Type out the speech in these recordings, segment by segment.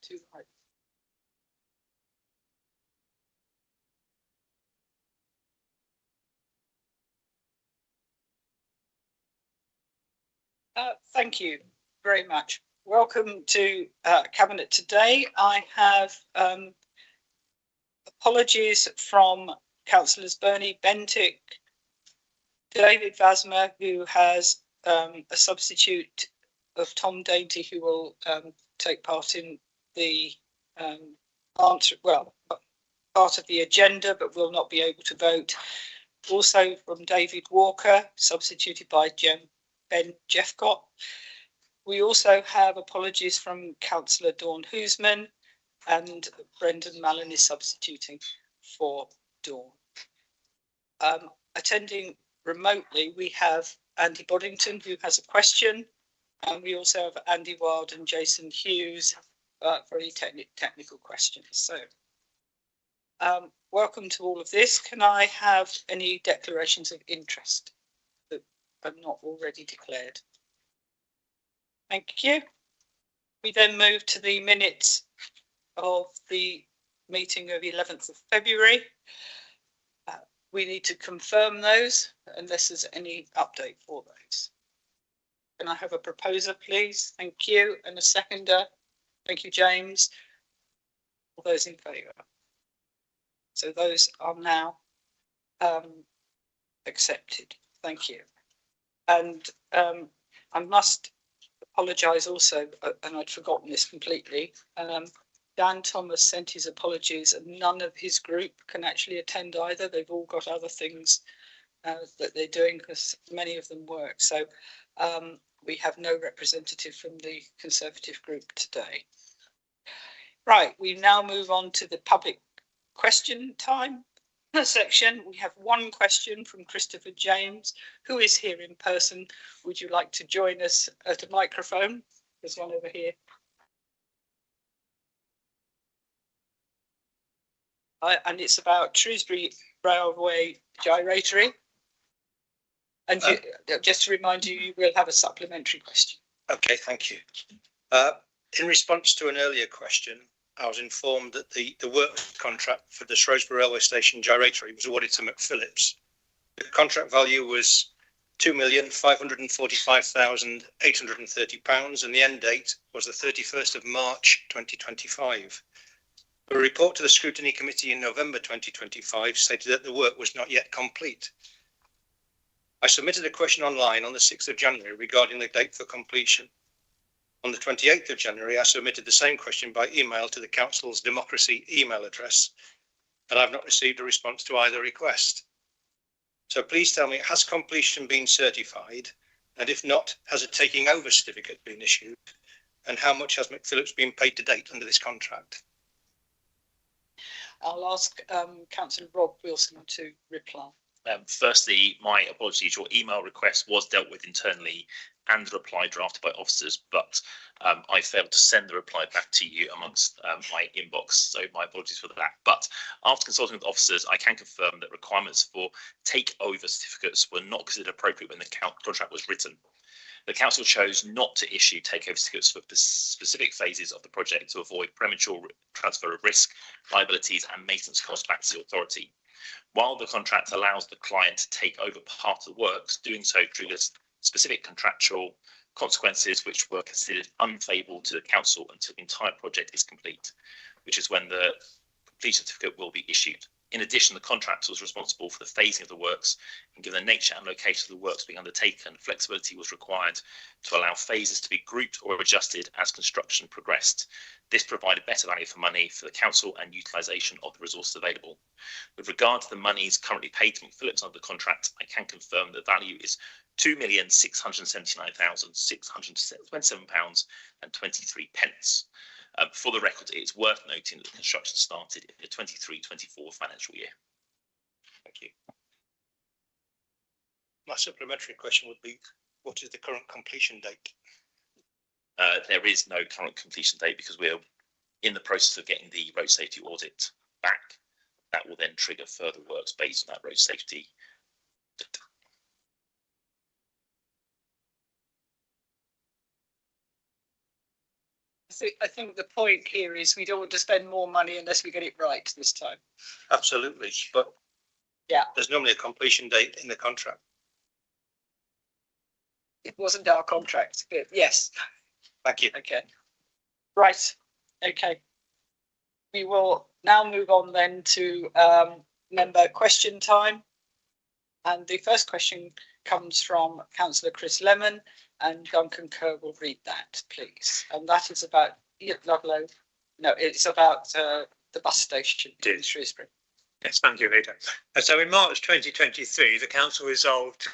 Too right. Thank you very much. Welcome to Cabinet today. I have apologies from Councillors Bernie Bentinck, David Vasmer, who has a substitute of Tom Dainty, who will take part in the part of the agenda, but will not be able to vote. Also from David Walker, substituted by Ben Jeffcott. We also have apologies from Councillor Dawn Hoosman, and Brendan Mallon is substituting for Dawn. Attending remotely, we have Andy Boddington, who has a question, and we also have Andy Wild and Jason Hughes for any technical questions. So, welcome to all of this. Can I have any declarations of interest that are not already declared? Thank you. We then move to the minutes of the meeting of 11th of February. We need to confirm those unless there's any update for those. Can I have a proposer, please? Thank you. And a seconder. Thank you, James. All those in favour? So those are now accepted. Thank you. And I must apologise also, and I'd forgotten this completely. Dan Thomas sent his apologies, and none of his group can actually attend either. They've all got other things that they're doing because many of them work. So we have no representative from the Conservative group today. Right, we now move on to the public question time section. We have one question from Christopher James, who is here in person. Would you like to join us at a microphone? There's one over here. And it's about Shrewsbury Railway gyratory. And just to remind you, you will have a supplementary question. Okay, thank you. In response to an earlier question, I was informed that the works contract for the Shrewsbury Railway Station gyratory was awarded to McPhillips. The contract value was £2,545,830 and the end date was the 31st of March 2025. A report to the Scrutiny Committee in November 2025 stated that the work was not yet complete. I submitted a question online on the 6th of January regarding the date for completion. On the 28th of January, I submitted the same question by email to the Council's Democracy email address, and I've not received a response to either request. So please tell me, has completion been certified? And if not, has a taking over certificate been issued? And how much has McPhillips been paid to date under this contract? I'll ask Councillor Rob Wilson to reply. Firstly, my apologies. Your email request was dealt with internally and the reply drafted by officers, but I failed to send the reply back to you amongst my inbox, so my apologies for that. But after consulting with officers, I can confirm that requirements for takeover certificates were not considered appropriate when the contract was written. The council chose not to issue takeover certificates for specific phases of the project to avoid premature transfer of risk, liabilities and maintenance costs back to the authority. While the contract allows the client to take over part of the works, doing so triggers specific contractual consequences which were considered unfavourable to the council until the entire project is complete, which is when the completion certificate will be issued. In addition, the contractor was responsible for the phasing of the works, and given the nature and location of the works being undertaken, flexibility was required to allow phases to be grouped or adjusted as construction progressed. This provided better value for money for the council and utilisation of the resources available. With regard to the monies currently paid to McPhillips under the contract, I can confirm the value is £2,679,627.23. For the record, it's worth noting that the construction started in the 23-24 financial year. Thank you. My supplementary question would be, what is the current completion date? There is no current completion date because we're in the process of getting the road safety audit back. That will then trigger further works based on that road safety. think the point here is we don't want to spend more money unless we get it right this time. Absolutely, but yeah, there's normally a completion date in the contract. It wasn't our contract, but yes. Thank you. Okay. Right. Okay. We will now move on then to member question time. And the first question comes from Councillor Chris Lemon, and Duncan Kerr will read that, please. And that is about Ludlow. No, it's about the bus station in Shrewsbury. Yes, thank you, Rita. So in March 2023, the council resolved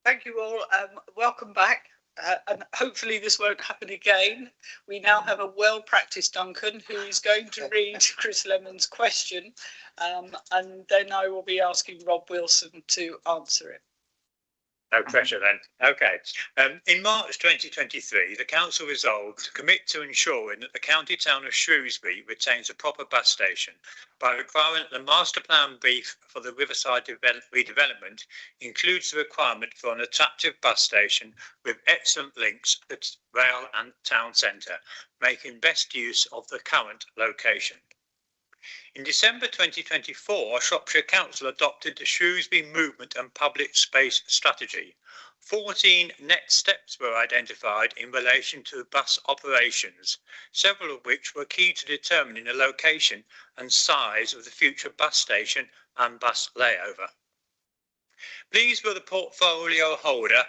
Thank you all. Welcome back. And hopefully this won't happen again. We now have a well-practiced Duncan who is going to read Chris Lemon's question, and then I will be asking Rob Wilson to answer it. No pressure then. Okay. In March 2023, the council resolved to commit to ensuring that the county town of Shrewsbury retains a proper bus station by requiring that the master plan brief for the Riverside redevelopment includes the requirement for an attractive bus station with excellent links to rail and town centre, making best use of the current location. In December 2024, Shropshire Council adopted the Shrewsbury Movement and Public Space Strategy. 14 next steps were identified in relation to bus operations, several of which were key to determining the location and size of the future bus station and bus layover. Please will the portfolio holder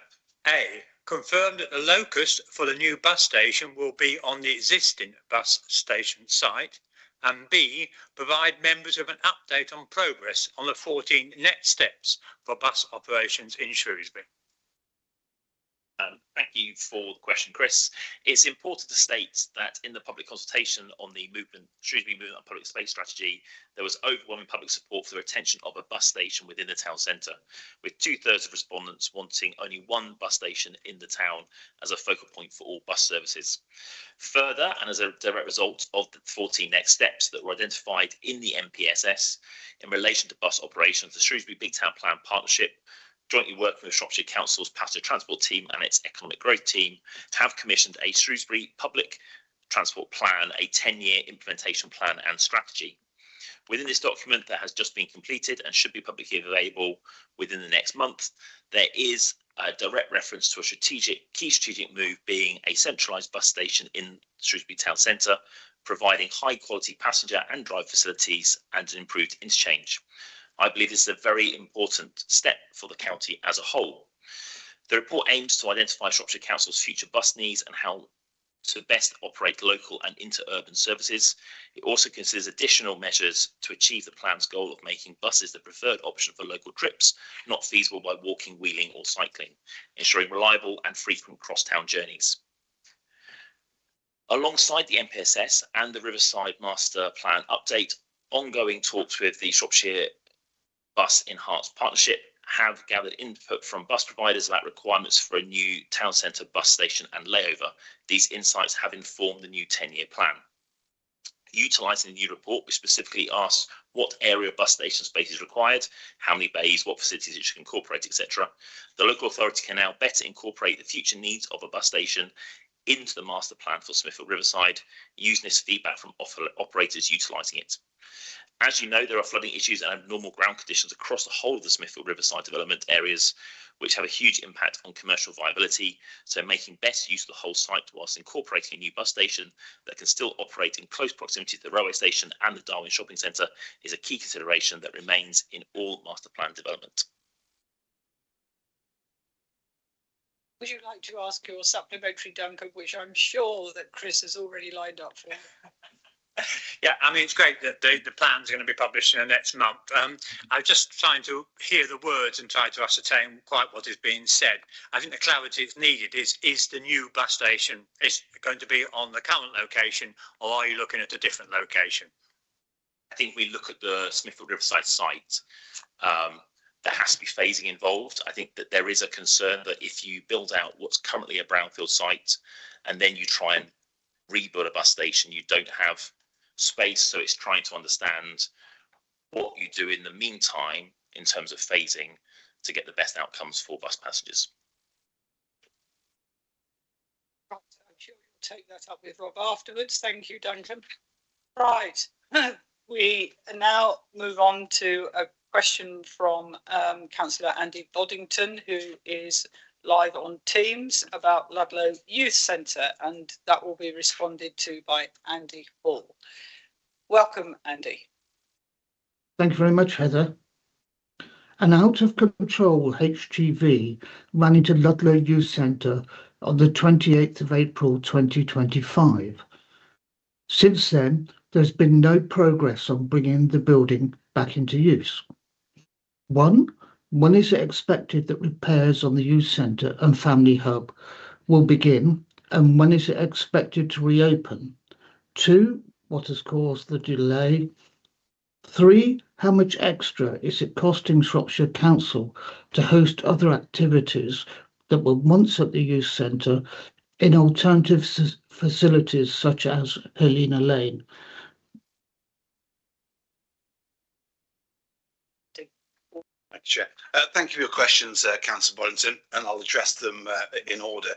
A. confirm that the locus for the new bus station will be on the existing bus station site, and B, provide members of an update on progress on the 14 next steps for bus operations in Shrewsbury. Thank you for the question, Chris. It's important to state that in the public consultation on the Shrewsbury Movement and Public Space Strategy, there was overwhelming public support for the retention of a bus station within the town centre, with 2/3 of respondents wanting only one bus station in the town as a focal point for all bus services. Further, and as a direct result of the 14 next steps that were identified in the NPSS in relation to bus operations, the Shrewsbury Big Town Plan Partnership, jointly working with Shropshire Council's passenger transport team and its economic growth team, have commissioned a Shrewsbury Public Transport Plan, a 10-year implementation plan and strategy. Within this document that has just been completed and should be publicly available within the next month, there is a direct reference to a key strategic move being a centralised bus station in Shrewsbury Town Centre, providing high-quality passenger and driver facilities and an improved interchange. I believe this is a very important step for the county as a whole. The report aims to identify Shropshire Council's future bus needs and how to best operate local and inter-urban services. It also considers additional measures to achieve the plan's goal of making buses the preferred option for local trips, not feasible by walking, wheeling or cycling, ensuring reliable and frequent cross-town journeys. Alongside the NPSS and the Riverside Master Plan update, ongoing talks with the Shropshire Bus Enhanced Partnership have gathered input from bus providers about requirements for a new town centre bus station and layover. These insights have informed the new 10-year plan. Utilising the new report, we specifically asked what area of bus station space is required, how many bays, what facilities it should incorporate, etc. The local authority can now better incorporate the future needs of a bus station into the master plan for Smithfield Riverside, using this feedback from operators utilising it. As you know, there are flooding issues and abnormal ground conditions across the whole of the Smithfield Riverside development areas, which have a huge impact on commercial viability. So making best use of the whole site whilst incorporating a new bus station that can still operate in close proximity to the railway station and the Darwin Shopping Centre is a key consideration that remains in all master plan development. Would you like to ask your supplementary, Duncan, which I'm sure that Chris has already lined up for? Yeah, I mean, it's great that the plan's going to be published in the next month. I'm just trying to hear the words and try to ascertain quite what is being said. I think the clarity that's needed is the new bus station is going to be on the current location, or are you looking at a different location? I think we look at the Smithfield Riverside site. There has to be phasing involved. I think that there is a concern that if you build out what's currently a brownfield site and then you try and rebuild a bus station, you don't have space. So it's trying to understand what you do in the meantime in terms of phasing to get the best outcomes for bus passengers. Right, I'm sure you'll take that up with Rob afterwards. Thank you, Duncan. Right, we now move on to a question from Councillor Andy Boddington, who is live on Teams about Ludlow Youth Centre, and that will be responded to by Andy Hall. Welcome, Andy. Thank you very much, Heather. An out-of-control HGV ran into Ludlow Youth Centre on the 28th of April 2025. Since then, there's been no progress on bringing the building back into use. 1. When is it expected that repairs on the youth centre and family hub will begin? And when is it expected to reopen? 2, what has caused the delay? 3, how much extra is it costing Shropshire Council to host other activities that were once at the youth centre in alternative facilities such as Helena Lane? Chair. Thank you for your questions, Councillor Boddington, and I'll address them in order.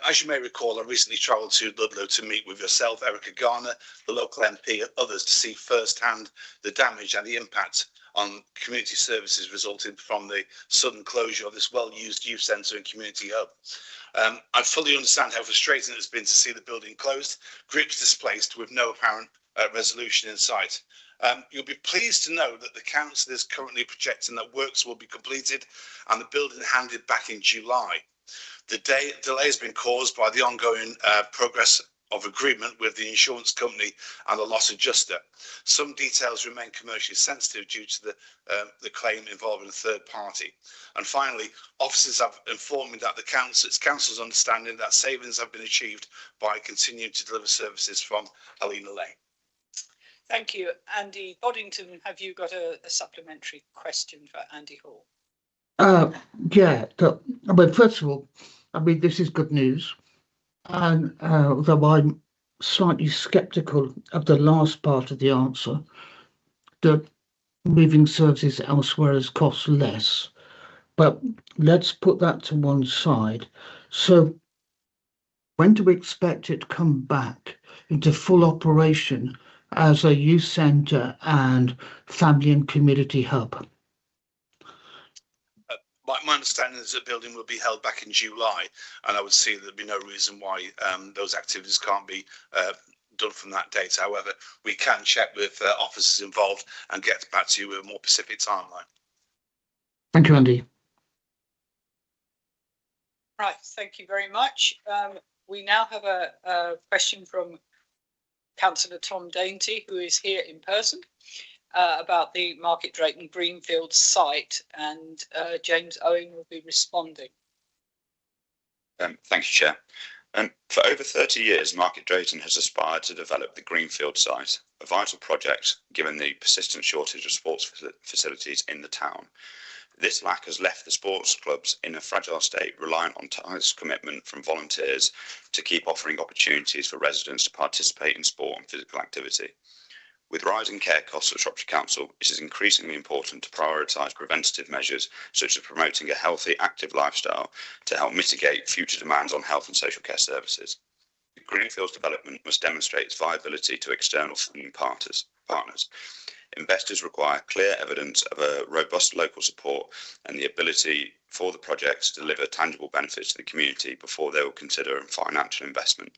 As you may recall, I recently travelled to Ludlow to meet with yourself, Erica Garner, the local MP, and others to see firsthand the damage and the impact on community services resulting from the sudden closure of this well-used youth centre and community hub. I fully understand how frustrating it has been to see the building closed, groups displaced with no apparent resolution in sight. You'll be pleased to know that the council is currently projecting that works will be completed and the building handed back in July. The delay has been caused by the ongoing progress of agreement with the insurance company and the loss adjuster. Some details remain commercially sensitive due to the claim involving a third party. And finally, officers have informed me that it's council's understanding that savings have been achieved by continuing to deliver services from Helena Lane. Thank you. Andy Boddington, have you got a supplementary question for Andy Hall? Yeah, but first of all, I mean, this is good news. And though I'm slightly sceptical of the last part of the answer, that moving services elsewhere has cost less. But let's put that to one side. So when do we expect it to come back into full operation as a youth centre and family and community hub? My understanding is that building will be held back in July, and I would see there'd be no reason why those activities can't be done from that date. However, we can check with officers involved and get back to you with a more specific timeline. Thank you, Andy. Right, thank you very much. We now have a question from Councillor Tom Dainty, who is here in person, about the Market Drayton Greenfields site, and James Owen will be responding. Thank you, Chair. For over 30 years, Market Drayton has aspired to develop the Greenfield site, a vital project given the persistent shortage of sports facilities in the town. This lack has left the sports clubs in a fragile state, reliant on tireless commitment from volunteers to keep offering opportunities for residents to participate in sport and physical activity. With rising care costs at Shropshire Council, it is increasingly important to prioritise preventative measures such as promoting a healthy, active lifestyle to help mitigate future demands on health and social care services. The Greenfields development must demonstrate its viability to external funding partners. Investors require clear evidence of a robust local support and the ability for the project to deliver tangible benefits to the community before they will consider a financial investment.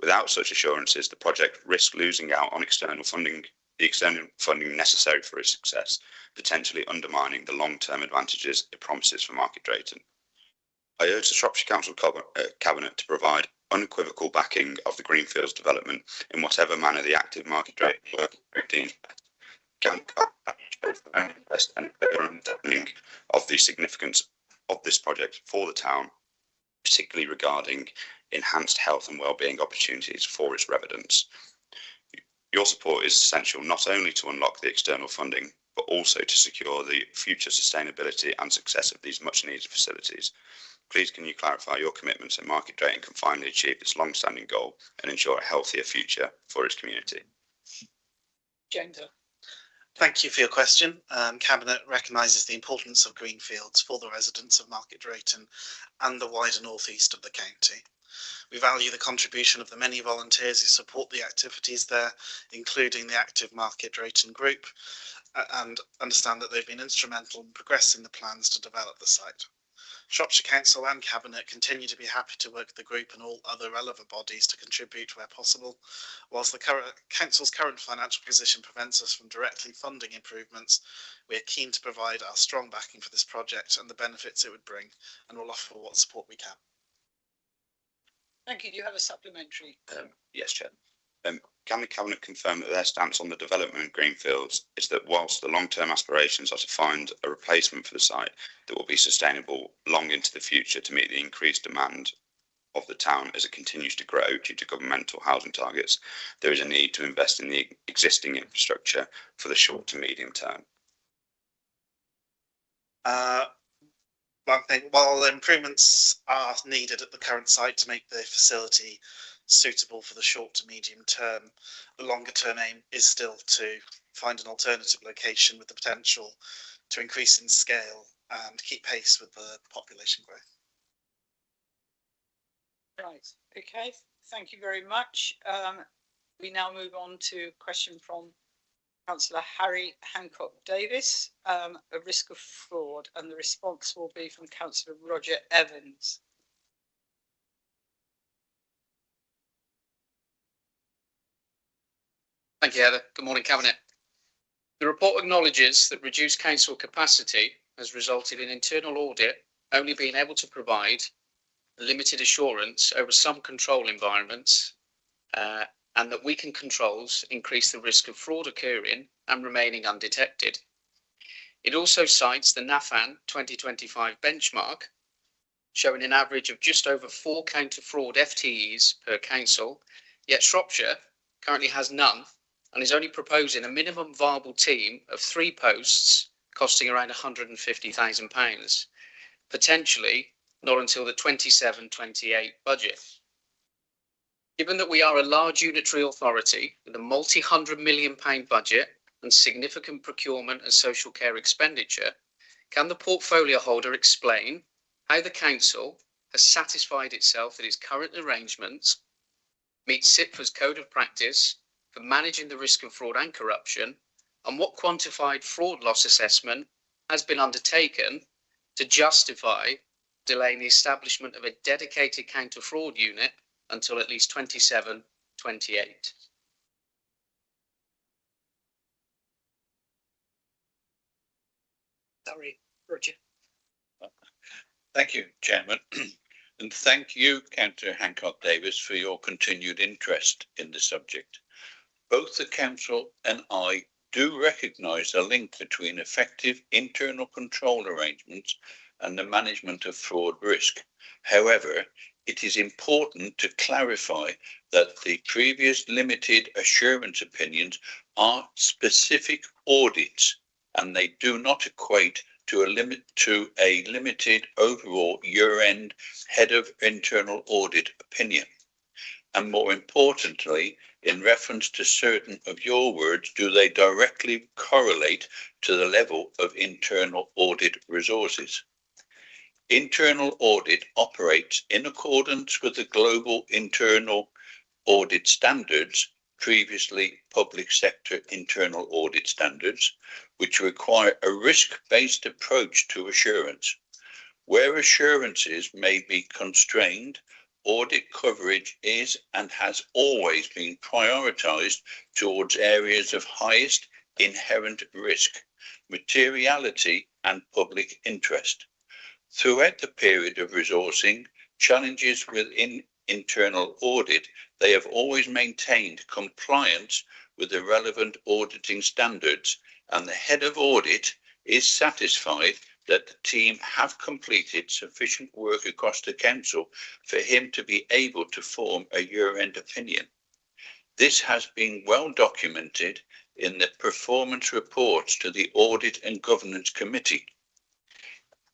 Without such assurances, the project risks losing out on the external funding necessary for its success, potentially undermining the long-term advantages it promises for Market Drayton. I urge the Shropshire Council Cabinet to provide unequivocal backing of the Greenfields development in whatever manner the active Market Drayton work deems best. Can invest and better understanding of the significance of this project for the town, particularly regarding enhanced health and wellbeing opportunities for its residents. Your support is essential not only to unlock the external funding, but also to secure the future sustainability and success of these much needed facilities. Please can you clarify your commitment so Market Drayton can finally achieve this long-standing goal and ensure a healthier future for its community? James. Thank you for your question. Cabinet recognises the importance of Greenfields for the residents of Market Drayton and the wider north east of the county. We value the contribution of the many volunteers who support the activities there, including the active Market Drayton group, and understand that they've been instrumental in progressing the plans to develop the site. Shropshire Council and Cabinet continue to be happy to work with the group and all other relevant bodies to contribute where possible. Whilst the Council's current financial position prevents us from directly funding improvements, we are keen to provide our strong backing for this project and the benefits it would bring, and will offer what support we can. Thank you. Do you have a supplementary? Yes, Chair. Can the Cabinet confirm that their stance on the development of Greenfields is that whilst the long-term aspirations are to find a replacement for the site that will be sustainable long into the future to meet the increased demand of the town as it continues to grow due to governmental housing targets, there is a need to invest in the existing infrastructure for the short to medium term? One thing, while improvements are needed at the current site to make the facility suitable for the short to medium term, the longer term aim is still to find an alternative location with the potential to increase in scale and keep pace with the population growth. Right, okay, thank you very much. We now move on to a question from Councillor Harry Hancock Davis, a risk of fraud, and the response will be from Councillor Roger Evans. Thank you, Heather. Good morning, Cabinet. The report acknowledges that reduced council capacity has resulted in internal audit only being able to provide limited assurance over some control environments, and that weakened controls increase the risk of fraud occurring and remaining undetected. It also cites the NAFAN 2025 benchmark, showing an average of just over 4 counter-fraud FTEs per council, yet Shropshire currently has none and is only proposing a minimum viable team of 3 posts costing around £150,000, potentially not until the 27-28 budget. Given that we are a large unitary authority with a multi-100 million pound budget and significant procurement and social care expenditure, can the portfolio holder explain how the council has satisfied itself that its current arrangements meet SIPFA's code of practice for managing the risk of fraud and corruption, and what quantified fraud loss assessment has been undertaken to justify delaying the establishment of a dedicated counter-fraud unit until at least 27-28. Sorry, Roger. Thank you, Chairman, and thank you, Councillor Hancock Davis, for your continued interest in the subject. Both the Council and I do recognise a link between effective internal control arrangements and the management of fraud risk. However, it is important to clarify that the previous limited assurance opinions are specific audits and they do not equate to a limited overall year-end head of internal audit opinion. And more importantly, in reference to certain of your words, do they directly correlate to the level of internal audit resources? Internal audit operates in accordance with the global internal audit standards, previously public sector internal audit standards, which require a risk-based approach to assurance. Where assurances may be constrained, audit coverage is and has always been prioritised towards areas of highest inherent risk, materiality and public interest. Throughout the period of resourcing, challenges within internal audit, they have always maintained compliance with the relevant auditing standards, and the head of audit is satisfied that the team have completed sufficient work across the council for him to be able to form a year-end opinion. This has been well documented in the performance reports to the Audit and Governance Committee.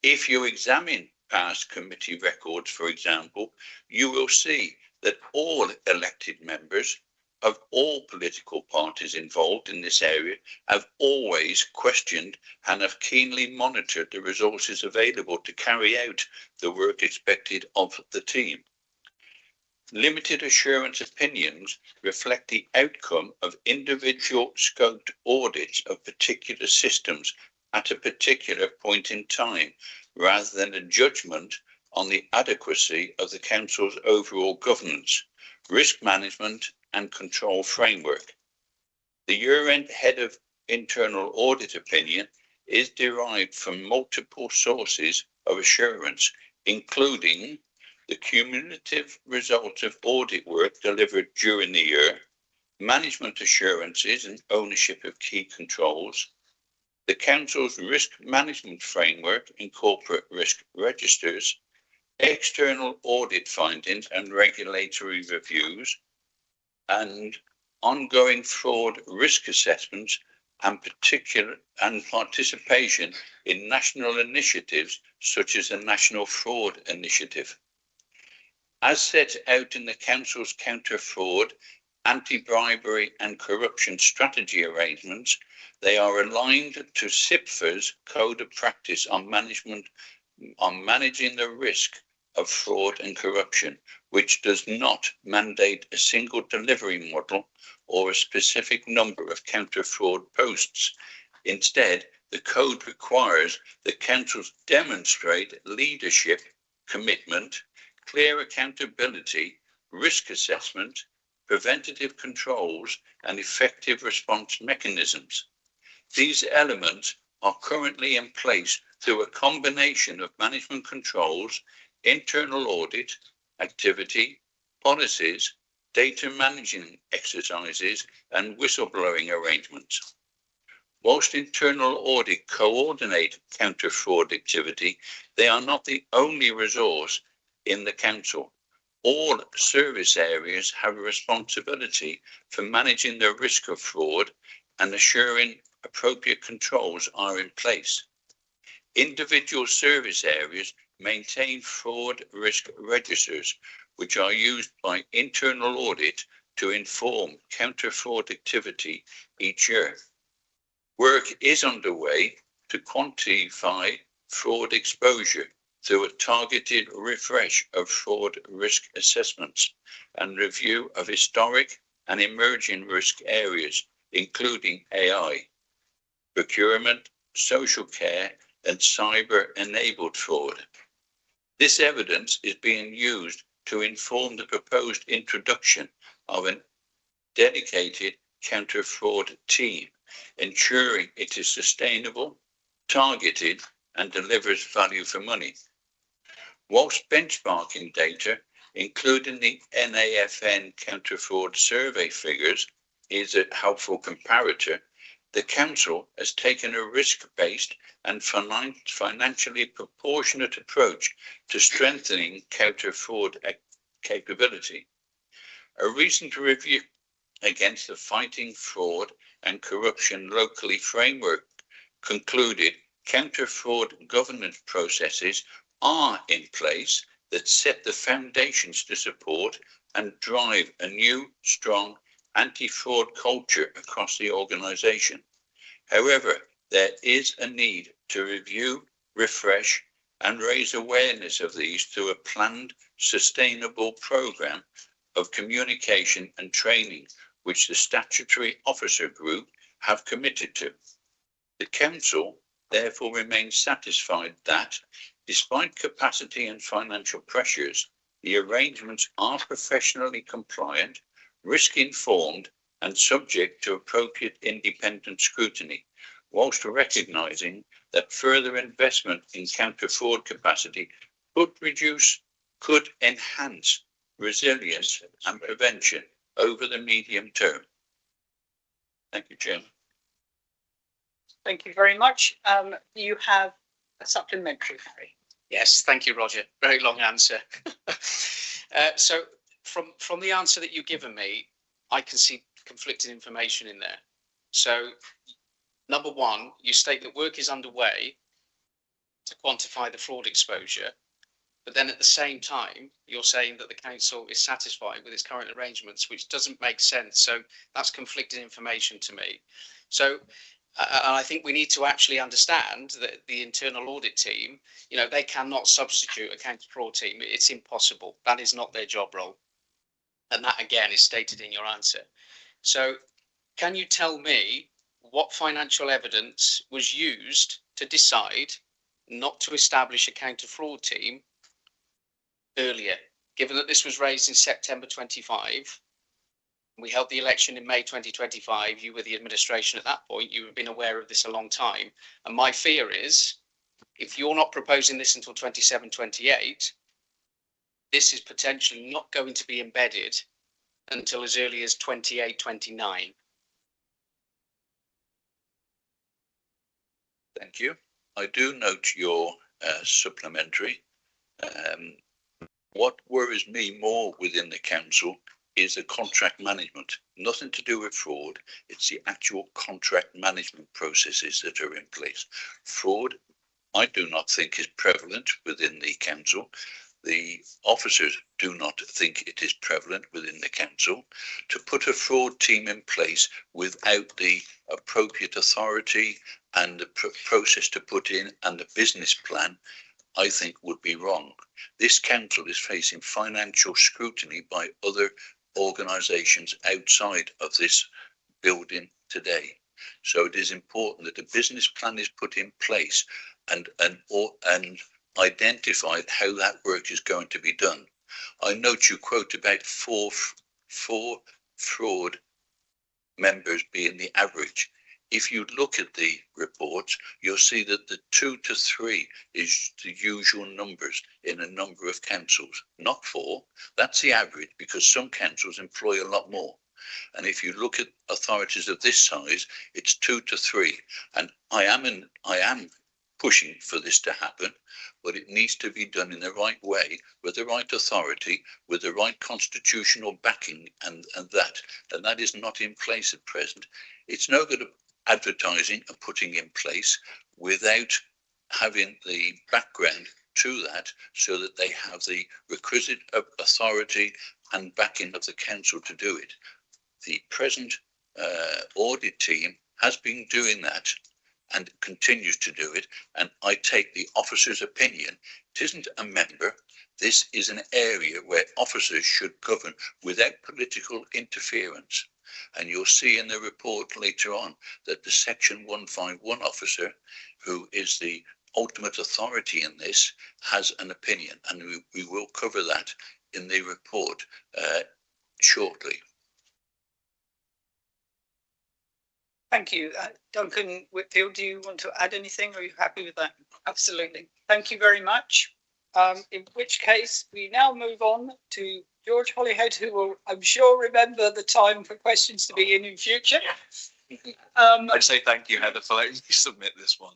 If you examine past committee records, for example, you will see that all elected members of all political parties involved in this area have always questioned and have keenly monitored the resources available to carry out the work expected of the team. Limited assurance opinions reflect the outcome of individual scoped audits of particular systems at a particular point in time, rather than a judgment on the adequacy of the council's overall governance, risk management and control framework. The year-end head of internal audit opinion is derived from multiple sources of assurance, including the cumulative results of audit work delivered during the year, management assurances and ownership of key controls, the Council's risk management framework and corporate risk registers, external audit findings and regulatory reviews, and ongoing fraud risk assessments and participation in national initiatives such as the National Fraud Initiative. As set out in the Council's counter-fraud, anti-bribery and corruption strategy arrangements, they are aligned to SIPFA's Code of Practice on managing the risk of fraud and corruption, which does not mandate a single delivery model or a specific number of counter-fraud posts. Instead, the code requires the councils demonstrate leadership, commitment, clear accountability, risk assessment, preventative controls, and effective response mechanisms. These elements are currently in place through a combination of management controls, internal audit, activity, policies, data managing exercises, and whistleblowing arrangements. Whilst internal audit coordinate counter-fraud activity, they are not the only resource in the council. All service areas have a responsibility for managing the risk of fraud and assuring appropriate controls are in place. Individual service areas maintain fraud risk registers, which are used by internal audit to inform counter-fraud activity each year. Work is underway to quantify fraud exposure through a targeted refresh of fraud risk assessments and review of historic and emerging risk areas, including AI, procurement, social care, and cyber-enabled fraud. This evidence is being used to inform the proposed introduction of a dedicated counter-fraud team, ensuring it is sustainable, targeted, and delivers value for money. Whilst benchmarking data, including the NAFN counter-fraud survey figures, is a helpful comparator, the Council has taken a risk-based and financially proportionate approach to strengthening counter-fraud capability. A recent review against the Fighting Fraud and Corruption Locally framework concluded counter-fraud governance processes are in place that set the foundations to support and drive a new, strong anti-fraud culture across the organisation. However, there is a need to review, refresh, and raise awareness of these through a planned, sustainable programme of communication and training, which the statutory officer group have committed to. The Council therefore remains satisfied that, despite capacity and financial pressures, the arrangements are professionally compliant, risk-informed, and subject to appropriate independent scrutiny, whilst recognising that further investment in counter-fraud capacity could enhance resilience and prevention over the medium term. Thank you, Chairman. Thank you very much. You have a supplementary, Harry. Yes, thank you, Roger. Very long answer. So from the answer that you've given me, I can see conflicting information in there. So number one, you state that work is underway to quantify the fraud exposure, but then at the same time, you're saying that the council is satisfied with its current arrangements, which doesn't make sense. So that's conflicting information to me. So and I think we need to actually understand that the internal audit team, you know, they cannot substitute a counter-fraud team. It's impossible. That is not their job role. And that, again, is stated in your answer. So can you tell me what financial evidence was used to decide not to establish a counter-fraud team earlier, given that this was raised in September 25? We held the election in May 2025. You were the administration at that point. You have been aware of this a long time. And my fear is, if you're not proposing this until 27, 28, this is potentially not going to be embedded until as early as 28-29. Thank you. I do note your supplementary. What worries me more within the council is the contract management. Nothing to do with fraud. It's the actual contract management processes that are in place. Fraud, I do not think, is prevalent within the council. The officers do not think it is prevalent within the council. To put a fraud team in place without the appropriate authority and the process to put in and the business plan, I think would be wrong. This council is facing financial scrutiny by other organisations outside of this building today. So it is important that a business plan is put in place and identified how that work is going to be done. I note you quote about four fraud members being the average. If you look at the reports, you'll see that the 2 to 3 is the usual numbers in a number of councils, not 4. That's the average, because some councils employ a lot more. And if you look at authorities of this size, it's 2 to 3. And I am pushing for this to happen, but it needs to be done in the right way, with the right authority, with the right constitutional backing, and that is not in place at present. It's no good advertising and putting in place without having the background to that, so that they have the requisite authority and backing of the council to do it. The present audit team has been doing that and continues to do it, and I take the officer's opinion. It isn't a member. This is an area where officers should govern without political interference. And you'll see in the report later on that the Section 151 officer, who is the ultimate authority in this, has an opinion, and we will cover that in the report shortly. Thank you. Duncan Whitfield, do you want to add anything, or are you happy with that? Absolutely. Thank you very much. In which case, we now move on to George Holyhead, who will, I'm sure, remember the time for questions to be in future. I'd say thank you, Heather, for letting me submit this one.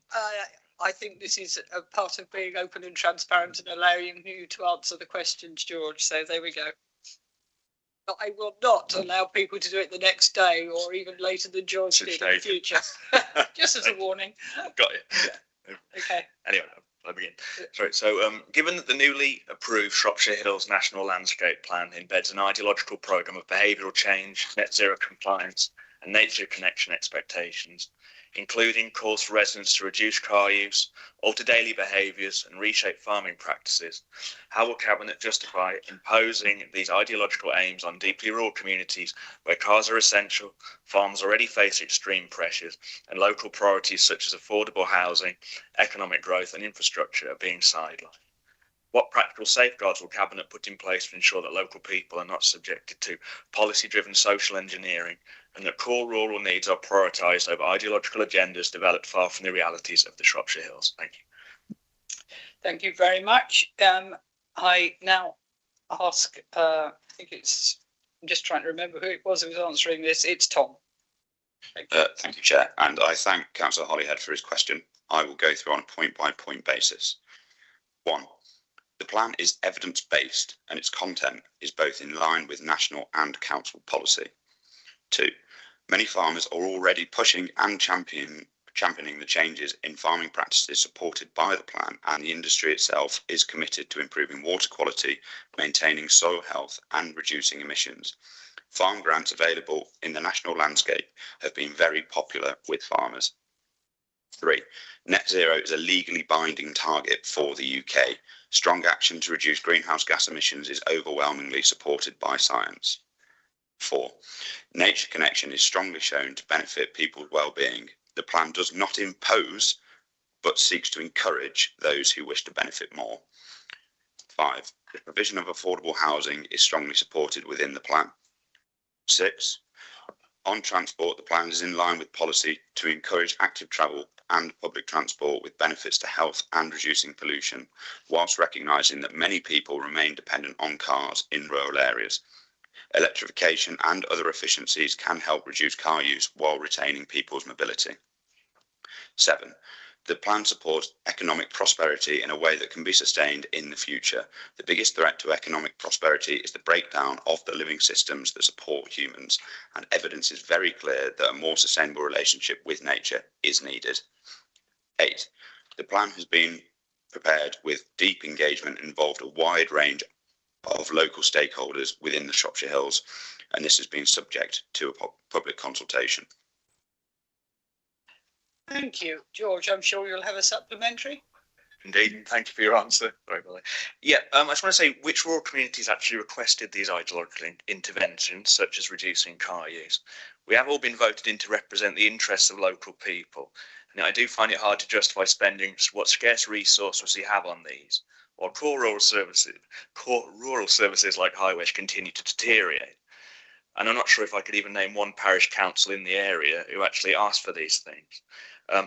I think this is a part of being open and transparent and allowing you to answer the questions, George. So there we go. But I will not allow people to do it the next day or even later than George did in the future. Just as a warning. Got it. Yeah. Okay. Anyway, I'll begin. Sorry. So, given that the newly approved Shropshire Hills National Landscape Plan embeds an ideological programme of behavioural change, net zero compliance, and nature connection expectations, including calls for residents to reduce car use, alter daily behaviours and reshape farming practices, how will Cabinet justify imposing these ideological aims on deeply rural communities where cars are essential, farms already face extreme pressures, and local priorities such as affordable housing, economic growth and infrastructure are being sidelined? What practical safeguards will Cabinet put in place to ensure that local people are not subjected to policy-driven social engineering, and that core rural needs are prioritised over ideological agendas developed far from the realities of the Shropshire Hills? Thank you. Thank you very much. I now ask, I think it's, I'm just trying to remember who it was who was answering this. It's Tom. Thank you, Chair. And I thank Councillor Holyhead for his question. I will go through on a point-by-point basis. 1. The plan is evidence-based and its content is both in line with national and council policy. 2. Many farmers are already pushing and championing the changes in farming practices supported by the plan, and the industry itself is committed to improving water quality, maintaining soil health and reducing emissions. Farm grants available in the national landscape have been very popular with farmers. 3. Net zero is a legally binding target for the UK. Strong action to reduce greenhouse gas emissions is overwhelmingly supported by science. 4. Nature connection is strongly shown to benefit people's well-being. The plan does not impose, but seeks to encourage those who wish to benefit more. 5. The provision of affordable housing is strongly supported within the plan. 6. On transport, the plan is in line with policy to encourage active travel and public transport with benefits to health and reducing pollution, whilst recognising that many people remain dependent on cars in rural areas. Electrification and other efficiencies can help reduce car use while retaining people's mobility. 7. The plan supports economic prosperity in a way that can be sustained in the future. The biggest threat to economic prosperity is the breakdown of the living systems that support humans, and evidence is very clear that a more sustainable relationship with nature is needed. 8. The plan has been prepared with deep engagement and involved a wide range of local stakeholders within the Shropshire Hills, and this has been subject to a public consultation. Thank you. George, I'm sure you'll have a supplementary. Indeed, thank you for your answer. Sorry, Billy. Yeah, I just want to say which rural communities actually requested these ideological interventions, such as reducing car use. We have all been voted in to represent the interests of local people, and I do find it hard to justify spending what scarce resources we have on these, while core rural services like highways continue to deteriorate. And I'm not sure if I could even name one parish council in the area who actually asked for these things.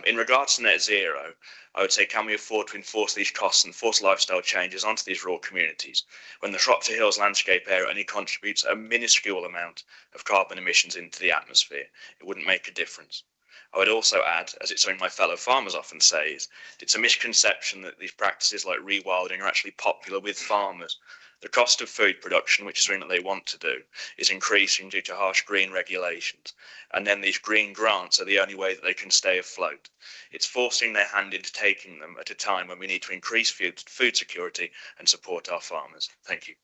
In regards to net zero, I would say, can we afford to enforce these costs and force lifestyle changes onto these rural communities when the Shropshire Hills landscape area only contributes a minuscule amount of carbon emissions into the atmosphere? It wouldn't make a difference. I would also add, as it's something my fellow farmers often say, is it's a misconception that these practices like rewilding are actually popular with farmers. The cost of food production, which is something that they want to do, is increasing due to harsh green regulations. And then these green grants are the only way that they can stay afloat. It's forcing their hand into taking them at a time when we need to increase food security and support our farmers. Thank you.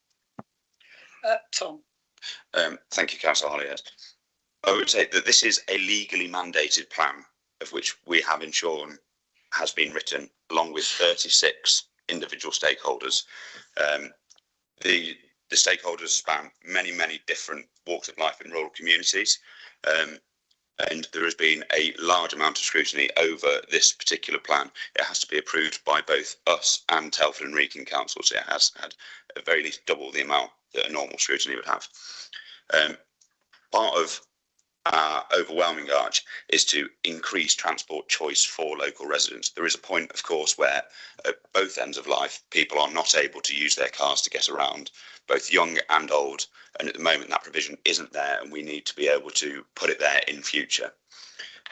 Tom. Thank you, Councillor Hollier. I would say that this is a legally mandated plan, of which we have ensured has been written along with 36 individual stakeholders. The stakeholders span many different walks of life in rural communities, and there has been a large amount of scrutiny over this particular plan. It has to be approved by both us and Telford and Wrekin Council, so it has had at very least double the amount that a normal scrutiny would have. Part of our overwhelming arch is to increase transport choice for local residents. There is a point, of course, where at both ends of life, people are not able to use their cars to get around, both young and old. And at the moment, that provision isn't there, and we need to be able to put it there in future.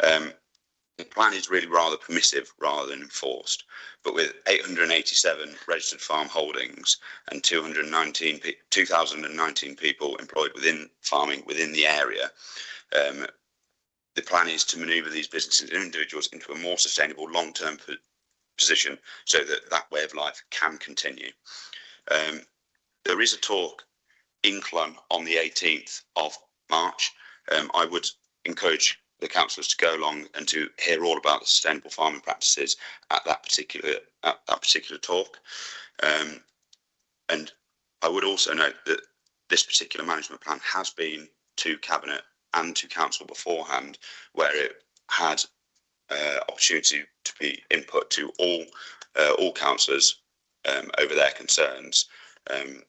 The plan is really rather permissive rather than enforced, but with 887 registered farm holdings and 2,019 people employed within farming within the area, the plan is to manoeuvre these businesses and individuals into a more sustainable long-term position so that that way of life can continue. There is a talk in Clun on the 18th of March. I would encourage the councillors to go along and to hear all about the sustainable farming practices at that particular talk. And I would also note that this particular management plan has been to Cabinet and to Council beforehand, where it had opportunity to be input to all councillors over their concerns, and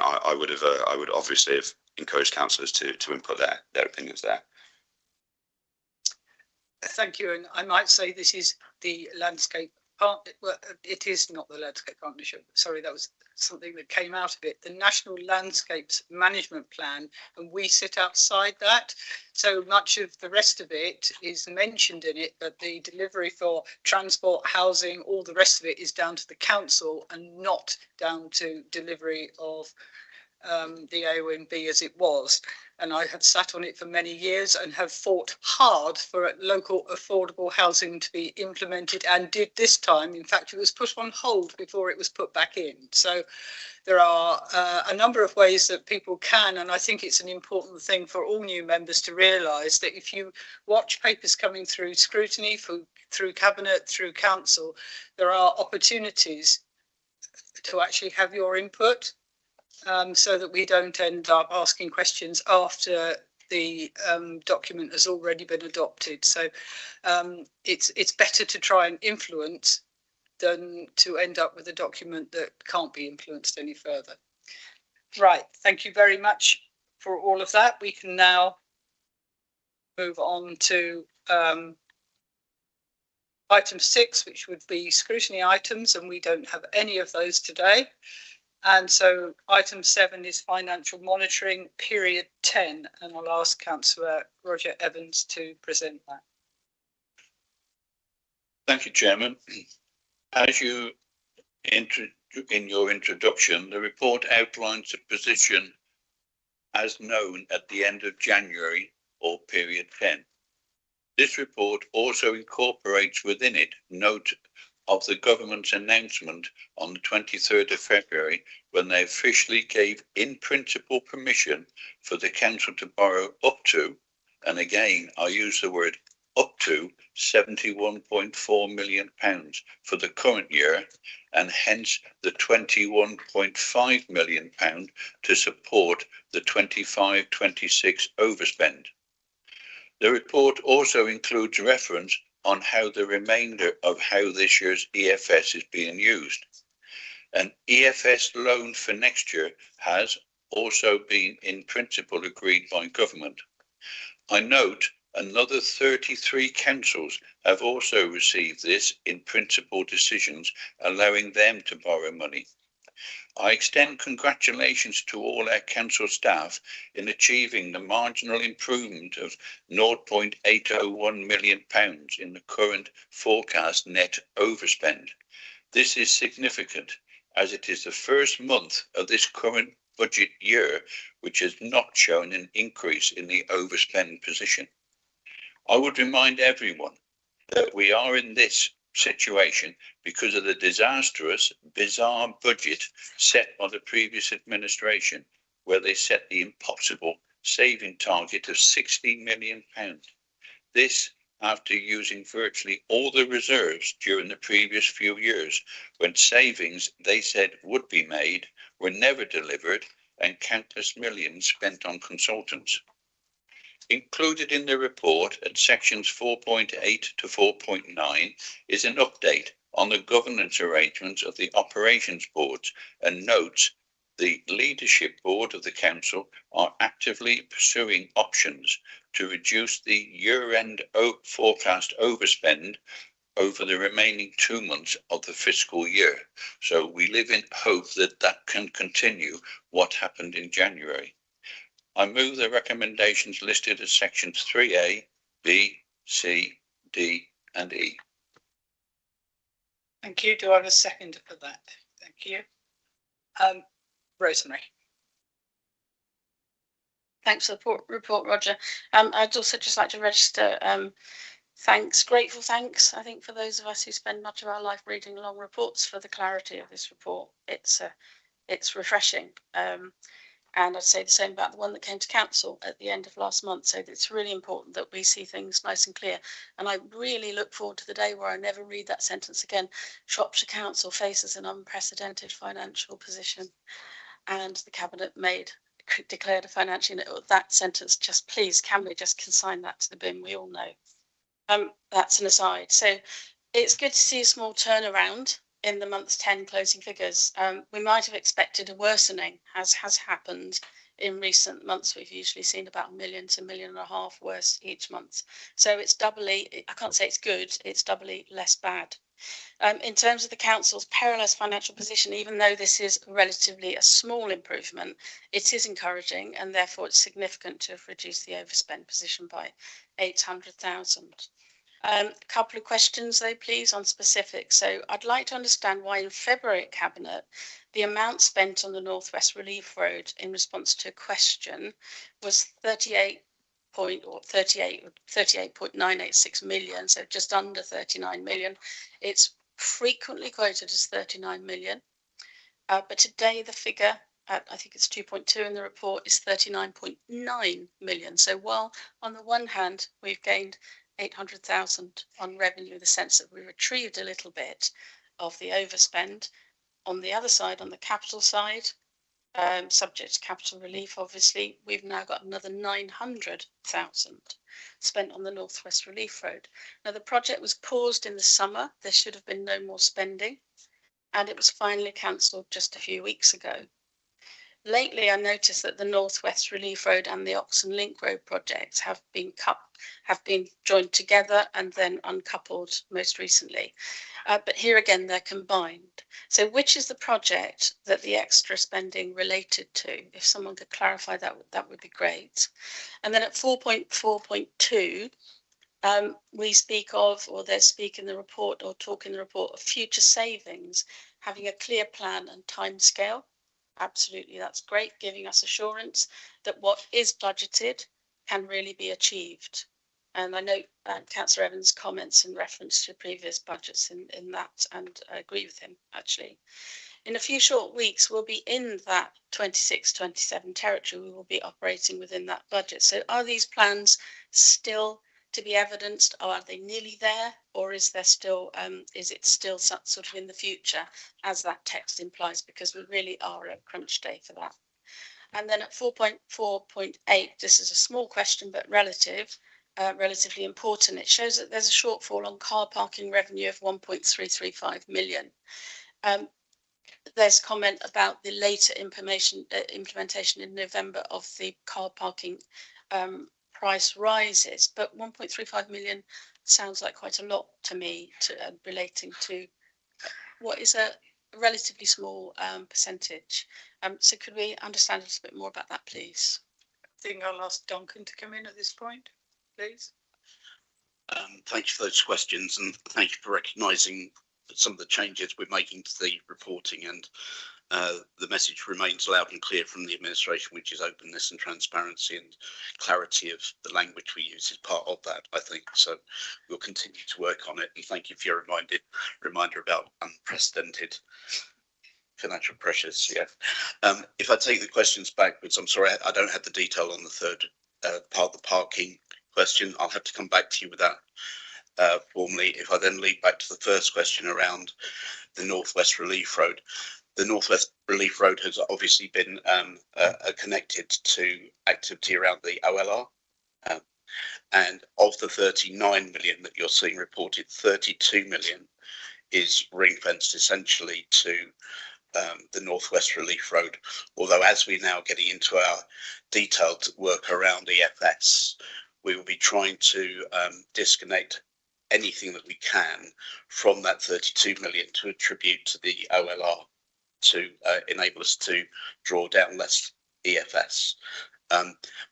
I would obviously have encouraged councillors to input their opinions there. Thank you, and I might say this is the landscape part. Well, it is not the landscape partnership. Sorry, that was something that came out of it. The National Landscapes Management Plan, and we sit outside that. So much of the rest of it is mentioned in it, but the delivery for transport, housing, all the rest of it is down to the council and not down to delivery of the AONB as it was. And I had sat on it for many years and have fought hard for local affordable housing to be implemented, and did this time. In fact, it was put on hold before it was put back in. So there are a number of ways that people can, and I think it's an important thing for all new members to realise that if you watch papers coming through scrutiny, through Cabinet, through Council, there are opportunities to actually have your input. So that we don't end up asking questions after the document has already been adopted. So it's better to try and influence than to end up with a document that can't be influenced any further. Right, thank you very much for all of that. We can now move on to item 6, which would be scrutiny items, and we don't have any of those today. And so item 7 is financial monitoring period 10, and I'll ask Councillor Roger Evans to present that. Thank you, Chairman. As you in your introduction, the report outlines the position as known at the end of January or period 10. This report also incorporates within it note of the government's announcement on the 23rd of February when they officially gave in principle permission for the council to borrow up to, and again I use the word up to, £71.4 million for the current year, and hence the £21.5 million to support the 25-26 overspend. The report also includes reference on how the remainder of how this year's EFS is being used. An EFS loan for next year has also been in principle agreed by government. I note another 33 councils have also received this in principle decisions, allowing them to borrow money. I extend congratulations to all our council staff in achieving the marginal improvement of £0.801 million in the current forecast net overspend. This is significant as it is the first month of this current budget year which has not shown an increase in the overspend position. I would remind everyone that we are in this situation because of the disastrous, bizarre budget set by the previous administration, where they set the impossible saving target of £60 million. This after using virtually all the reserves during the previous few years, when savings they said would be made were never delivered and countless millions spent on consultants. Included in the report at sections 4.8 to 4.9 is an update on the governance arrangements of the operations boards and notes the leadership board of the council are actively pursuing options to reduce the year-end forecast overspend over the remaining 2 months of the fiscal year. So we live in hope that that can continue what happened in January. I move the recommendations listed as sections 3A, B, C, D and E. Thank you. Do I have a second for that? Thank you. Rosemary. Thanks for the report, Roger. I'd also just like to register grateful thanks, I think, for those of us who spend much of our life reading long reports for the clarity of this report. It's refreshing. And I'd say the same about the one that came to council at the end of last month. So it's really important that we see things nice and clear. And I really look forward to the day where I never read that sentence again. Shropshire Council faces an unprecedented financial position, and the Cabinet declared a financial. That sentence, just please, can we just consign that to the bin? We all know. That's an aside. So it's good to see a small turnaround in the month's 10 closing figures. We might have expected a worsening, as has happened in recent months. We've usually seen about £1 million to £1.5 million worse each month. So it's doubly, I can't say it's good, it's doubly less bad. In terms of the council's perilous financial position, even though this is relatively a small improvement, it is encouraging, and therefore it's significant to have reduced the overspend position by 800,000. A couple of questions though, please, on specifics. So I'd like to understand why in February at Cabinet, the amount spent on the North West Relief Road in response to a question was 38.986 million, so just under 39 million. It's frequently quoted as 39 million, but today the figure, I think it's 2.2 in the report, is 39.9 million. So while on the one hand we've gained 800,000 on revenue, in the sense that we retrieved a little bit of the overspend, on the other side, on the capital side, subject to capital relief, obviously, we've now got another 900,000 spent on the North West Relief Road. Now, the project was paused in the summer. There should have been no more spending, and it was finally cancelled just a few weeks ago. Lately, I noticed that the North West Relief Road and the Oxon Link Road projects have been cut have been joined together and then uncoupled most recently. But here again, they're combined. So which is the project that the extra spending related to? If someone could clarify that, that would be great. And then at 4.4.2, we speak of, or they speak in the report or talk in the report of future savings, having a clear plan and timescale. Absolutely, that's great, giving us assurance that what is budgeted can really be achieved. And I note Councillor Evans' comments in reference to previous budgets in that, and I agree with him, actually. In a few short weeks, we'll be in that 26-27 territory. We will be operating within that budget. So are these plans still to be evidenced? Or are they nearly there? Or is there still, is it still sort of in the future, as that text implies? Because we really are at crunch day for that. And then at 4.4.8, this is a small question, but relatively important. It shows that there's a shortfall on car parking revenue of 1.335 million. There's comment about the later implementation in November of the car parking price rises, but 1.35 million sounds like quite a lot to me, relating to what is a relatively small percentage. So could we understand a little bit more about that, please? I think I'll ask Duncan to come in at this point, please. Thank you for those questions, and thank you for recognising some of the changes we're making to the reporting, and the message remains loud and clear from the administration, which is openness and transparency, and clarity of the language we use is part of that, I think. So we'll continue to work on it, and thank you for your reminder about unprecedented financial pressures. Yeah. If I take the questions backwards, I'm sorry, I don't have the detail on the third part of the parking question. I'll have to come back to you with that formally. If I then lead back to the first question around the Northwest Relief Road, the Northwest Relief Road has obviously been connected to activity around the OLR. And of the 39 million that you're seeing reported, 32 million is ring fenced essentially to the Northwest Relief Road. Although as we're now getting into our detailed work around EFS, we will be trying to disconnect anything that we can from that 32 million to attribute to the OLR to enable us to draw down less EFS.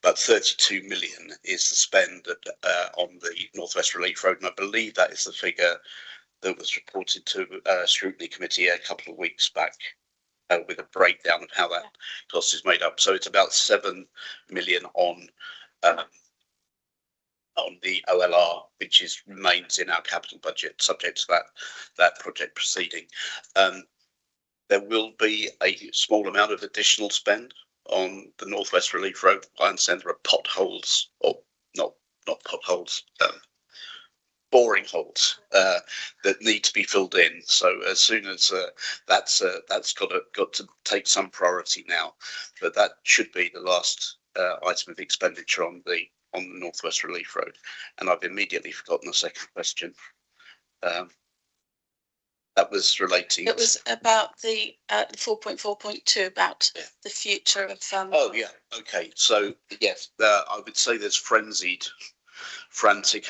But 32 million is the spend on the Northwest Relief Road, and I believe that is the figure that was reported to Scrutiny Committee a couple of weeks back, with a breakdown of how that cost is made up. So it's about 7 million on the OLR, which remains in our capital budget, subject to that project proceeding. There will be a small amount of additional spend on the Northwest Relief Road. I understand there are potholes, or not potholes, boring holes that need to be filled in. So as soon as that's got to take some priority now, but that should be the last item of expenditure on the Northwest Relief Road. And I've immediately forgotten the second question. That was relating. It was about the 4.4.2 about the future of. Oh yeah, okay. So yes, I would say there's frantic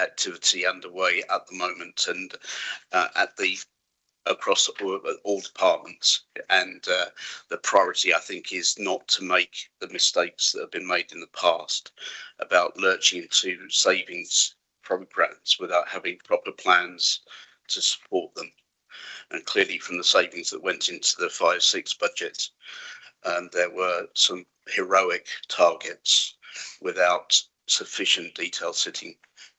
activity underway at the moment, and across all departments, and the priority I think is not to make the mistakes that have been made in the past about lurching into savings programs without having proper plans to support them. And clearly from the savings that went into the 5-6 budget, there were some heroic targets without sufficient detail sitting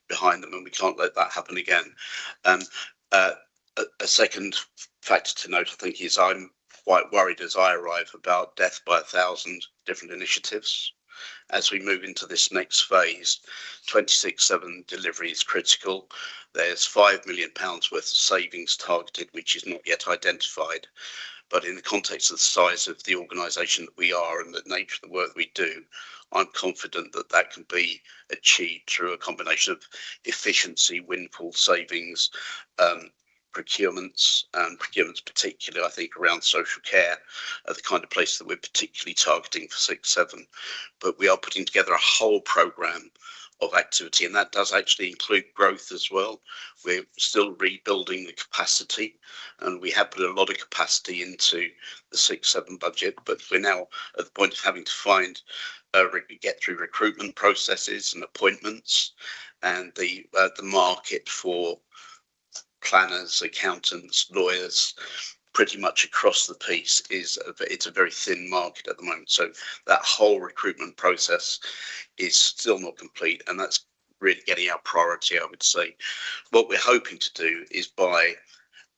behind them, and we can't let that happen again. A second factor to note, I think, is I'm quite worried as I arrive about death by 1,000 different initiatives. As we move into this next phase, 26/7 delivery is critical. There's £5 million worth of savings targeted, which is not yet identified. But in the context of the size of the organisation that we are and the nature of the work we do, I'm confident that that can be achieved through a combination of efficiency, windfall savings, procurements, and procurements particularly, I think, around social care are the kind of place that we're particularly targeting for 6/7. But we are putting together a whole programme of activity, and that does actually include growth as well. We're still rebuilding the capacity, and we have put a lot of capacity into the 6-7 budget, but we're now at the point of having to find get through recruitment processes and appointments, and the market for planners, accountants, lawyers, pretty much across the piece it's a very thin market at the moment. So that whole recruitment process is still not complete, and that's really getting our priority, I would say. What we're hoping to do is by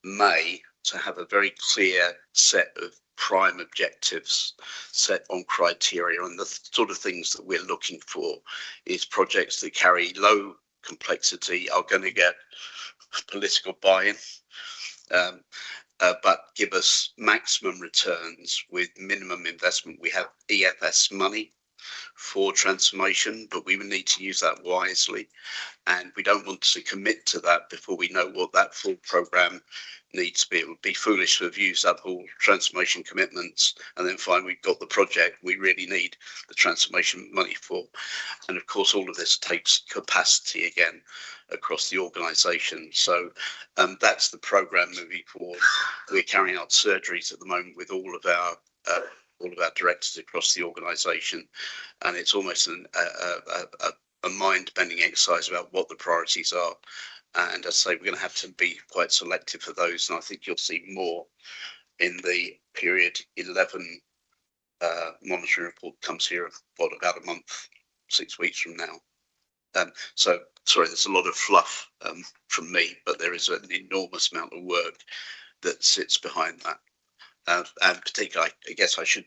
May to have a very clear set of prime objectives set on criteria, and the sort of things that we're looking for is projects that carry low complexity, are going to get political buy-in, but give us maximum returns with minimum investment. We have EFS money for transformation, but we will need to use that wisely, and we don't want to commit to that before we know what that full programme needs to be. It would be foolish to have used up all transformation commitments and then find we've got the project we really need the transformation money for. And of course, all of this takes capacity again across the organisation. So that's the programme moving forward. We're carrying out surgeries at the moment with all of our directors across the organisation, and it's almost a mind-bending exercise about what the priorities are. And as I say, we're going to have to be quite selective for those, and I think you'll see more in the period 11 monitoring report comes here, about a month, 6 weeks from now. So sorry, there's a lot of fluff from me, but there is an enormous amount of work that sits behind that. And particularly, I guess I should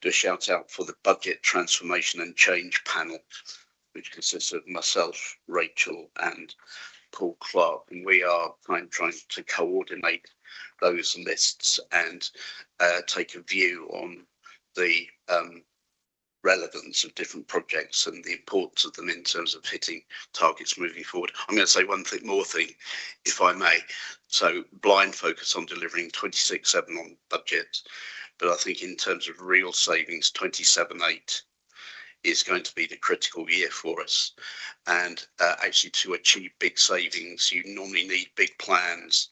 do a shout out for the Budget Transformation and Change panel, which consists of myself, Rachel, and Paul Clark, and we are trying to coordinate those lists and take a view on the relevance of different projects and the importance of them in terms of hitting targets moving forward. I'm going to say one more thing, if I may. So blind focus on delivering 26/7 on budget, but I think in terms of real savings, 27/8 is going to be the critical year for us. And actually to achieve big savings, you normally need big plans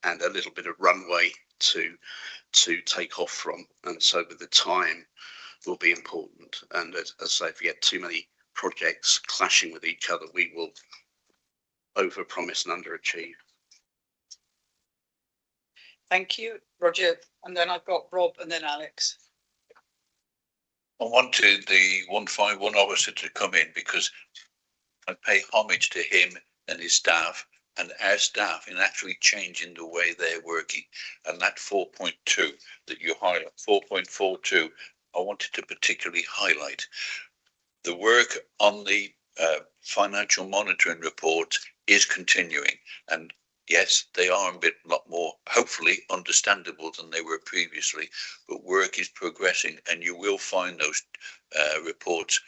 and a little bit of runway to take off from. And so with the time will be important. And as I say, if we get too many projects clashing with each other, we will overpromise and underachieve. Thank you, Roger. And then I've got Rob and then Alex. I wanted the 151 officer to come in because I pay homage to him and his staff and our staff in actually changing the way they're working. And that 4.2 that you highlight, 4.42, I wanted to particularly highlight. The work on the financial monitoring report is continuing, and yes, they are a lot more, hopefully, understandable than they were previously, but work is progressing, and you will find those reports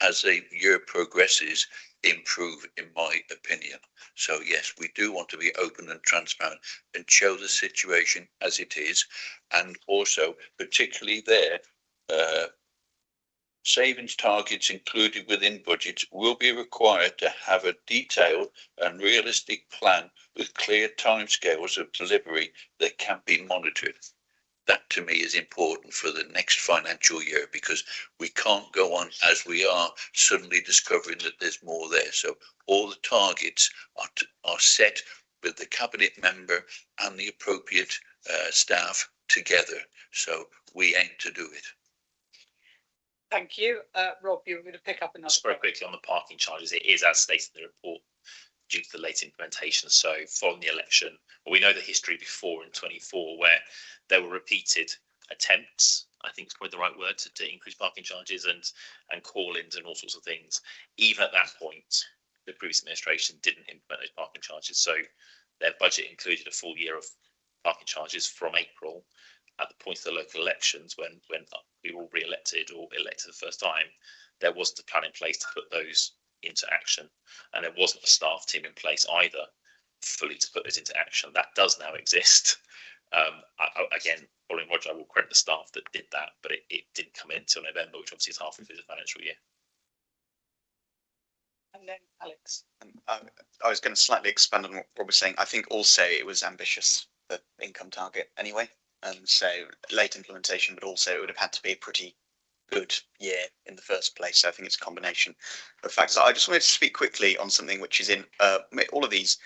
as the year progresses improve, in my opinion. So yes, we do want to be open and transparent and show the situation as it is, and also particularly there, savings targets included within budgets will be required to have a detailed and realistic plan with clear timescales of delivery that can be monitored. That to me is important for the next financial year, because we can't go on as we are suddenly discovering that there's more there. So all the targets are set with the cabinet member and the appropriate staff together. So we aim to do it. Thank you. Rob, you were going to pick up another. Just very quickly on the parking charges, it is as stated in the report due to the late implementation. So following the election, well, we know the history before in 24 where there were repeated attempts, I think is probably the right word, to increase parking charges and call-ins and all sorts of things. Even at that point, the previous administration didn't implement those parking charges. So their budget included a full year of parking charges from April. At the point of the local elections, when we were all re-elected or elected the first time, there wasn't a plan in place to put those into action, and there wasn't a staff team in place either fully to put those into action. That does now exist. Again, following Roger, I will credit the staff that did that, but it didn't come in until November, which obviously is halfway through the financial year. And then Alex. I was going to slightly expand on what Rob was saying. I think also it was ambitious, the income target anyway. So late implementation, but also it would have had to be a pretty good year in the first place. So I think it's a combination of factors. I just wanted to speak quickly on something which is in all of these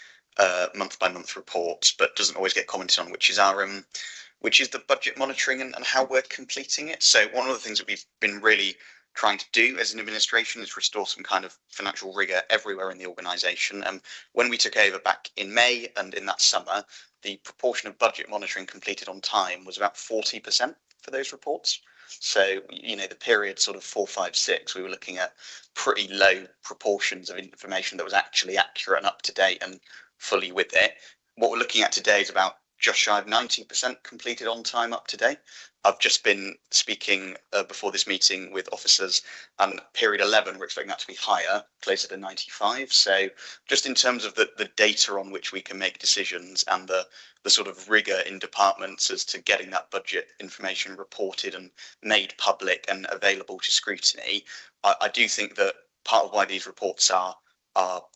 month by month reports, but doesn't always get commented on, which is the budget monitoring and how we're completing it. So one of the things that we've been really trying to do as an administration is restore some kind of financial rigor everywhere in the organisation. And when we took over back in May and in that summer, the proportion of budget monitoring completed on time was about 40% for those reports. So, you know, the period sort of 4, 5, 6, we were looking at pretty low proportions of information that was actually accurate and up to date and fully with it. What we're looking at today is about just shy of 90% completed on time up to date. I've just been speaking before this meeting with officers, and period 11, we're expecting that to be higher, closer to 95. So just in terms of the data on which we can make decisions and the sort of rigor in departments as to getting that budget information reported and made public and available to scrutiny, I do think that part of why these reports are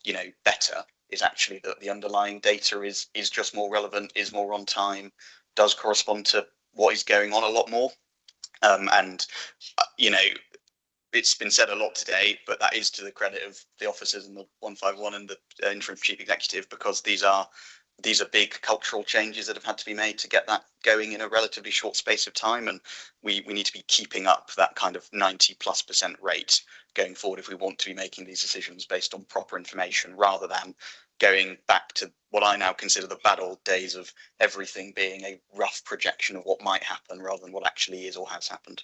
you know, better is actually that the underlying data is just more relevant, is more on time, does correspond to what is going on a lot more. And, you know, it's been said a lot today, but that is to the credit of the officers and the 151 and the interim chief executive, because these are big cultural changes that have had to be made to get that going in a relatively short space of time. And we need to be keeping up that kind of 90+% rate going forward if we want to be making these decisions based on proper information, rather than going back to what I now consider the bad old days of everything being a rough projection of what might happen rather than what actually is or has happened.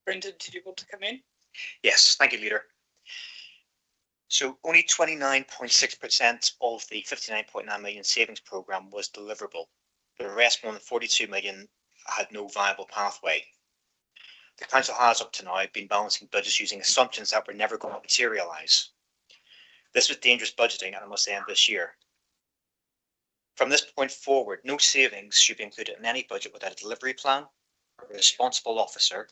Brendan, did you want to come in? Yes, thank you, Leader. So only 29.6% of the 59.9 million savings programme was deliverable. The rest, more than 42 million, had no viable pathway. The Council has up to now been balancing budgets using assumptions that were never going to materialise. This was dangerous budgeting, and it must end this year. From this point forward, no savings should be included in any budget without a delivery plan, a responsible officer,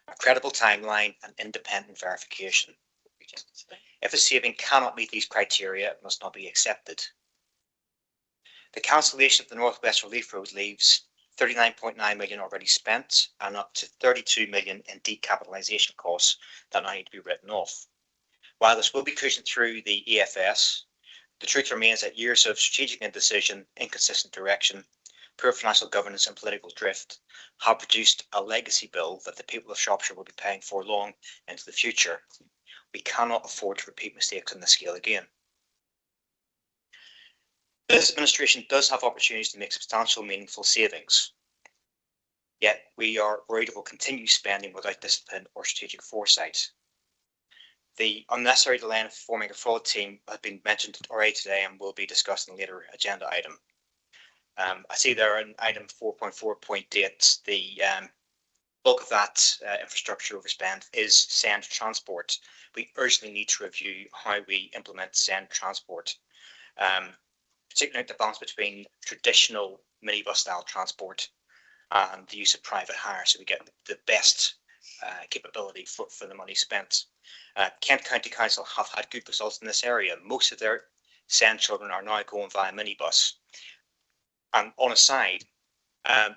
a credible timeline, and independent verification. If a saving cannot meet these criteria, it must not be accepted. The cancellation of the North West Relief Road leaves 39.9 million already spent and up to 32 million in decapitalisation costs that now need to be written off. While this will be cushioned through the EFS, the truth remains that years of strategic indecision, inconsistent direction, poor financial governance and political drift have produced a legacy bill that the people of Shropshire will be paying for long into the future. We cannot afford to repeat mistakes on this scale again. This administration does have opportunities to make substantial, meaningful savings. Yet we are worried it will continue spending without discipline or strategic foresight. The unnecessary delay in forming a fraud team has been mentioned already today and will be discussed in a later agenda item. I see there in item 4.4.8, the bulk of that infrastructure overspend is send transport. We urgently need to review how we implement send transport, particularly the balance between traditional minibus style transport and the use of private hire, so we get the best capability for the money spent. Kent County Council have had good results in this area. Most of their send children are now going via minibus. And on a side,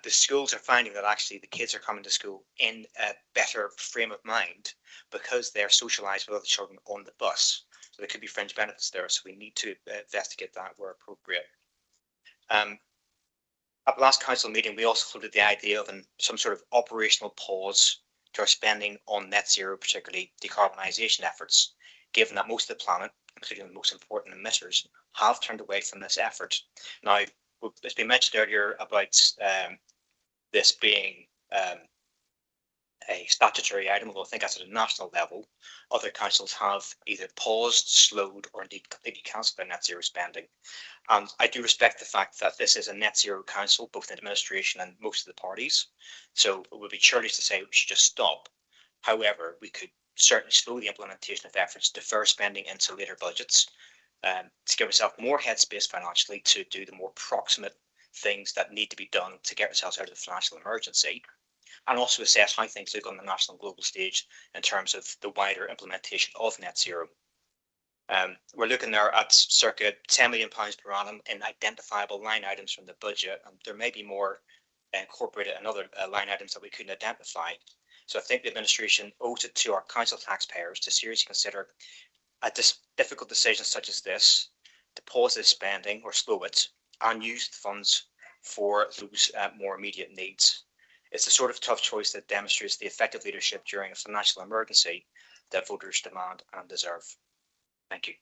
the schools are finding that actually the kids are coming to school in a better frame of mind because they're socialised with other children on the bus. So there could be fringe benefits there. So we need to investigate that where appropriate. At the last council meeting, we also floated the idea of some sort of operational pause to our spending on net zero, particularly decarbonisation efforts, given that most of the planet, including the most important emitters, have turned away from this effort. Now, it's been mentioned earlier about this being a statutory item, although I think that's at a national level. Other councils have either paused, slowed, or indeed completely cancelled their net zero spending. And I do respect the fact that this is a net zero council, both in administration and most of the parties. So it would be churlish to say we should just stop. However, we could certainly slow the implementation of efforts, defer spending into later budgets, to give ourselves more headspace financially to do the more proximate things that need to be done to get ourselves out of the financial emergency. and also assess how things look on the national and global stage in terms of the wider implementation of net zero. We're looking there at circa £10 million per annum in identifiable line items from the budget, and there may be more incorporated in other line items that we couldn't identify. So I think the administration owes it to our council taxpayers to seriously consider a difficult decision such as this, to pause this spending or slow it and use the funds for those more immediate needs. It's the sort of tough choice that demonstrates the effective leadership during a financial emergency that voters demand and deserve. Thank you.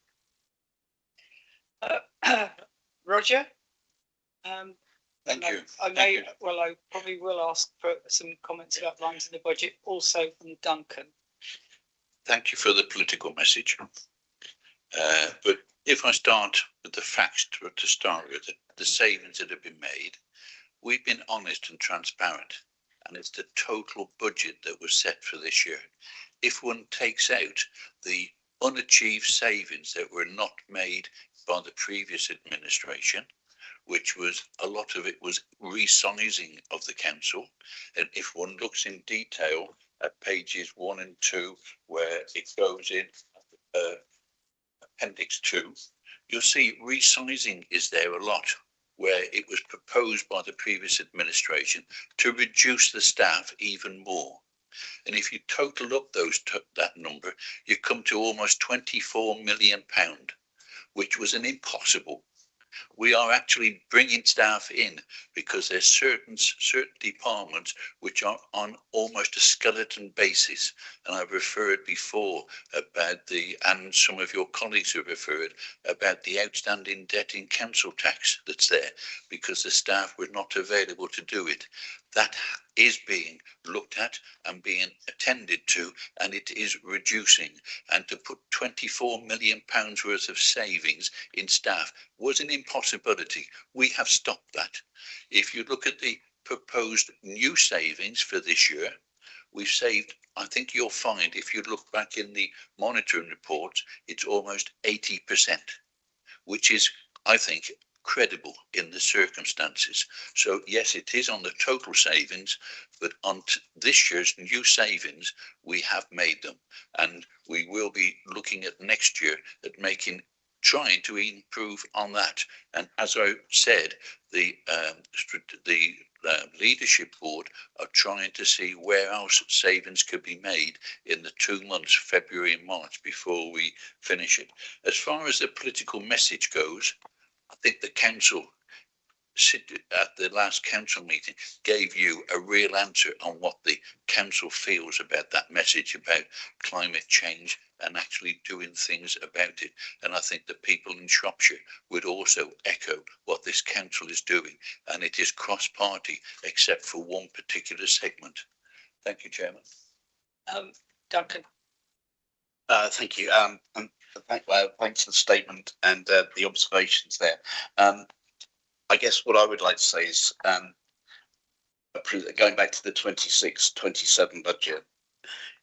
Roger? Thank you. I probably will ask for some comments about lines in the budget, also from Duncan. Thank you for the political message. But if I start with the facts to start with, the savings that have been made, we've been honest and transparent, and it's the total budget that was set for this year. If one takes out the unachieved savings that were not made by the previous administration, which was a lot of it was resizing of the council, and if one looks in detail at pages 1 and 2 where it goes in appendix 2, you'll see resizing is there a lot, where it was proposed by the previous administration to reduce the staff even more. And if you total up that number, you come to almost £24 million, which was an impossible. We are actually bringing staff in because there's certain departments which are on almost a skeleton basis. And I've referred before about and some of your colleagues have referred about the outstanding debt in council tax that's there because the staff were not available to do it. That is being looked at and being attended to, and it is reducing. And to put £24 million worth of savings in staff was an impossibility. We have stopped that. If you look at the proposed new savings for this year, we've saved, I think you'll find, if you look back in the monitoring reports, it's almost 80%, which is, I think, credible in the circumstances. So yes, it is on the total savings, but on this year's new savings, we have made them, and we will be looking at next year at trying to improve on that. And as I said, the leadership board are trying to see where else savings could be made in the 2 months, February and March, before we finish it. As far as the political message goes, I think the council at the last council meeting gave you a real answer on what the council feels about that message about climate change and actually doing things about it. And I think the people in Shropshire would also echo what this council is doing, and it is cross-party except for one particular segment. Thank you, Chairman. Duncan. Thank you. Thanks for the statement and the observations there. I guess what I would like to say is, going back to the 26-27 budget,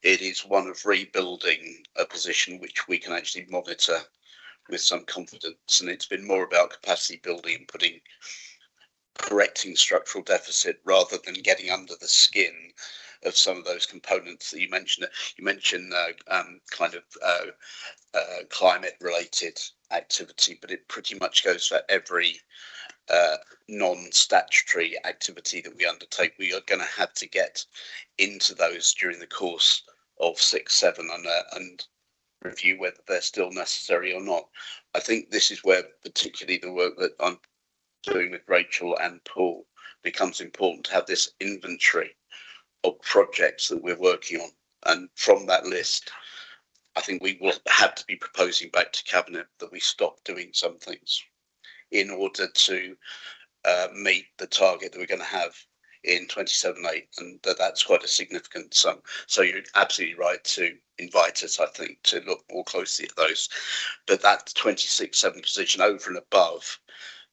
it is one of rebuilding a position which we can actually monitor with some confidence, and it's been more about capacity building and correcting structural deficit rather than getting under the skin of some of those components that you mentioned. You mentioned climate related activity, but it pretty much goes for every non-statutory activity that we undertake. We are going to have to get into those during the course of 6-7 and review whether they're still necessary or not. I think this is where particularly the work that I'm doing with Rachel and Paul becomes important, to have this inventory of projects that we're working on. And from that list, I think we will have to be proposing back to Cabinet that we stop doing some things in order to meet the target that we're going to have in 27-8, and that's quite a significant sum. So you're absolutely right to invite us, I think, to look more closely at those. But that 26-7 position over and above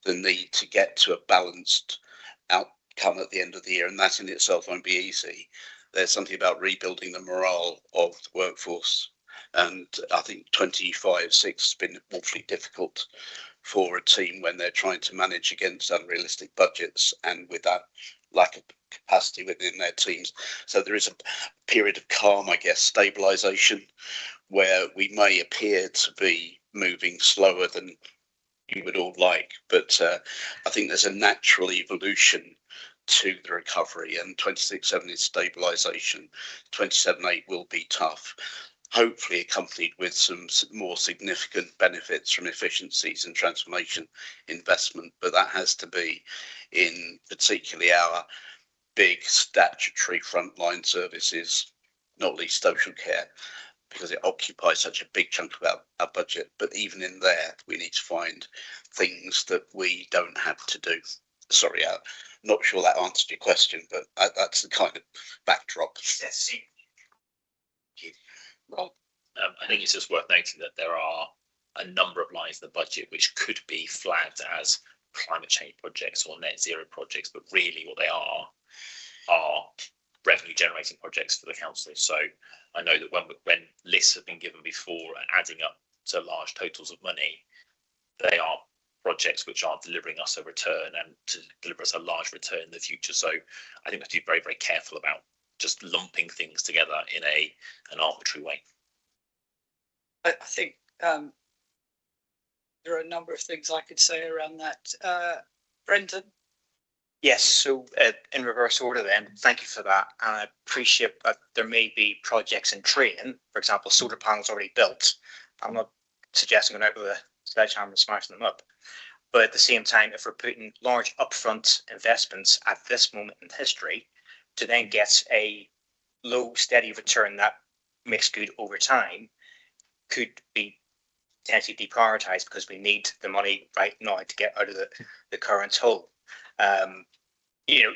the need to get to a balanced outcome at the end of the year, and that in itself won't be easy. There's something about rebuilding the morale of the workforce, and I think 25-6 has been awfully difficult for a team when they're trying to manage against unrealistic budgets, and with that lack of capacity within their teams. So there is a period of calm, I guess, stabilisation, where we may appear to be moving slower than you would all like, but I think there's a natural evolution to the recovery, and 26/7 is stabilisation. 27/8 will be tough, hopefully accompanied with some more significant benefits from efficiencies and transformation investment, but that has to be in particularly our big statutory frontline services, not least social care, because it occupies such a big chunk of our budget. But even in there, we need to find things that we don't have to do. Sorry, I'm not sure that answered your question, but that's the kind of backdrop. Well, I think it's just worth noting that there are a number of lines in the budget which could be flagged as climate change projects or net zero projects, but really what they are revenue generating projects for the council. So I know that when lists have been given before, adding up to large totals of money, they are projects which are delivering us a return and to deliver us a large return in the future. So I think we have to be very, very careful about just lumping things together in an arbitrary way. I think there are a number of things I could say around that. Brendan? Yes, so in reverse order then, thank you for that. And I appreciate that there may be projects in train, for example, solar panels already built. I'm not suggesting going out with a sledgehammer and smashing them up. But at the same time, if we're putting large upfront investments at this moment in history to then get a low, steady return that makes good over time, could be potentially deprioritized because we need the money right now to get out of the current hole. You know,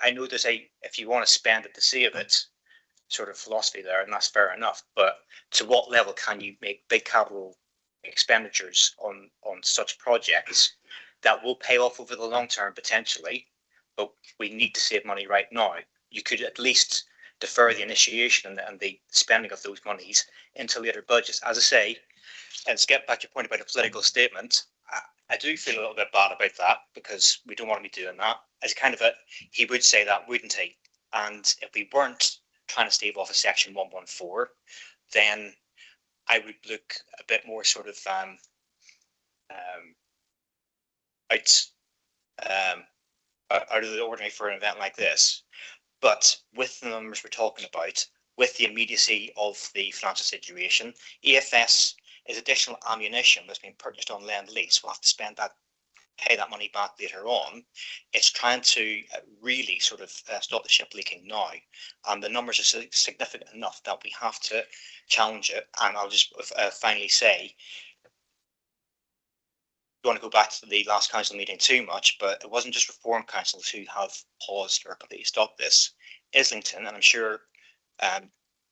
I know there's if you want to spend it to save it sort of philosophy there, and that's fair enough. But to what level can you make big capital expenditures on such projects that will pay off over the long term potentially, but we need to save money right now? You could at least defer the initiation and the spending of those monies into later budgets. As I say, and to get back to your point about a political statement, I do feel a little bit bad about that because we don't want to be doing that. As kind of he would say that, wouldn't he? And if we weren't trying to stave off a section 114, then I would look a bit more sort of out of the ordinary for an event like this. But with the numbers we're talking about, with the immediacy of the financial situation, EFS is additional ammunition that's been purchased on lend lease. We'll have to spend that, pay that money back later on. It's trying to really sort of stop the ship leaking now. And the numbers are significant enough that we have to challenge it. And I'll just finally say, I don't want to go back to the last council meeting too much, but it wasn't just reform councils who have paused or completely stopped this. Islington, and I'm sure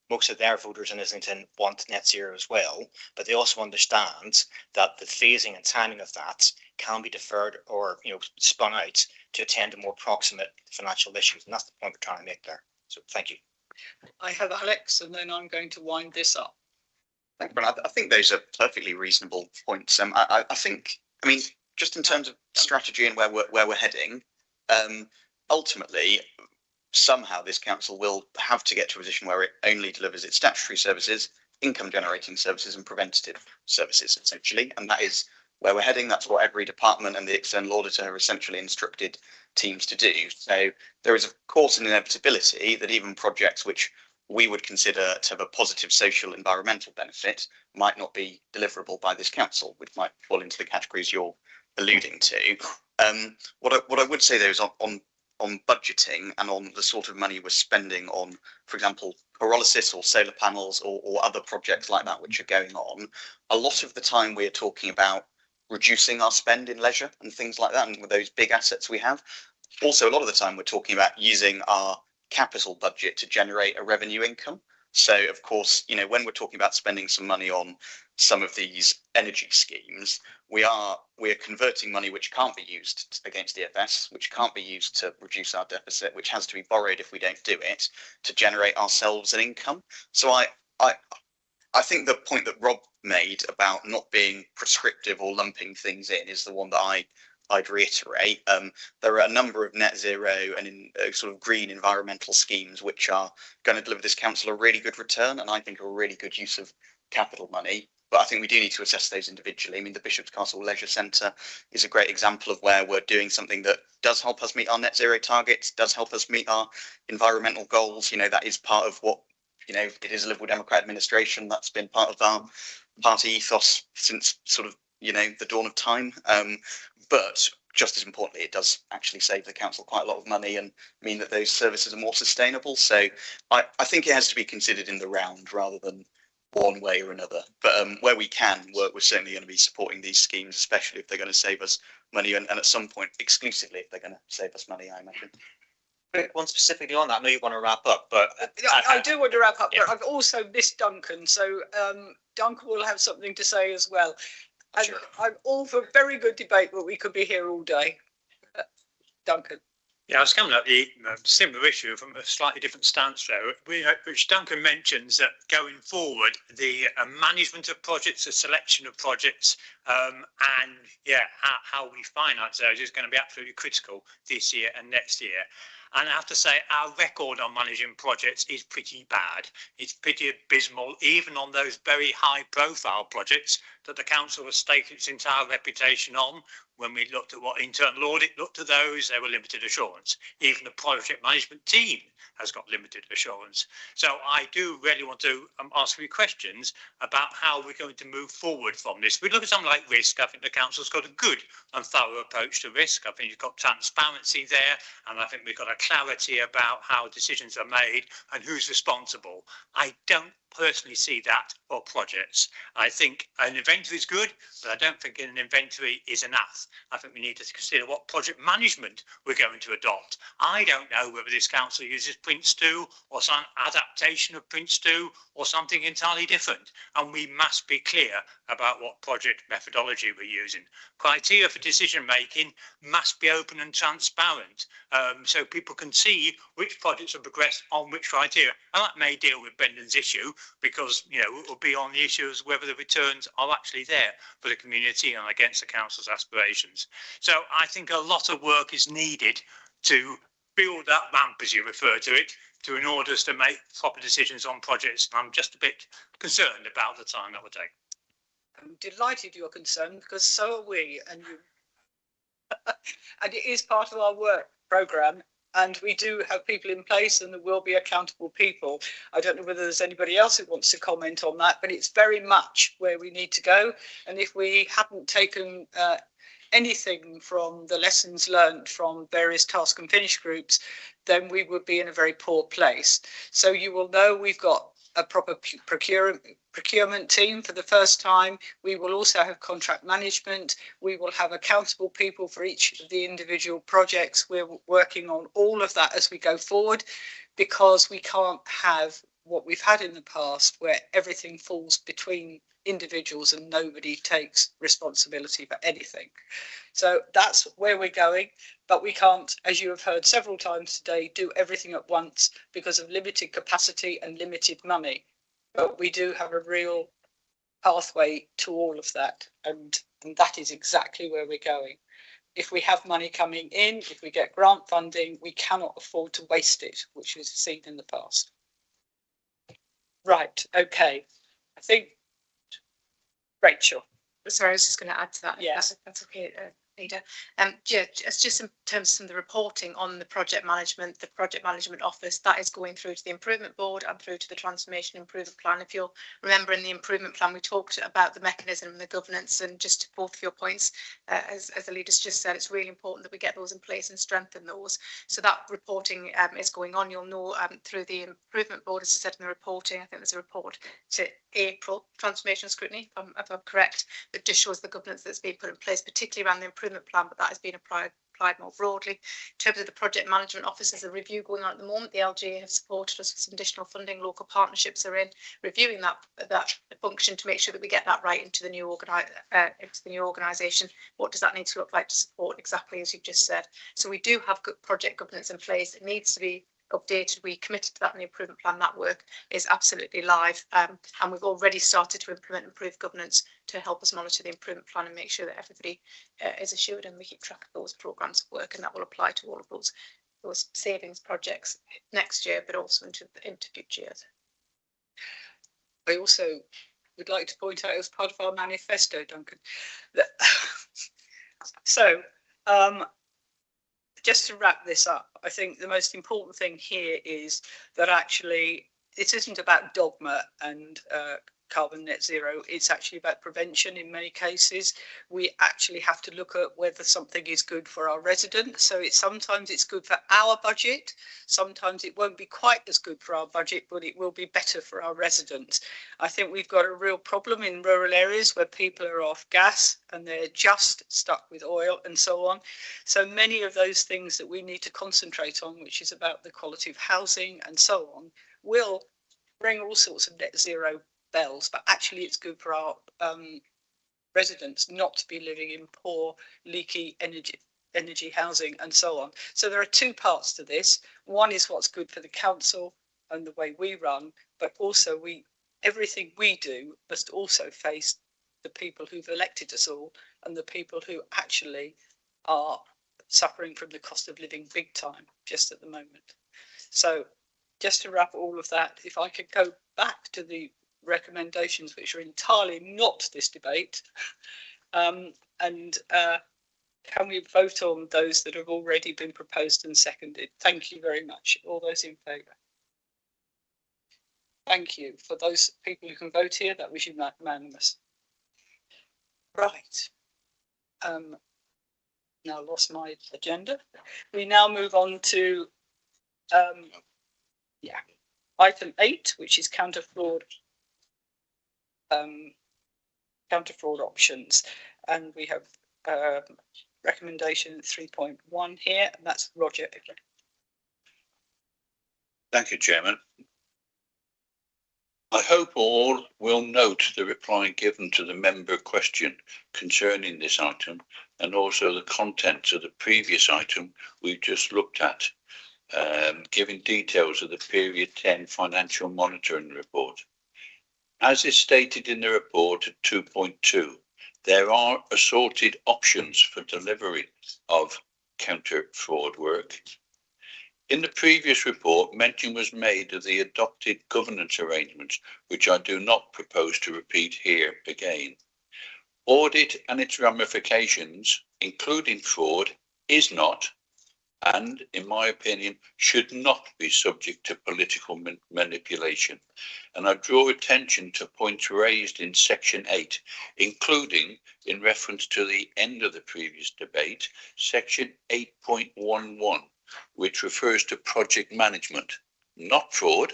most of their voters in Islington want net zero as well, but they also understand that the phasing and timing of that can be deferred or spun out to attend to more proximate financial issues, and that's the point we're trying to make there. So thank you. I have Alex, and then I'm going to wind this up. Thank you, Brian. I think those are perfectly reasonable points. I think, I mean, just in terms of strategy and where we're heading, ultimately, somehow this council will have to get to a position where it only delivers its statutory services, income generating services and preventative services, essentially. And that is where we're heading. That's what every department and the external auditor have essentially instructed teams to do. So there is, of course, an inevitability that even projects which we would consider to have a positive social environmental benefit might not be deliverable by this council, which might fall into the categories you're alluding to. What I would say, though, is on budgeting and on the sort of money we're spending on, for example, pyrolysis or solar panels or other projects like that which are going on, a lot of the time we're talking about reducing our spend in leisure and things like that, and with those big assets we have. Also, a lot of the time we're talking about using our capital budget to generate a revenue income. So, of course, when we're talking about spending some money on some of these energy schemes, we're converting money which can't be used against EFS, which can't be used to reduce our deficit, which has to be borrowed if we don't do it, to generate ourselves an income. So I think the point that Rob made about not being prescriptive or lumping things in is the one that I I'd reiterate, there are a number of net zero and sort of green environmental schemes which are going to deliver this council a really good return, and I think are a really good use of capital money. But I think we do need to assess those individually. I mean, the Bishop's Castle Leisure Centre is a great example of where we're doing something that does help us meet our net zero targets, does help us meet our environmental goals. You know, that is part of what, you know, it is a Liberal Democrat administration. That's been part of our party ethos since sort of, you know, the dawn of time. But just as importantly, it does actually save the council quite a lot of money and mean that those services are more sustainable. So I think it has to be considered in the round rather than one way or another. But where we can work, we're certainly going to be supporting these schemes, especially if they're going to save us money, and at some point exclusively if they're going to save us money, I imagine. One specifically on that, I know you want to wrap up, but I do want to wrap up, but I've also missed Duncan, so Duncan will have something to say as well. And sure. I'm all for very good debate, but we could be here all day. Duncan. Yeah, I was coming at the similar issue from a slightly different stance there, which Duncan mentions that going forward, the management of projects, the selection of projects, and yeah, how we finance those is going to be absolutely critical this year and next year. And I have to say, our record on managing projects is pretty bad. It's pretty abysmal, even on those very high profile projects that the council has staked its entire reputation on. When we looked at what internal audit looked at those, they were limited assurance. Even the project management team has got limited assurance. So I do really want to ask you questions about how we're going to move forward from this. We look at something like risk. I think the council's got a good and thorough approach to risk. I think you've got transparency there, and I think we've got a clarity about how decisions are made and who's responsible. I don't personally see that for projects. I think an inventory is good, but I don't think an inventory is enough. I think we need to consider what project management we're going to adopt. I don't know whether this council uses Prince2 or some adaptation of Prince2 or something entirely different, and we must be clear about what project methodology we're using. Criteria for decision making must be open and transparent, so people can see which projects have progressed on which criteria, and that may deal with Brendan's issue, because, you know, it will be on the issues whether the returns are actually there for the community and against the council's aspirations. So I think a lot of work is needed to build that ramp, as you refer to it, in order to make proper decisions on projects. I'm just a bit concerned about the time that will take. I'm delighted you're concerned, because so are we, and you and it is part of our work programme. And we do have people in place, and there will be accountable people. I don't know whether there's anybody else who wants to comment on that, but it's very much where we need to go. And if we hadn't taken anything from the lessons learned from various task and finish groups, then we would be in a very poor place. So you will know we've got a proper procurement team for the first time. We will also have contract management. We will have accountable people for each of the individual projects. We're working on all of that as we go forward, because we can't have what we've had in the past where everything falls between individuals and nobody takes responsibility for anything. So that's where we're going, but we can't, as you have heard several times today, do everything at once because of limited capacity and limited money. But we do have a real pathway to all of that, and that is exactly where we're going. If we have money coming in, if we get grant funding, we cannot afford to waste it, which we've seen in the past. Right, okay. I think Rachel. Sorry, I was just going to add to that. Yes. That's okay, Leader. Yeah, it's just in terms of the reporting on the project management office, that is going through to the improvement board and through to the transformation improvement plan. If you'll remember, in the improvement plan, we talked about the mechanism and the governance, and just to both of your points, as the leaders just said, it's really important that we get those in place and strengthen those. So that reporting is going on. You'll know through the improvement board, as I said in the reporting, I think there's a report to April transformation scrutiny, if I'm correct, that just shows the governance that's been put in place, particularly around the improvement plan, but that has been applied more broadly. In terms of the project management office, there's a review going on at the moment. The LGA have supported us with some additional funding. Local partnerships are in reviewing that function to make sure that we get that right into the new organisation. What does that need to look like to support exactly as you've just said? So we do have good project governance in place. It needs to be updated. We committed to that in the improvement plan. That work is absolutely live, and we've already started to implement improved governance to help us monitor the improvement plan and make sure that everybody is assured and we keep track of those programmes of work, and that will apply to all of those savings projects next year, but also into future years. I also would like to point out as part of our manifesto, Duncan, that so just to wrap this up, I think the most important thing here is that actually it isn't about dogma and carbon net zero. It's actually about prevention in many cases. We actually have to look at whether something is good for our residents. So sometimes it's good for our budget. Sometimes it won't be quite as good for our budget, but it will be better for our residents. I think we've got a real problem in rural areas where people are off gas and they're just stuck with oil and so on. So many of those things that we need to concentrate on, which is about the quality of housing and so on, will bring all sorts of net zero bells, but actually it's good for our residents not to be living in poor, leaky energy housing and so on. So there are two parts to this. One is what's good for the council and the way we run, but also everything we do must also face the people who've elected us all and the people who actually are suffering from the cost of living big time just at the moment. So just to wrap all of that, if I could go back to the recommendations which are entirely not this debate, and can we vote on those that have already been proposed and seconded? Thank you very much. All those in favour? Thank you. For those people who can vote here, that was unanimous. Right. Now lost my agenda. We now move on to item 8, which is counter fraud options, and we have recommendation 3.1 here, and that's Roger again. Thank you, Chairman. I hope all will note the reply given to the member question concerning this item, and also the contents of the previous item we've just looked at, giving details of the period 10 financial monitoring report. As is stated in the report at 2.2, there are assorted options for delivery of counter fraud work. In the previous report, mention was made of the adopted governance arrangements, which I do not propose to repeat here again. Audit and its ramifications, including fraud, is not, and in my opinion, should not be subject to political manipulation. And I draw attention to points raised in section 8, including, in reference to the end of the previous debate, section 8.11, which refers to project management, not fraud,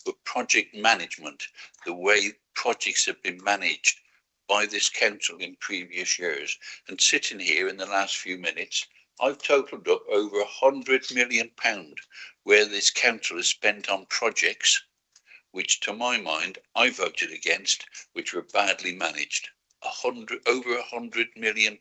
but project management, the way projects have been managed by this council in previous years. And sitting here in the last few minutes, I've totalled up over £100 million where this council has spent on projects which, to my mind, I voted against, which were badly managed. Over £100 million.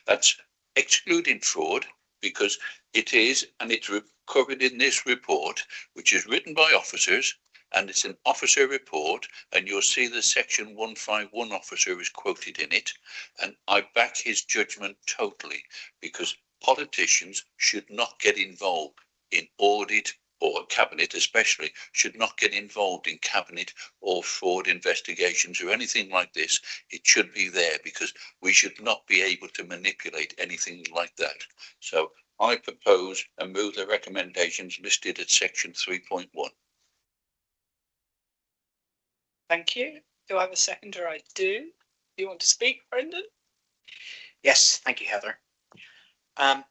That's excluding fraud, because it is, and it's covered in this report, which is written by officers, and it's an officer report, and you'll see the section 151 officer is quoted in it, and I back his judgment totally, because politicians should not get involved in audit, or cabinet especially, should not get involved in cabinet or fraud investigations or anything like this. It should be there, because we should not be able to manipulate anything like that. So I propose and move the recommendations listed at section 3.1. Thank you. Do I have a seconder? I do. Do you want to speak, Brendan? Yes, thank you, Heather. I've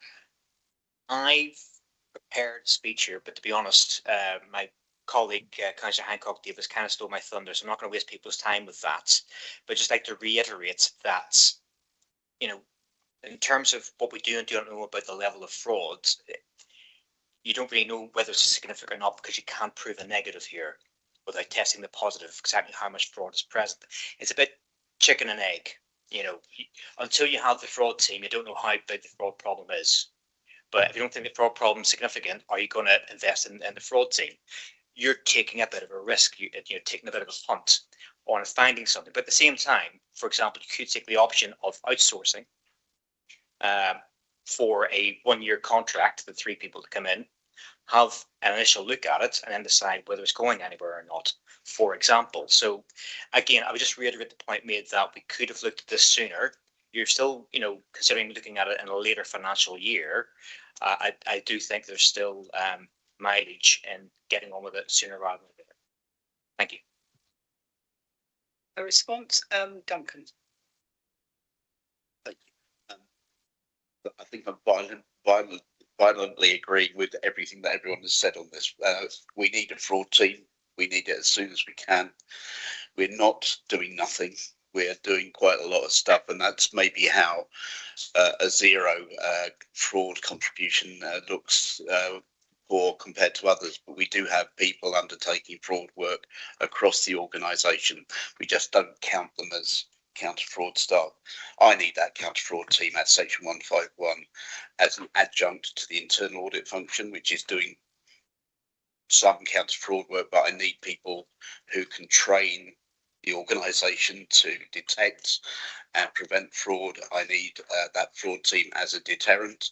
prepared a speech here, but to be honest, my colleague, Councillor Hancock Davis, kind of stole my thunder, so I'm not going to waste people's time with that. But just like to reiterate that, you know, in terms of what we do and don't know about the level of fraud, you don't really know whether it's significant or not, because you can't prove a negative here without testing the positive, exactly how much fraud is present. It's a bit chicken and egg, you know. Until you have the fraud team, you don't know how big the fraud problem is. But if you don't think the fraud problem is significant, are you going to invest in the fraud team? You're taking a bit of a risk. You're taking a bit of a punt on finding something. But at the same time, for example, you could take the option of outsourcing for a 1-year contract, the 3 people to come in, have an initial look at it, and then decide whether it's going anywhere or not, for example. So again, I would just reiterate the point made that we could have looked at this sooner. You're still, considering looking at it in a later financial year. I do think there's still mileage in getting on with it sooner rather than later. Thank you. A response, Duncan. Thank you. I think I'm violently agreeing with everything that everyone has said on this. We need a fraud team. We need it as soon as we can. We're not doing nothing. We're doing quite a lot of stuff, and that's maybe how a zero fraud contribution looks poor compared to others. But we do have people undertaking fraud work across the organisation. We just don't count them as counter fraud staff. I need that counter fraud team at section 151 as an adjunct to the internal audit function, which is doing some counter fraud work, but I need people who can train the organisation to detect and prevent fraud. I need that fraud team as a deterrent.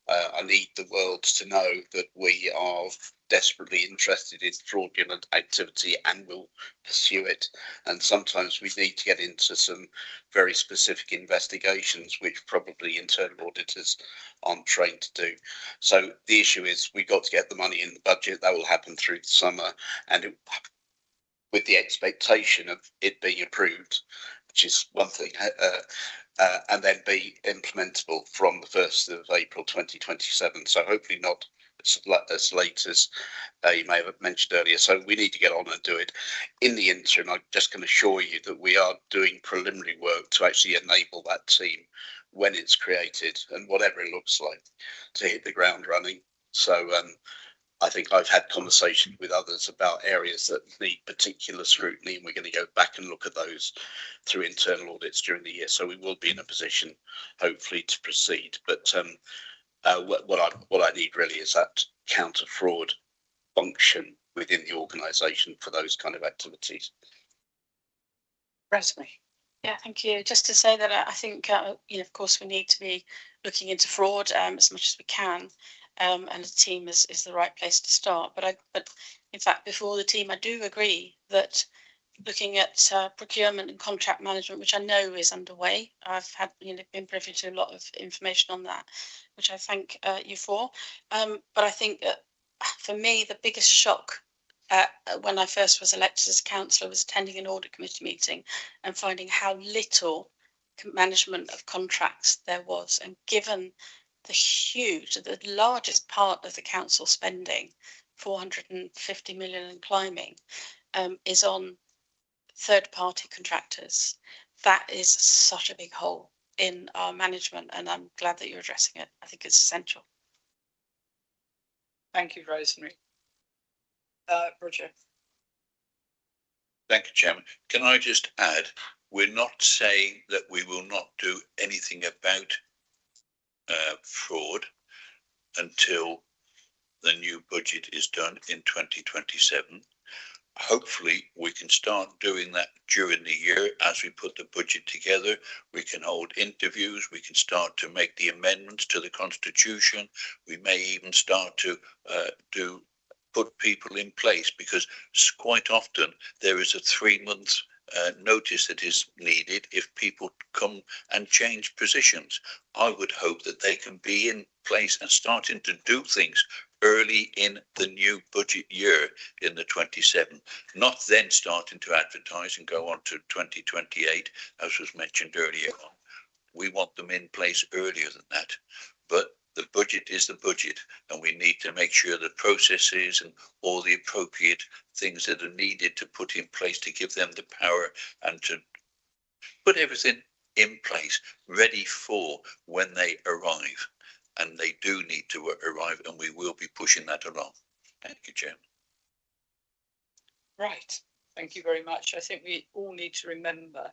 I need the world to know that we are desperately interested in fraudulent activity and will pursue it. And sometimes we need to get into some very specific investigations, which probably internal auditors aren't trained to do. So the issue is we've got to get the money in the budget. That will happen through the summer, and with the expectation of it being approved, which is one thing, and then be implementable from the 1st of April 2027. So hopefully not as late as you may have mentioned earlier. So we need to get on and do it. In the interim, I just can assure you that we are doing preliminary work to actually enable that team when it's created and whatever it looks like to hit the ground running. So I think I've had conversations with others about areas that need particular scrutiny, and we're going to go back and look at those through internal audits during the year. So we will be in a position, hopefully, to proceed. But what I need really is that counter fraud function within the organisation for those kind of activities. Rosemary. Yeah, thank you. Just to say that I think, of course, we need to be looking into fraud as much as we can. And a team is the right place to start. But in fact, before the team, I do agree that looking at procurement and contract management, which I know is underway, I've had been privy to a lot of information on that, which I thank you for. But I think for me, the biggest shock when I first was elected as a councillor was attending an audit committee meeting and finding how little management of contracts there was, and given the largest part of the council spending, 450 million and climbing, is on third-party contractors. That is such a big hole in our management, and I'm glad that you're addressing it. I think it's essential. Thank you, Rosemary. Roger. Thank you, Chairman. Can I just add, we're not saying that we will not do anything about fraud until the new budget is done in 2027. Hopefully we can start doing that during the year as we put the budget together. We can hold interviews, we can start to make the amendments to the constitution. We may even start to put people in place, because quite often there is a 3-month notice that is needed if people come and change positions. I would hope that they can be in place and starting to do things early in the new budget year in the 27, not then starting to advertise and go on to 2028, as was mentioned earlier on. We want them in place earlier than that, but the budget is the budget, and we need to make sure that processes and all the appropriate things that are needed to put in place to give them the power and to put everything in place ready for when they arrive. And they do need to arrive, and we will be pushing that along. Thank you, Chairman. Right. Thank you very much. I think we all need to remember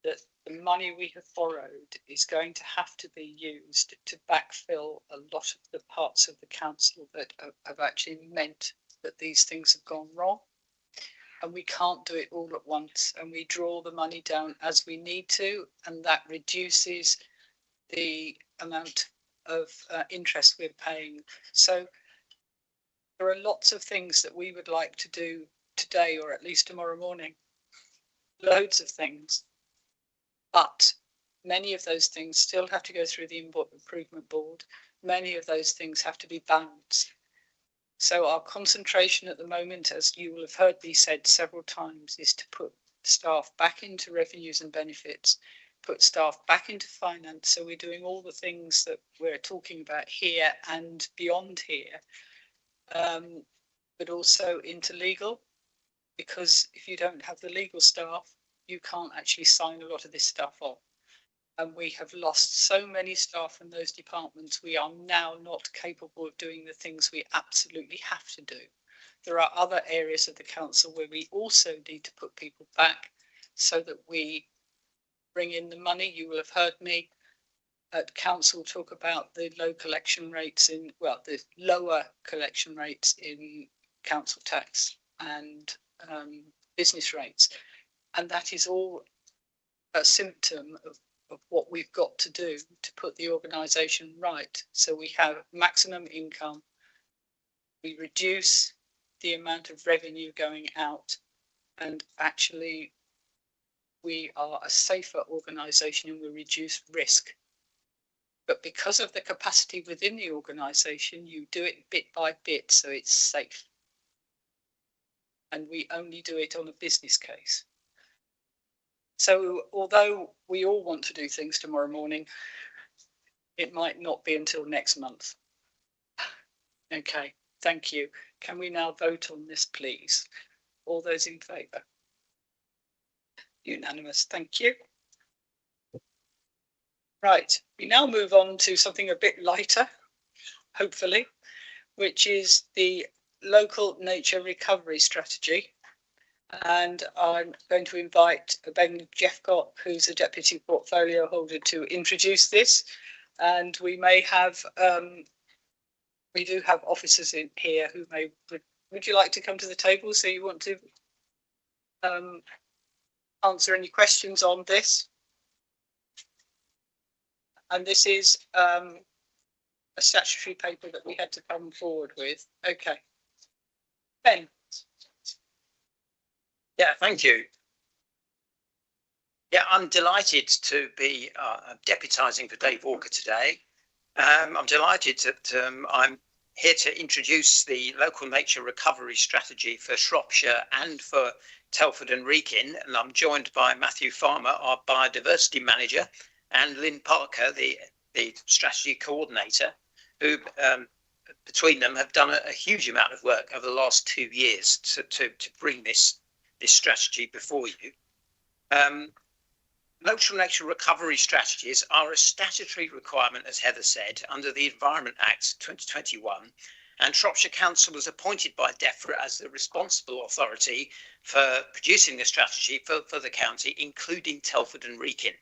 that the money we have borrowed is going to have to be used to backfill a lot of the parts of the council that have actually meant that these things have gone wrong. And we can't do it all at once, and we draw the money down as we need to, and that reduces the amount of interest we're paying. So there are lots of things that we would like to do today, or at least tomorrow morning. Loads of things. But many of those things still have to go through the improvement board. Many of those things have to be balanced. So our concentration at the moment, as you will have heard me said several times, is to put staff back into revenues and benefits, put staff back into finance. So we're doing all the things that we're talking about here and beyond here, but also into legal, because if you don't have the legal staff, you can't actually sign a lot of this stuff off. And we have lost so many staff in those departments. We are now not capable of doing the things we absolutely have to do. There are other areas of the council where we also need to put people back so that we bring in the money. You will have heard me at council talk about the low collection rates in, well, the lower collection rates in council tax and business rates. And that is all a symptom of what we've got to do to put the organisation right. So we have maximum income, we reduce the amount of revenue going out, and actually we are a safer organisation and we reduce risk. But because of the capacity within the organisation, you do it bit by bit so it's safe. And we only do it on a business case. So although we all want to do things tomorrow morning, it might not be until next month. Okay, thank you. Can we now vote on this, please? All those in favour? Unanimous, thank you. Right, we now move on to something a bit lighter, hopefully, which is the local nature recovery strategy. And I'm going to invite Ben Jeffcott, who's a deputy portfolio holder, to introduce this. And we may have, we do have officers in here who may, would you like to come to the table? So you want to answer any questions on this? And this is a statutory paper that we had to come forward with. Okay. Ben. Yeah, thank you. Yeah, I'm delighted to be deputising for Dave Walker today. I'm delighted that I'm here to introduce the local nature recovery strategy for Shropshire and for Telford and Wrekin, and I'm joined by Matthew Farmer, our biodiversity manager, and Lynn Parker, the strategy coordinator, who between them have done a huge amount of work over the last 2 years to bring this strategy before you. Local nature recovery strategies are a statutory requirement, as Heather said, under the Environment Act 2021, and Shropshire Council was appointed by DEFRA as the responsible authority for producing the strategy for the county, including Telford and Wrekin.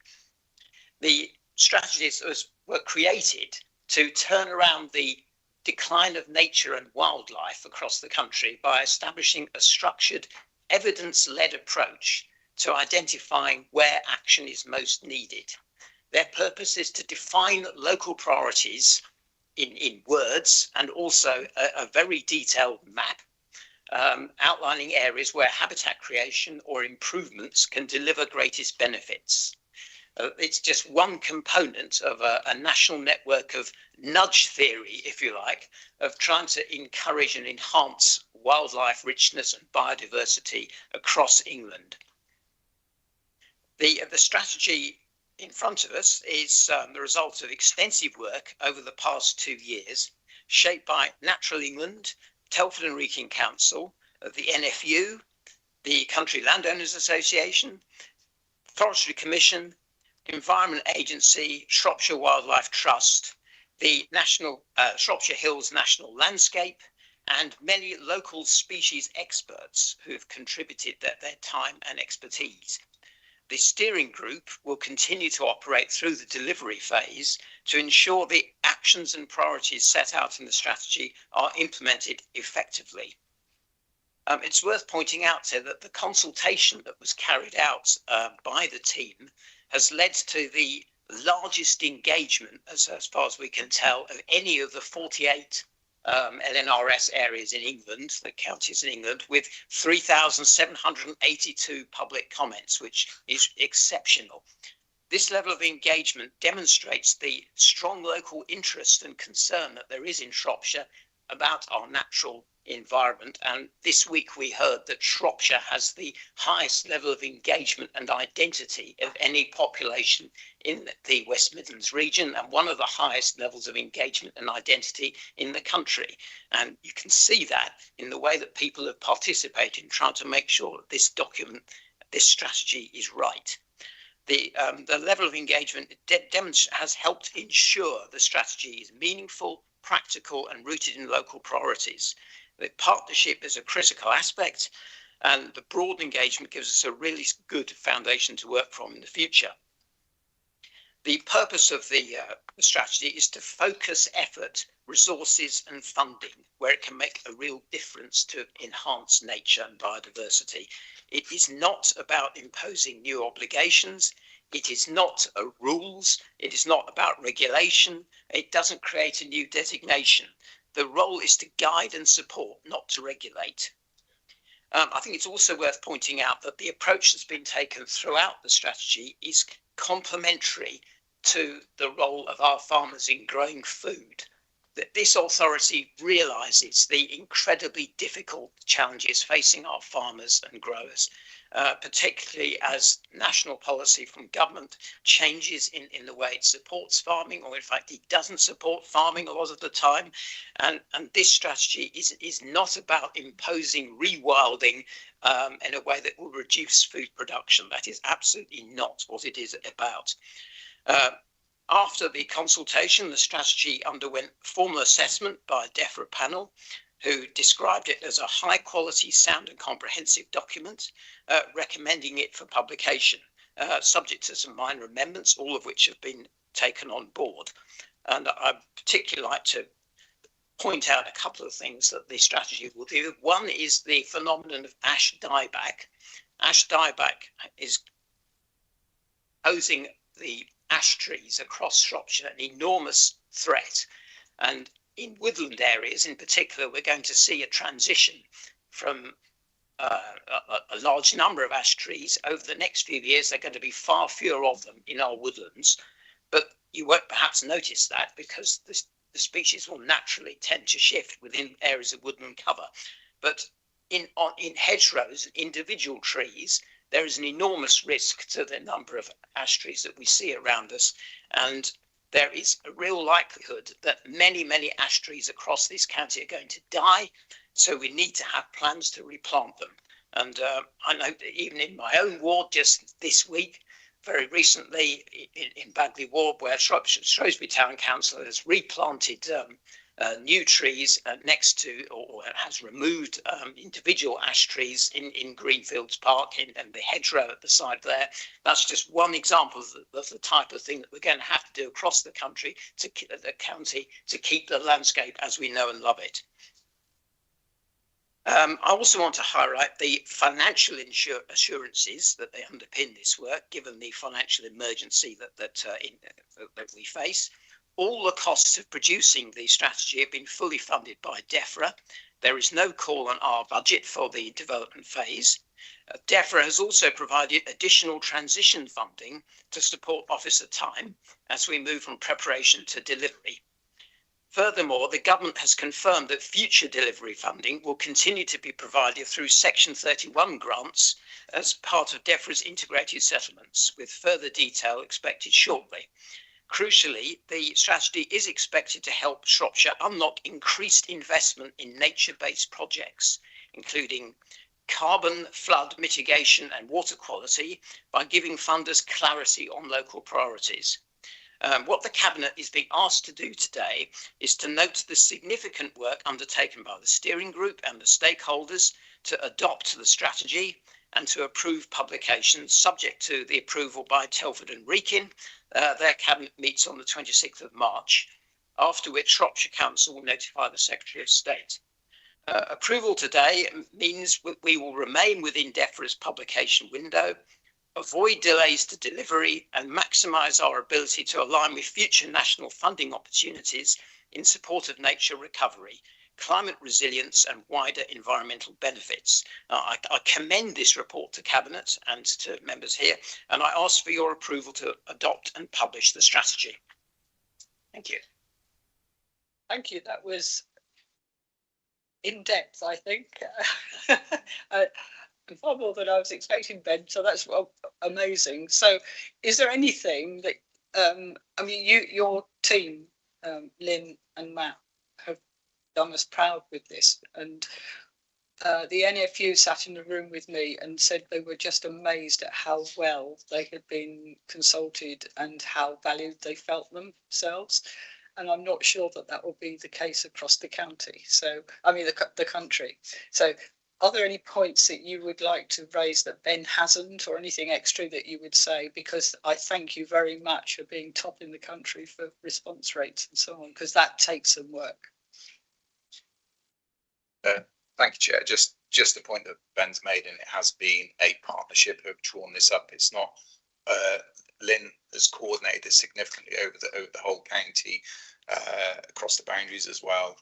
The strategies were created to turn around the decline of nature and wildlife across the country by establishing a structured, evidence-led approach to identifying where action is most needed. Their purpose is to define local priorities in words and also a very detailed map outlining areas where habitat creation or improvements can deliver greatest benefits. It's just one component of a national network of nudge theory, if you like, of trying to encourage and enhance wildlife richness and biodiversity across England. The strategy in front of us is the result of extensive work over the past 2 years, shaped by Natural England, Telford and Wrekin Council, the NFU, the Country Landowners Association, Forestry Commission, Environment Agency, Shropshire Wildlife Trust, the Shropshire Hills National Landscape, and many local species experts who have contributed their time and expertise. The steering group will continue to operate through the delivery phase to ensure the actions and priorities set out in the strategy are implemented effectively. It's worth pointing out here that the consultation that was carried out by the team has led to the largest engagement, as far as we can tell, of any of the 48 LNRS areas in England, the counties in England, with 3,782 public comments, which is exceptional. This level of engagement demonstrates the strong local interest and concern that there is in Shropshire about our natural environment. And this week we heard that Shropshire has the highest level of engagement and identity of any population in the West Midlands region, and one of the highest levels of engagement and identity in the country. And you can see that in the way that people have participated in trying to make sure that this document, this strategy is right. The level of engagement has helped ensure the strategy is meaningful, practical and rooted in local priorities. The partnership is a critical aspect, and the broad engagement gives us a really good foundation to work from in the future. The purpose of the strategy is to focus effort, resources and funding where it can make a real difference to enhance nature and biodiversity. It is not about imposing new obligations. It is not rules. It is not about regulation. It doesn't create a new designation. The role is to guide and support, not to regulate. I think it's also worth pointing out that the approach that's been taken throughout the strategy is complementary to the role of our farmers in growing food. That this authority realises the incredibly difficult challenges facing our farmers and growers, particularly as national policy from government changes in the way it supports farming, or in fact it doesn't support farming a lot of the time. And this strategy is not about imposing rewilding in a way that will reduce food production. That is absolutely not what it is about. After the consultation, the strategy underwent formal assessment by a DEFRA panel who described it as a high quality, sound and comprehensive document, recommending it for publication, subject to some minor amendments, all of which have been taken on board. And I'd particularly like to point out a couple of things that the strategy will do. One is the phenomenon of ash dieback. Ash dieback is posing the ash trees across Shropshire an enormous threat, and in woodland areas in particular we're going to see a transition from a large number of ash trees. Over the next few years there are going to be far fewer of them in our woodlands, but you won't perhaps notice that because the species will naturally tend to shift within areas of woodland cover. But in hedgerows, individual trees, there is an enormous risk to the number of ash trees that we see around us, and there is a real likelihood that many, many ash trees across this county are going to die, so we need to have plans to replant them. And I know that even in my own ward just this week, very recently in Bagley Ward, where Shrewsbury Town Council has replanted new trees next to, or has removed individual ash trees in Greenfields Park and the hedgerow at the side there. That's just one example of the type of thing that we're going to have to do across the country, the county, to keep the landscape as we know and love it. I also want to highlight the financial assurances that they underpin this work, given the financial emergency that we face. All the costs of producing the strategy have been fully funded by DEFRA. There is no call on our budget for the development phase. DEFRA has also provided additional transition funding to support officer time as we move from preparation to delivery. Furthermore, the government has confirmed that future delivery funding will continue to be provided through Section 31 grants as part of DEFRA's integrated settlements, with further detail expected shortly. Crucially, the strategy is expected to help Shropshire unlock increased investment in nature-based projects, including carbon, flood mitigation and water quality, by giving funders clarity on local priorities. What the Cabinet is being asked to do today is to note the significant work undertaken by the steering group and the stakeholders to adopt the strategy and to approve publication subject to the approval by Telford and Wrekin. Their cabinet meets on the 26th of March, after which Shropshire Council will notify the Secretary of State. Approval today means we will remain within DEFRA's publication window, avoid delays to delivery, and maximise our ability to align with future national funding opportunities in support of nature recovery, climate resilience and wider environmental benefits. I commend this report to Cabinet and to members here, and I ask for your approval to adopt and publish the strategy. Thank you. Thank you. That was in depth, I think. Far more than I was expecting, Ben. So that's amazing. So, is there anything that I mean, your team, Lynn and Matt, have done us proud with this, and the NFU sat in the room with me and said they were just amazed at how well they had been consulted and how valued they felt themselves. And I'm not sure that that will be the case across the county. So, I mean, the country. So, are there any points that you would like to raise that Ben hasn't, or anything extra that you would say? Because I thank you very much for being top in the country for response rates and so on, because that takes some work. Thank you, Chair. Just the point that Ben's made, and it has been a partnership who have drawn this up. It's not Lynn has coordinated this significantly over the whole county, across the boundaries as well.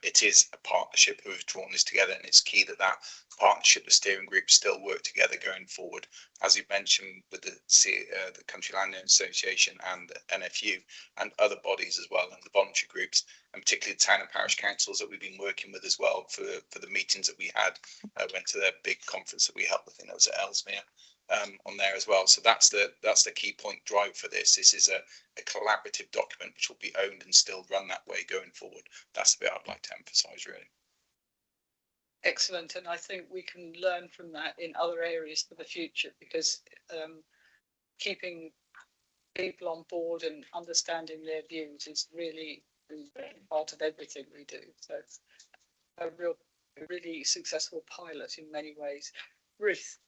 It is a partnership who have drawn this together, and it's key that that partnership, the steering group, still work together going forward, as you mentioned, with the Country Land Association and the NFU and other bodies as well, and the voluntary groups, and particularly the town and parish councils that we've been working with as well for the meetings that we had. Went to their big conference that we held, I think that was at Ellesmere, on there as well. So that's the key point drive for this. This is a collaborative document which will be owned and still run that way going forward. That's the bit I'd like to emphasise, really. Excellent, and I think we can learn from that in other areas for the future, because keeping people on board and understanding their views is really part of everything we do. So it's a really successful pilot in many ways. Ruth.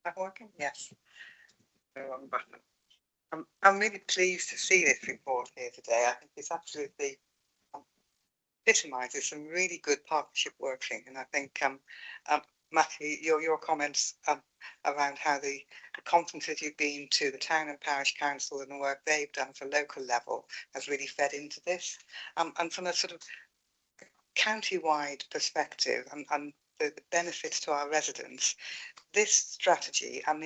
That working? Yes. The wrong button. I'm really pleased to see this report here today. I think it's absolutely epitomises some really good partnership working, and I think Matthew, your comments around how the conferences you've been to, the town and parish council, and the work they've done for local level has really fed into this, and from a sort of county-wide perspective and the benefits to our residents, this strategy and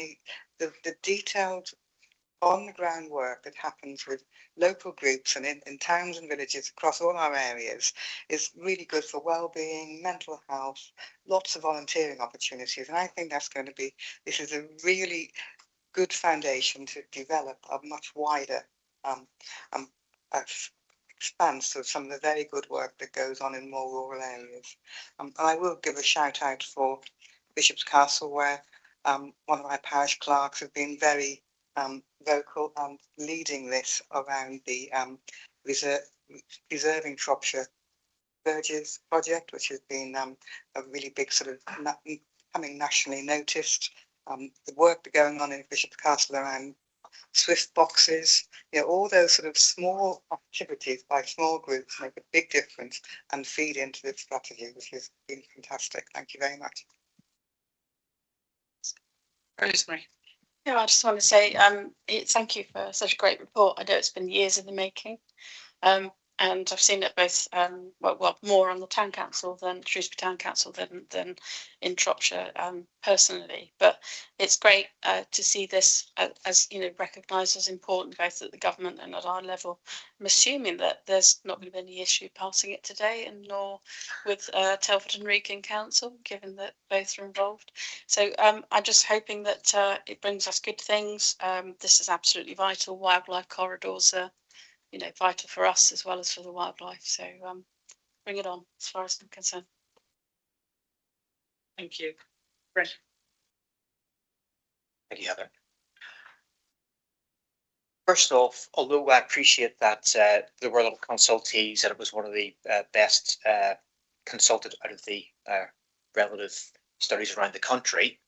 the detailed on-the-ground work that happens with local groups and in towns and villages across all our areas is really good for well-being, mental health, lots of volunteering opportunities. And I think this is a really good foundation to develop a much wider expanse of some of the very good work that goes on in more rural areas. And I will give a shout out for Bishop's Castle, where one of my parish clerks have been very vocal and leading this around the preserving Shropshire Verges project, which has been a really big sort of becoming nationally noticed. The work going on in Bishop's Castle around Swift boxes, all those sort of small activities by small groups make a big difference and feed into this strategy, which has been fantastic. Thank you very much. Rosemary. Yeah, I just want to say thank you for such a great report. I know it's been years in the making, and I've seen it both well more on the town council than Shrewsbury Town Council than in Shropshire personally. But it's great to see this as recognised as important both at the government and at our level. I'm assuming that there's not going to be any issue passing it today, and nor with Telford and Wrekin Council, given that both are involved. So I'm just hoping that it brings us good things. This is absolutely vital. Wildlife corridors are vital for us as well as for the wildlife. So bring it on, as far as I'm concerned. Thank you. Brent. Thank you, Heather. First off, although I appreciate that there were a lot of consultees, that it was one of the best consulted out of the relative studies around the country,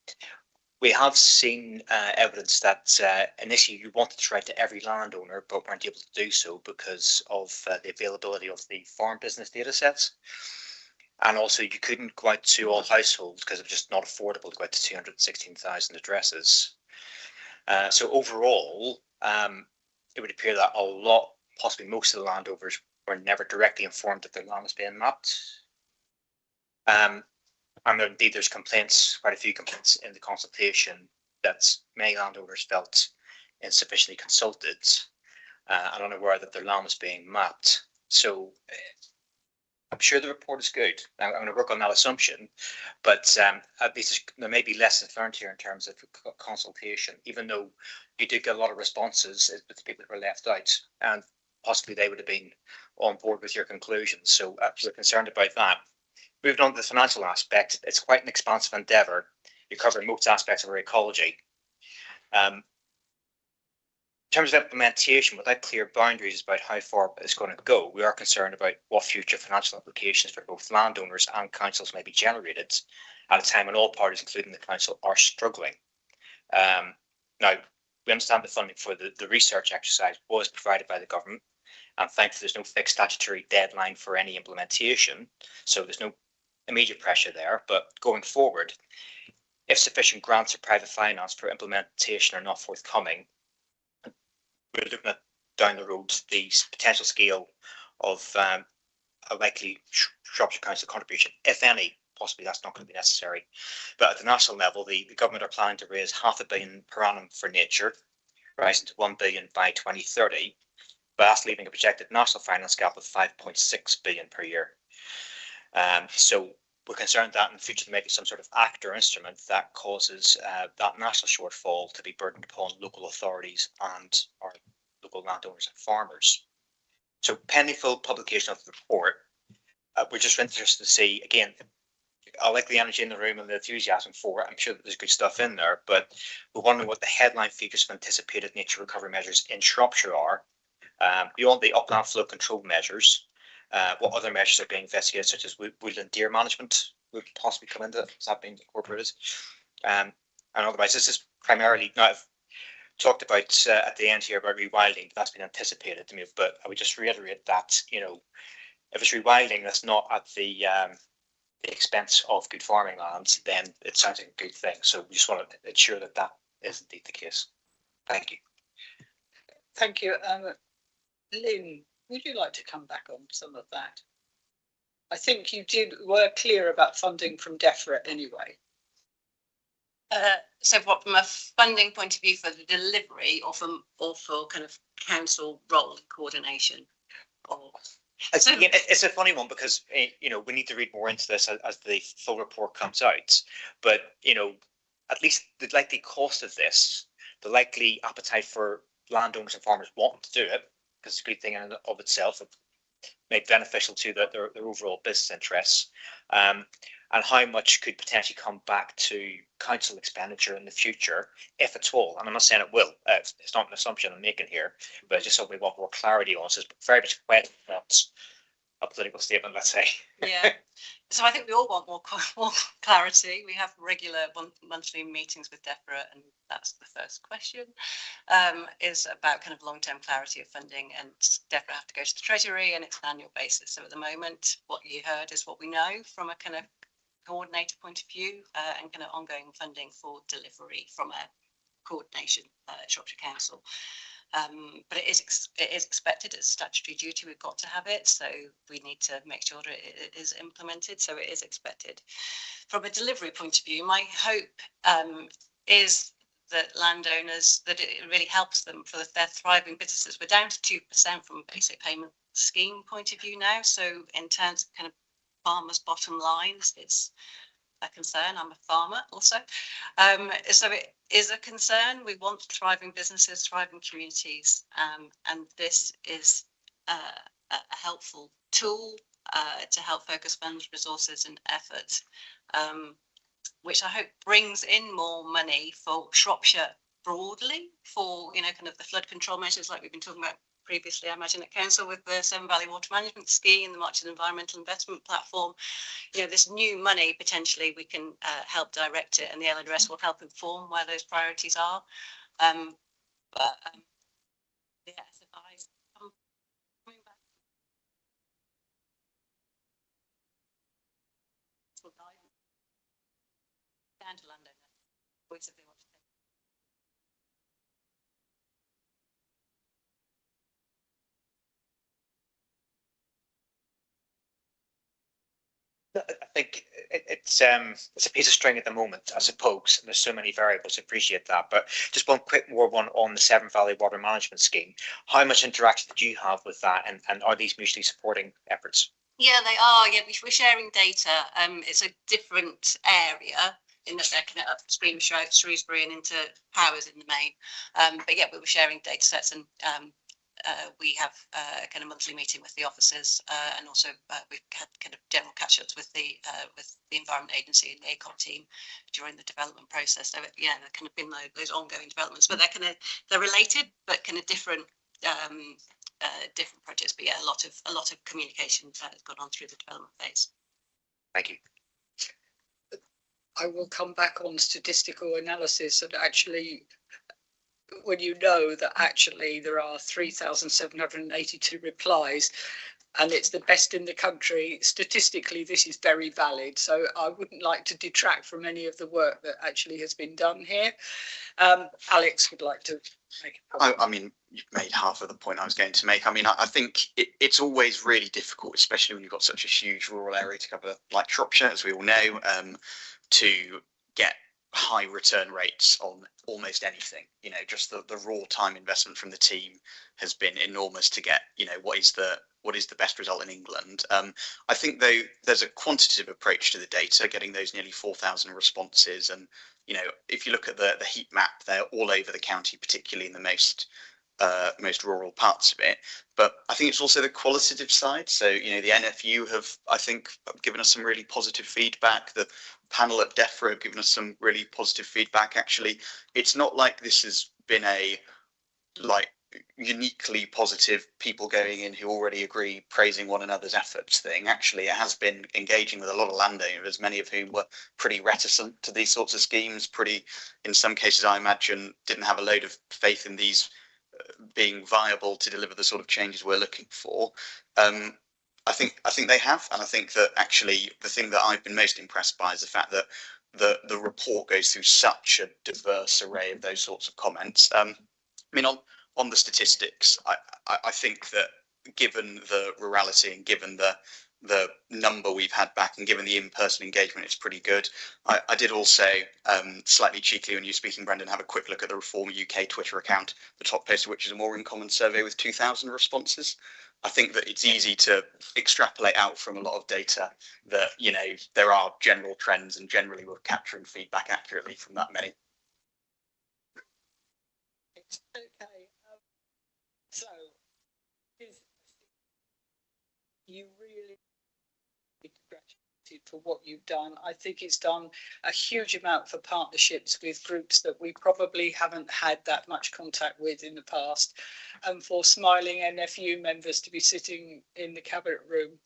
we have seen evidence that initially you wanted to write to every landowner but weren't able to do so because of the availability of the farm business data sets. And also you couldn't go out to all households because it was just not affordable to go out to 216,000 addresses. So overall, it would appear that a lot, possibly most of the landowners, were never directly informed that their land was being mapped. And indeed, there's complaints, quite a few complaints in the consultation, that many landowners felt insufficiently consulted and unaware that their land was being mapped. So I'm sure the report is good. I'm going to work on that assumption, but at least there may be lessons learned here in terms of consultation, even though you did get a lot of responses with the people that were left out, and possibly they would have been on board with your conclusions. So we're concerned about that. Moving on to the financial aspect, it's quite an expansive endeavour. You're covering most aspects of our ecology. In terms of implementation, without clear boundaries about how far it's going to go, we are concerned about what future financial implications for both landowners and councils may be generated at a time when all parties, including the council, are struggling. Now, we understand the funding for the research exercise was provided by the government, and thankfully there's no fixed statutory deadline for any implementation, so there's no immediate pressure there. But going forward, if sufficient grants or private finance for implementation are not forthcoming, we're looking at down the road the potential scale of a likely Shropshire Council contribution, if any. Possibly that's not going to be necessary. But at the national level, the government are planning to raise £500 million per annum for nature, rising to £1 billion by 2030, but that's leaving a projected national finance gap of £5.6 billion per year. So we're concerned that in the future there may be some sort of act or instrument that causes that national shortfall to be burdened upon local authorities and our local landowners and farmers. So pending full publication of the report, we're just interested to see, again, I like the energy in the room and the enthusiasm for it. I'm sure that there's good stuff in there, but we're wondering what the headline figures of anticipated nature recovery measures in Shropshire are, beyond the upland flow control measures. What other measures are being investigated, such as woodland deer management, would possibly come into it? Is that being incorporated? And otherwise, this is primarily, now I've talked about at the end here about rewilding, that's been anticipated to me, but I would just reiterate that, you know, if it's rewilding that's not at the expense of good farming lands, then it sounds like a good thing. So we just want to ensure that that is indeed the case. Thank you. Thank you. Lynn, would you like to come back on some of that? I think you were clear about funding from DEFRA anyway. So what, from a funding point of view for the delivery, or for kind of council role and coordination? Or it's a funny one because you know, we need to read more into this as the full report comes out. But you know, at least the likely cost of this, the likely appetite for landowners and farmers wanting to do it, because it's a good thing in and of itself, it made beneficial to their overall business interests, and how much could potentially come back to council expenditure in the future, if at all. And I'm not saying it will. It's not an assumption I'm making here, but I just hope we want more clarity on. So it's very much a political statement, let's say. Yeah. So I think we all want more clarity. We have regular monthly meetings with DEFRA, and that's the first question, is about kind of long-term clarity of funding, and DEFRA have to go to the Treasury, and it's an annual basis. So at the moment, what you heard is what we know from a kind of coordinator point of view, and kind of ongoing funding for delivery from a coordination at Shropshire Council. But it is expected, it's a statutory duty, we've got to have it, so we need to make sure that it is implemented, so it is expected. From a delivery point of view, my hope is that landowners, that it really helps them for their thriving businesses. We're down to 2% from a basic payment scheme point of view now, so in terms of kind of farmers' bottom lines, it's a concern. I'm a farmer also. So it is a concern. We want thriving businesses, thriving communities, and this is a helpful tool to help focus funds, resources and effort, which I hope brings in more money for Shropshire broadly for, you know, kind of the flood control measures like we've been talking about previously, I imagine, at council with the Severn Valley Water Management Scheme, the March and Environmental Investment Platform. You know, this new money, potentially we can help direct it, and the LNRS will help inform where those priorities are. The SFIs coming back. Down to landowner. Voice if they want to take. I think it's a piece of string at the moment, I suppose, and there's so many variables. I appreciate that, but just one quick more one on the Severn Valley Water Management Scheme. How much interaction did you have with that, and are these mutually supporting efforts? Yeah, they are. Yeah, we're sharing data. It's a different area in that they're kind of upstream Shrewsbury and into Powers in the main. But yeah, we were sharing data sets, and we have a kind of monthly meeting with the officers, and also we've had kind of general catch-ups with the Environment Agency and the ACOT team during the development process. So yeah, there kind of been those ongoing developments, but they're related, but kind of different projects. But yeah, a lot of communication has gone on through the development phase. Thank you. I will come back on statistical analysis, and actually, when you know that actually there are 3,782 replies and it's the best in the country, statistically this is very valid. So I wouldn't like to detract from any of the work that actually has been done here. Alex would like to make a comment. I mean, you've made half of the point I was going to make. I mean, I think it's always really difficult, especially when you've got such a huge rural area to cover, like Shropshire, as we all know, to get high return rates on almost anything. You know, just the raw time investment from the team has been enormous to get, you know, what is the best result in England. I think though there's a quantitative approach to the data, getting those nearly 4,000 responses, and you know, if you look at the heat map, they're all over the county, particularly in the most rural parts of it. But I think it's also the qualitative side. So, you know, the NFU have, I think, given us some really positive feedback. The panel at DEFRA have given us some really positive feedback. Actually, it's not like this has been a uniquely positive people going in who already agree praising one another's efforts thing. Actually, it has been engaging with a lot of landowners, many of whom were pretty reticent to these sorts of schemes, in some cases I imagine didn't have a load of faith in these being viable to deliver the sort of changes we're looking for. I think they have, and I think that actually the thing that I've been most impressed by is the fact that the report goes through such a diverse array of those sorts of comments. I mean, on the statistics, I think that given the rurality and given the number we've had back and given the in-person engagement, it's pretty good. I did also, slightly cheekily when you were speaking, Brendan, have a quick look at the Reform UK Twitter account, the top post of which is a more in common survey with 2,000 responses. I think that it's easy to extrapolate out from a lot of data that, you know, there are general trends, and generally we're capturing feedback accurately from that many. Okay. So, you really need to gratitude for what you've done. I think it's done a huge amount for partnerships with groups that we probably haven't had that much contact with in the past, and for smiling NFU members to be sitting in the cabinet room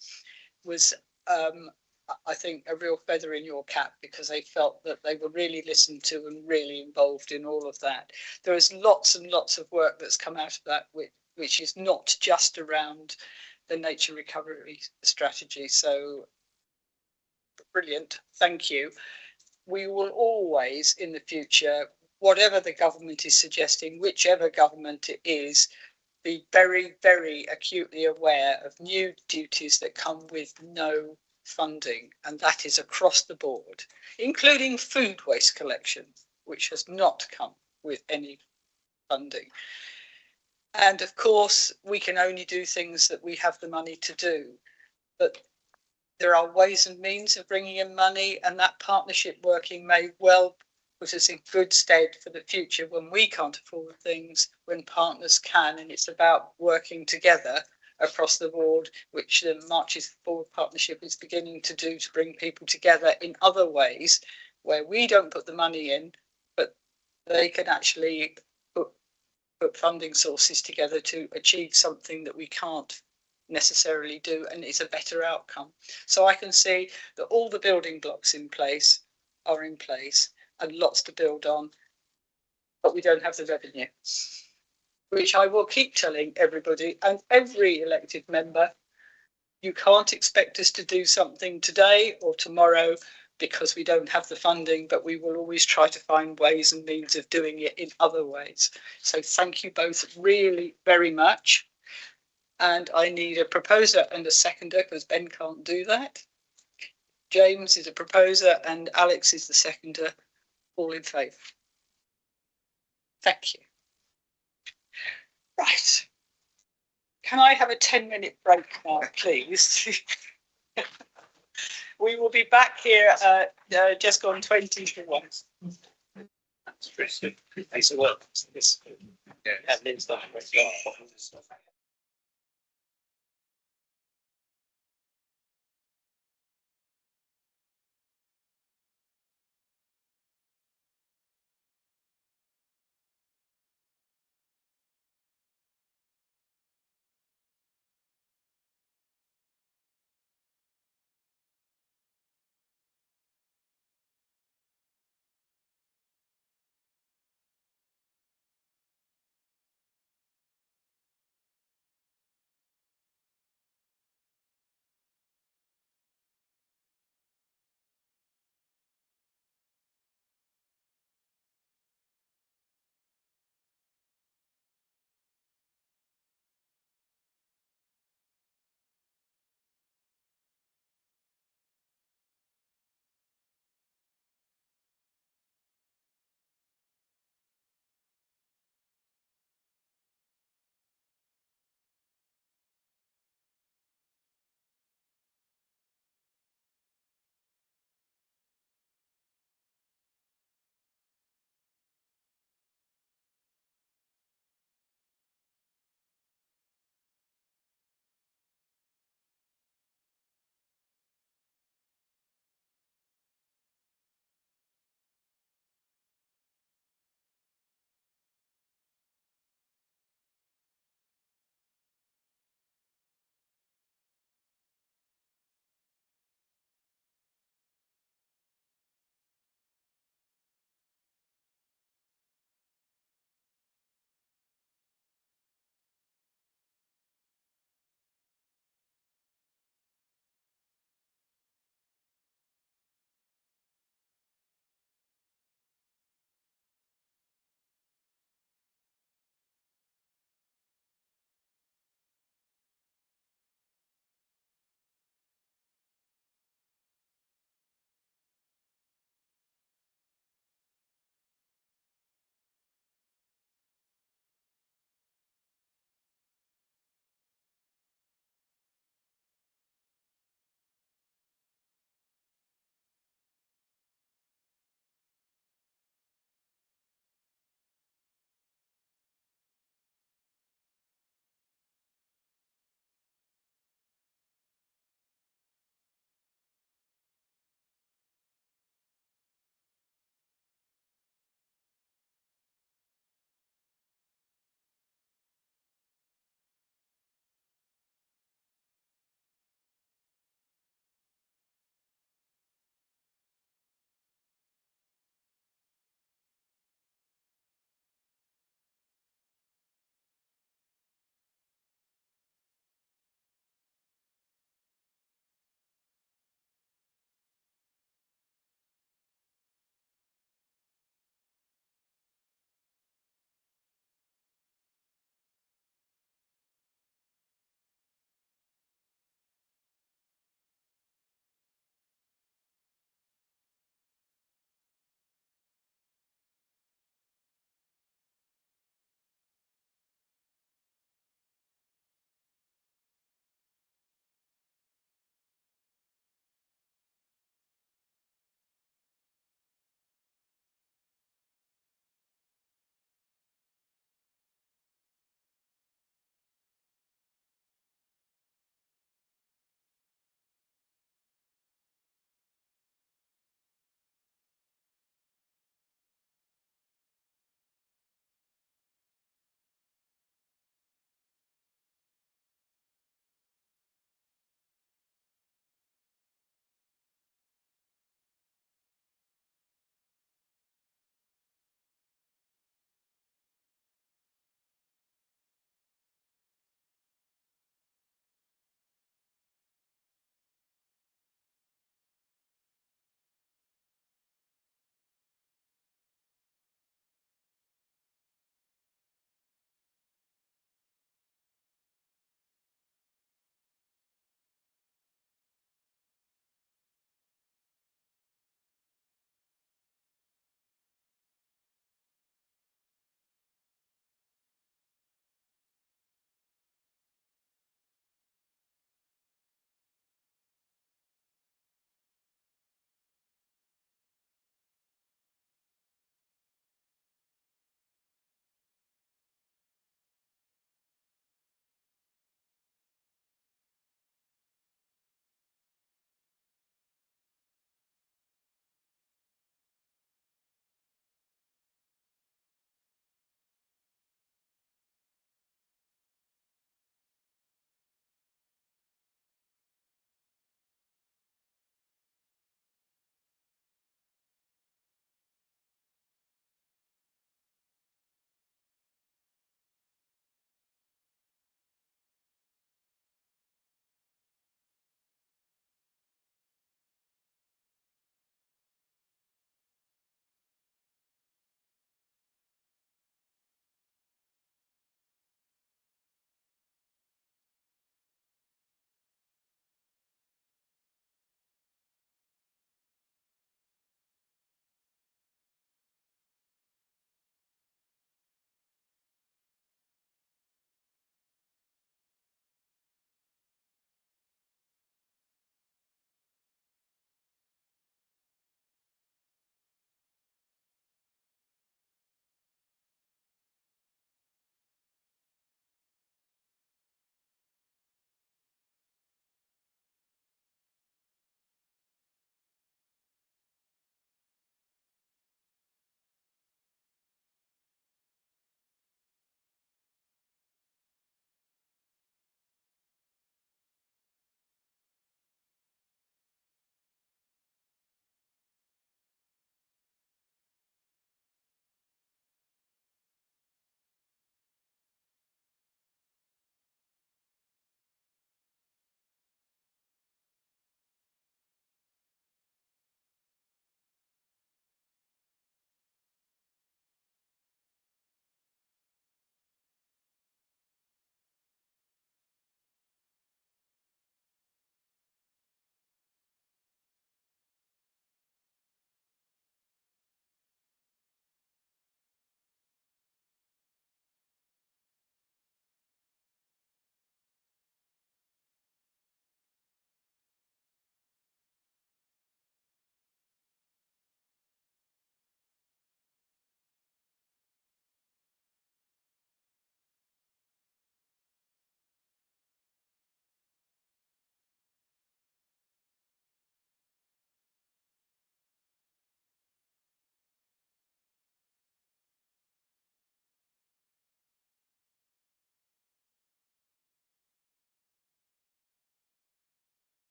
was, I think, a real feather in your cap, because they felt that they were really listened to and really involved in all of that. There is lots and lots of work that's come out of that, which is not just around the nature recovery strategy. So brilliant, thank you. We will always in the future, whatever the government is suggesting, whichever government it is, be very, very acutely aware of new duties that come with no funding, and that is across the board, including food waste collection, which has not come with any funding. And of course, we can only do things that we have the money to do, but there are ways and means of bringing in money, and that partnership working may well put us in good stead for the future when we can't afford things, when partners can. And it's about working together across the board, which the Marches Forward Partnership is beginning to do, to bring people together in other ways where we don't put the money in, but they can actually put funding sources together to achieve something that we can't necessarily do, and it's a better outcome. So I can see that all the building blocks are in place and lots to build on, but we don't have the revenue, which I will keep telling everybody and every elected member. You can't expect us to do something today or tomorrow because we don't have the funding, but we will always try to find ways and means of doing it in other ways. So thank you both really very much. And I need a proposer and a seconder because Ben can't do that. James is a proposer and Alex is the seconder. All in favour? Thank you. Right. Can I have a 10-minute break now, please? We will be back here just gone 20 to 1. Thanks a lot. Yeah.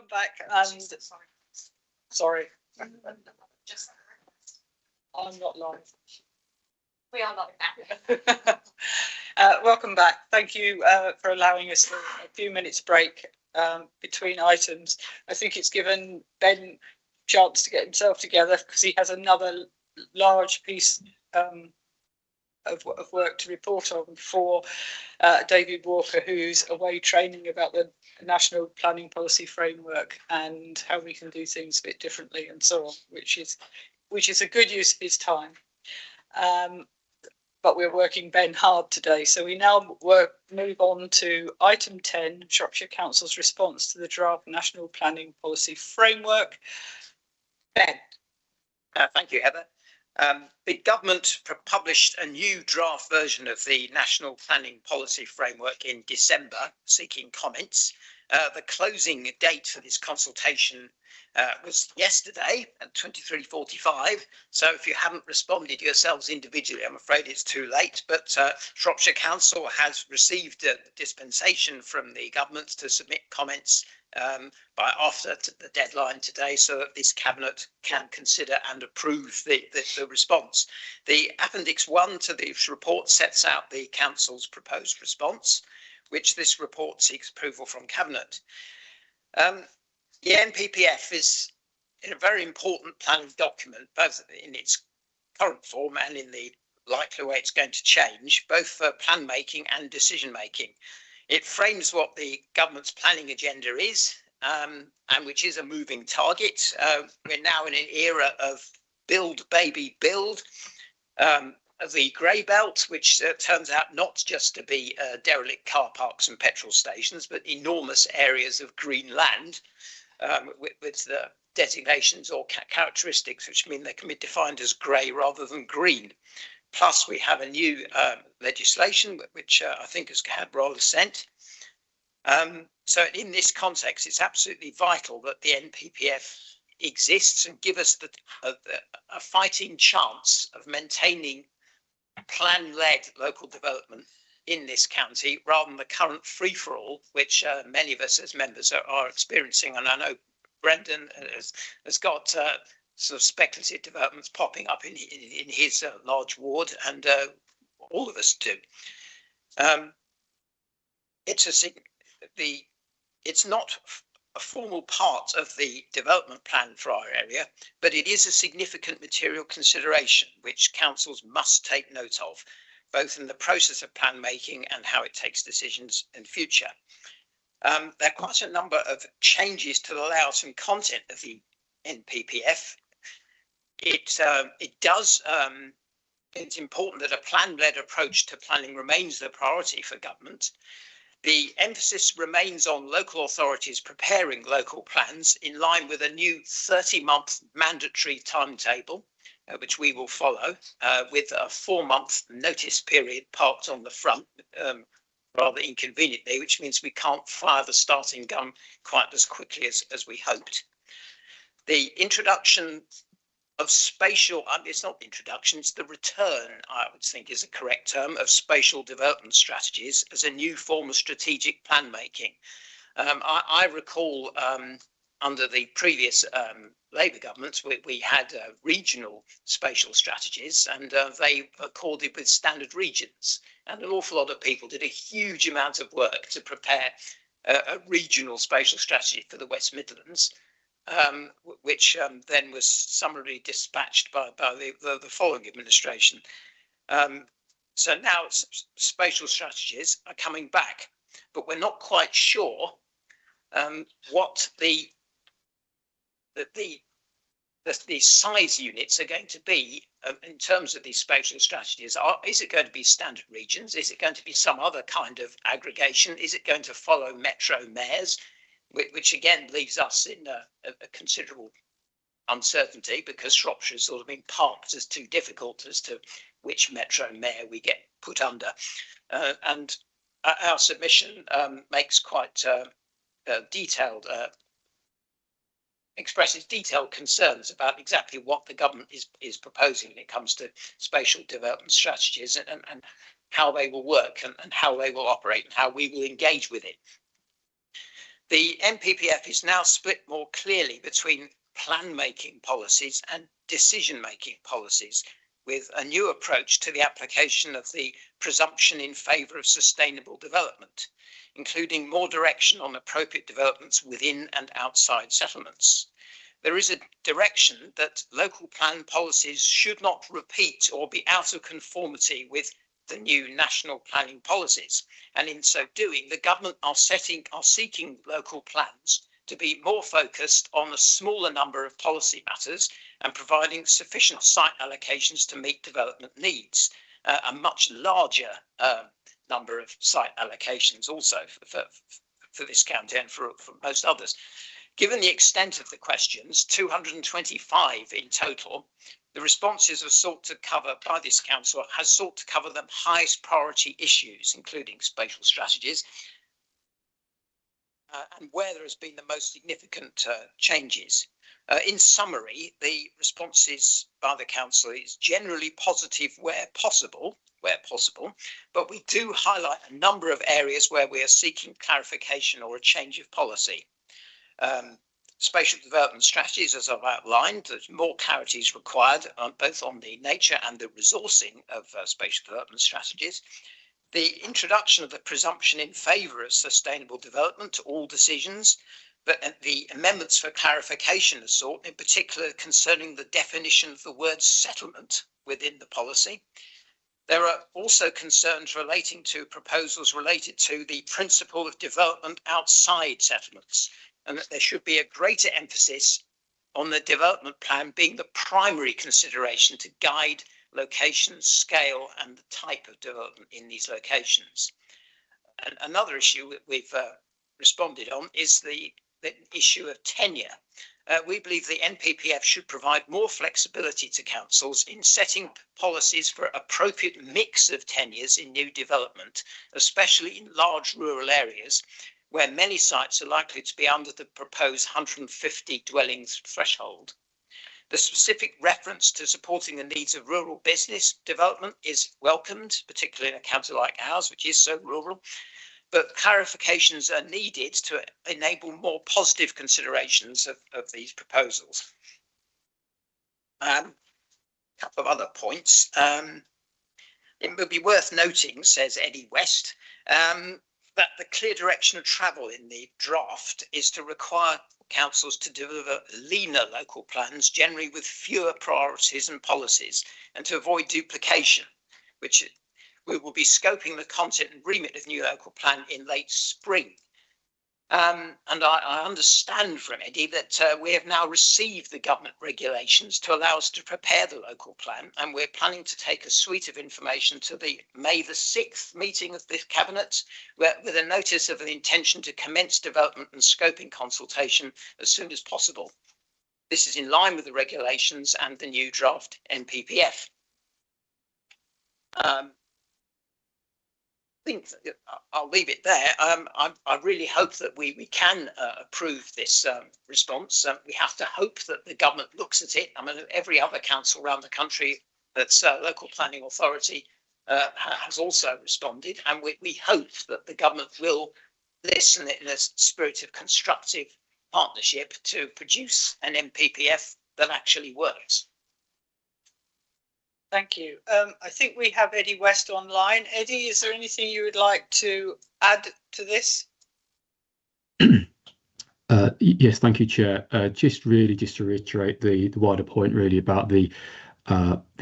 welcome back. And sorry, I'm not live. We are not. Welcome back. Thank you for allowing us a few minutes break between items. I think it's given Ben a chance to get himself together because he has another large piece of work to report on for David Walker, who's away training about the National Planning Policy Framework and how we can do things a bit differently and so on, which is a good use of his time. But we're working Ben hard today. So we now move on to item 10, Shropshire Council's response to the draft National Planning Policy Framework. Ben. Thank you, Heather. The government published a new draft version of the National Planning Policy Framework in December, seeking comments. The closing date for this consultation was yesterday at 23:45. So if you haven't responded yourselves individually, I'm afraid it's too late. But Shropshire Council has received a dispensation from the government to submit comments by after the deadline today, so that this cabinet can consider and approve the response. The Appendix 1 to this report sets out the council's proposed response, which this report seeks approval from cabinet. The NPPF is a very important planning document, both in its current form and in the likely way it's going to change, both for plan making and decision making. It frames what the government's planning agenda is, and which is a moving target. We're now in an era of build, baby, build. The grey belt, which turns out not just to be derelict car parks and petrol stations, but enormous areas of green land with the designations or characteristics which mean they can be defined as grey rather than green. Plus, we have a new legislation which I think has had royal assent. So in this context, it's absolutely vital that the NPPF exists and give us a fighting chance of maintaining plan-led local development in this county rather than the current free-for-all, which many of us as members are experiencing. And I know Brendan has got sort of speculative developments popping up in his large ward, and all of us do. It's not a formal part of the development plan for our area, but it is a significant material consideration which councils must take note of, both in the process of plan making and how it takes decisions in future. There are quite a number of changes to the layout and content of the NPPF. It's important that a plan-led approach to planning remains the priority for government. The emphasis remains on local authorities preparing local plans in line with a new 30-month mandatory timetable, which we will follow, with a 4-month notice period parked on the front, rather inconveniently, which means we can't fire the starting gun quite as quickly as we hoped. The introduction of spatial, it's not the introduction, it's the return, I would think is a correct term, of spatial development strategies as a new form of strategic plan making. I recall under the previous Labour governments, we had regional spatial strategies, and they accorded with standard regions. And an awful lot of people did a huge amount of work to prepare a regional spatial strategy for the West Midlands. Which then was summarily dispatched by the following administration. So now spatial strategies are coming back, but we're not quite sure what the size units are going to be in terms of these spatial strategies. Is it going to be standard regions? Is it going to be some other kind of aggregation? Is it going to follow metro mayors? Which again leaves us in a considerable uncertainty, because Shropshire has sort of been parked as too difficult as to which metro mayor we get put under. And our submission makes quite detailed, expresses detailed concerns about exactly what the government is proposing when it comes to spatial development strategies and how they will work and how they will operate and how we will engage with it. The NPPF is now split more clearly between plan-making policies and decision-making policies, with a new approach to the application of the presumption in favour of sustainable development, including more direction on appropriate developments within and outside settlements. There is a direction that local plan policies should not repeat or be out of conformity with the new national planning policies, and in so doing the government are seeking local plans to be more focused on a smaller number of policy matters and providing sufficient site allocations to meet development needs. A much larger number of site allocations also for this county and for most others. Given the extent of the questions, 225 in total, the responses are sought to cover by this council has sought to cover the highest priority issues, including spatial strategies, and where there has been the most significant changes. In summary, the responses by the council is generally positive where possible, but we do highlight a number of areas where we are seeking clarification or a change of policy. Spatial development strategies, as I've outlined, there's more clarity is required both on the nature and the resourcing of spatial development strategies. The introduction of the presumption in favour of sustainable development to all decisions, but the amendments for clarification are sought, in particular concerning the definition of the word settlement within the policy. There are also concerns relating to proposals related to the principle of development outside settlements, and that there should be a greater emphasis on the development plan being the primary consideration to guide location, scale, and the type of development in these locations. And another issue that we've responded on is the issue of tenure. We believe the NPPF should provide more flexibility to councils in setting policies for appropriate mix of tenures in new development, especially in large rural areas, where many sites are likely to be under the proposed 150 dwellings threshold. The specific reference to supporting the needs of rural business development is welcomed, particularly in a county like ours, which is so rural, but clarifications are needed to enable more positive considerations of these proposals. A couple of other points. It would be worth noting, says Eddie West, that the clear direction of travel in the draft is to require councils to deliver leaner local plans, generally with fewer priorities and policies, and to avoid duplication, which we will be scoping the content and remit of new local plan in late spring. And I understand from Eddie that we have now received the government regulations to allow us to prepare the local plan, and we're planning to take a suite of information to the May the 6th meeting of the Cabinet with a notice of an intention to commence development and scoping consultation as soon as possible. This is in line with the regulations and the new draft NPPF. I think I'll leave it there. I really hope that we can approve this response. We have to hope that the government looks at it. I mean, every other council around the country that's local planning authority has also responded, and we hope that the government will listen in a spirit of constructive partnership to produce an NPPF that actually works. Thank you. I think we have Eddie West online. Eddie, is there anything you would like to add to this? Yes, thank you, Chair. Just to reiterate the wider point really about the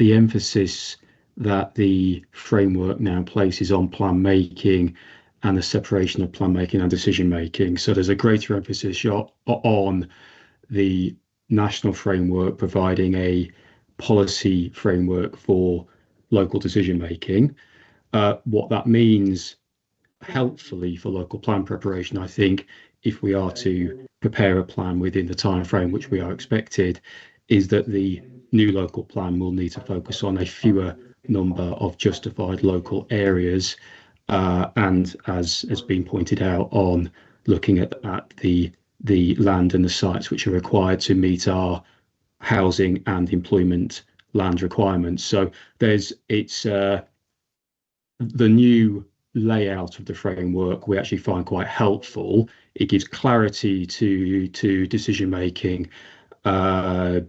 emphasis that the framework now places on plan making and the separation of plan making and decision making. So there's a greater emphasis on the national framework providing a policy framework for local decision making. What that means helpfully for local plan preparation, I think, if we are to prepare a plan within the time frame which we are expected, is that the new local plan will need to focus on a fewer number of justified local areas, and as has been pointed out, on looking at the land and the sites which are required to meet our housing and employment land requirements. So the new layout of the framework we actually find quite helpful. It gives clarity to decision making, and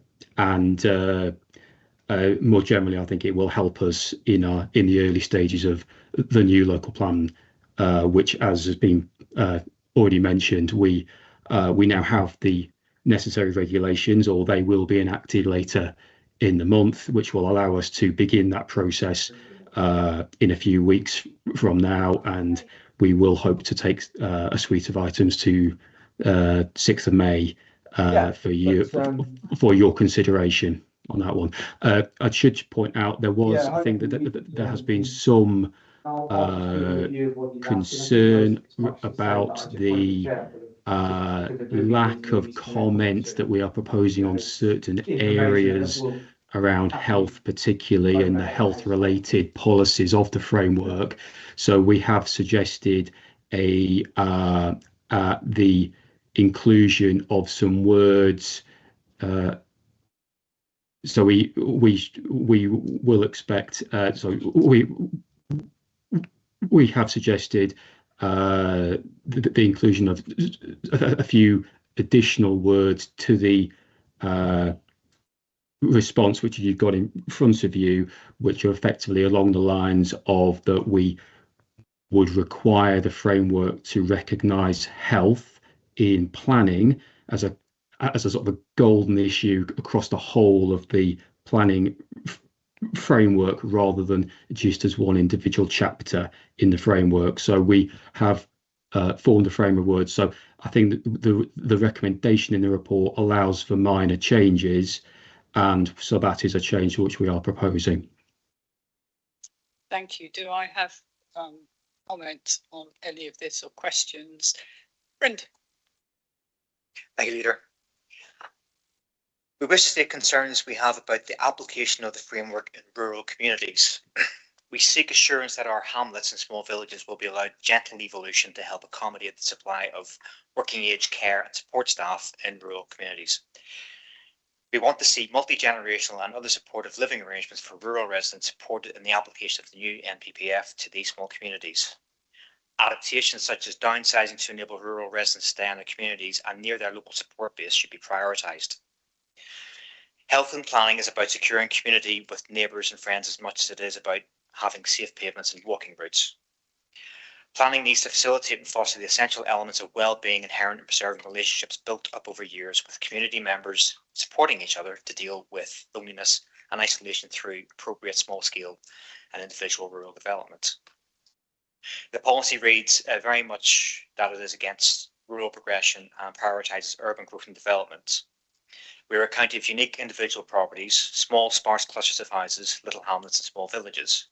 more generally, I think it will help us in the early stages of the new local plan, which, as has been already mentioned, we now have the necessary regulations, or they will be enacted later in the month, which will allow us to begin that process in a few weeks from now, and we will hope to take a suite of items to 6th of May for your consideration on that one. I should point out I think that there has been some concern about the lack of comment that we are proposing on certain areas around health, particularly, and the health related policies of the framework. So we have suggested the inclusion of some words. So we will expect. So we have suggested the inclusion of a few additional words to the response which you've got in front of you, which are effectively along the lines of that we would require the framework to recognise health in planning as a sort of a golden issue across the whole of the planning framework, rather than just as one individual chapter in the framework. So we have formed a frame of words. So I think that the recommendation in the report allows for minor changes, and so that is a change which we are proposing. Thank you. Do I have comments on any of this or questions? Brendan. Thank you, Leader. We wish to state concerns we have about the application of the framework in rural communities. We seek assurance that our hamlets and small villages will be allowed gentle evolution to help accommodate the supply of working age care and support staff in rural communities. We want to see multi-generational and other supportive living arrangements for rural residents supported in the application of the new NPPF to these small communities. Adaptations such as downsizing to enable rural residents to stay in their communities and near their local support base should be prioritised. Health and planning is about securing community with neighbours and friends as much as it is about having safe pavements and walking routes. Planning needs to facilitate and foster the essential elements of well-being inherent in preserving relationships built up over years, with community members supporting each other to deal with loneliness and isolation through appropriate small-scale and individual rural development. The policy reads very much that it is against rural progression and prioritises urban growth and development. We are a county of unique individual properties, small sparse clusters of houses, little hamlets and small villages,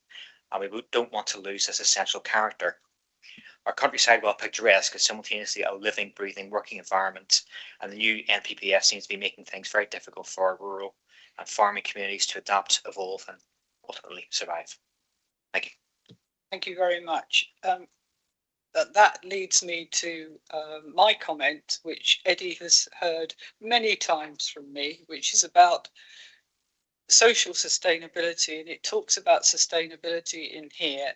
and we don't want to lose this essential character. Our countryside, while picturesque, is simultaneously a living, breathing, working environment, and the new NPPF seems to be making things very difficult for our rural and farming communities to adapt, evolve and ultimately survive. Thank you. Thank you very much. That leads me to my comment, which Eddie has heard many times from me, which is about social sustainability, and it talks about sustainability in here,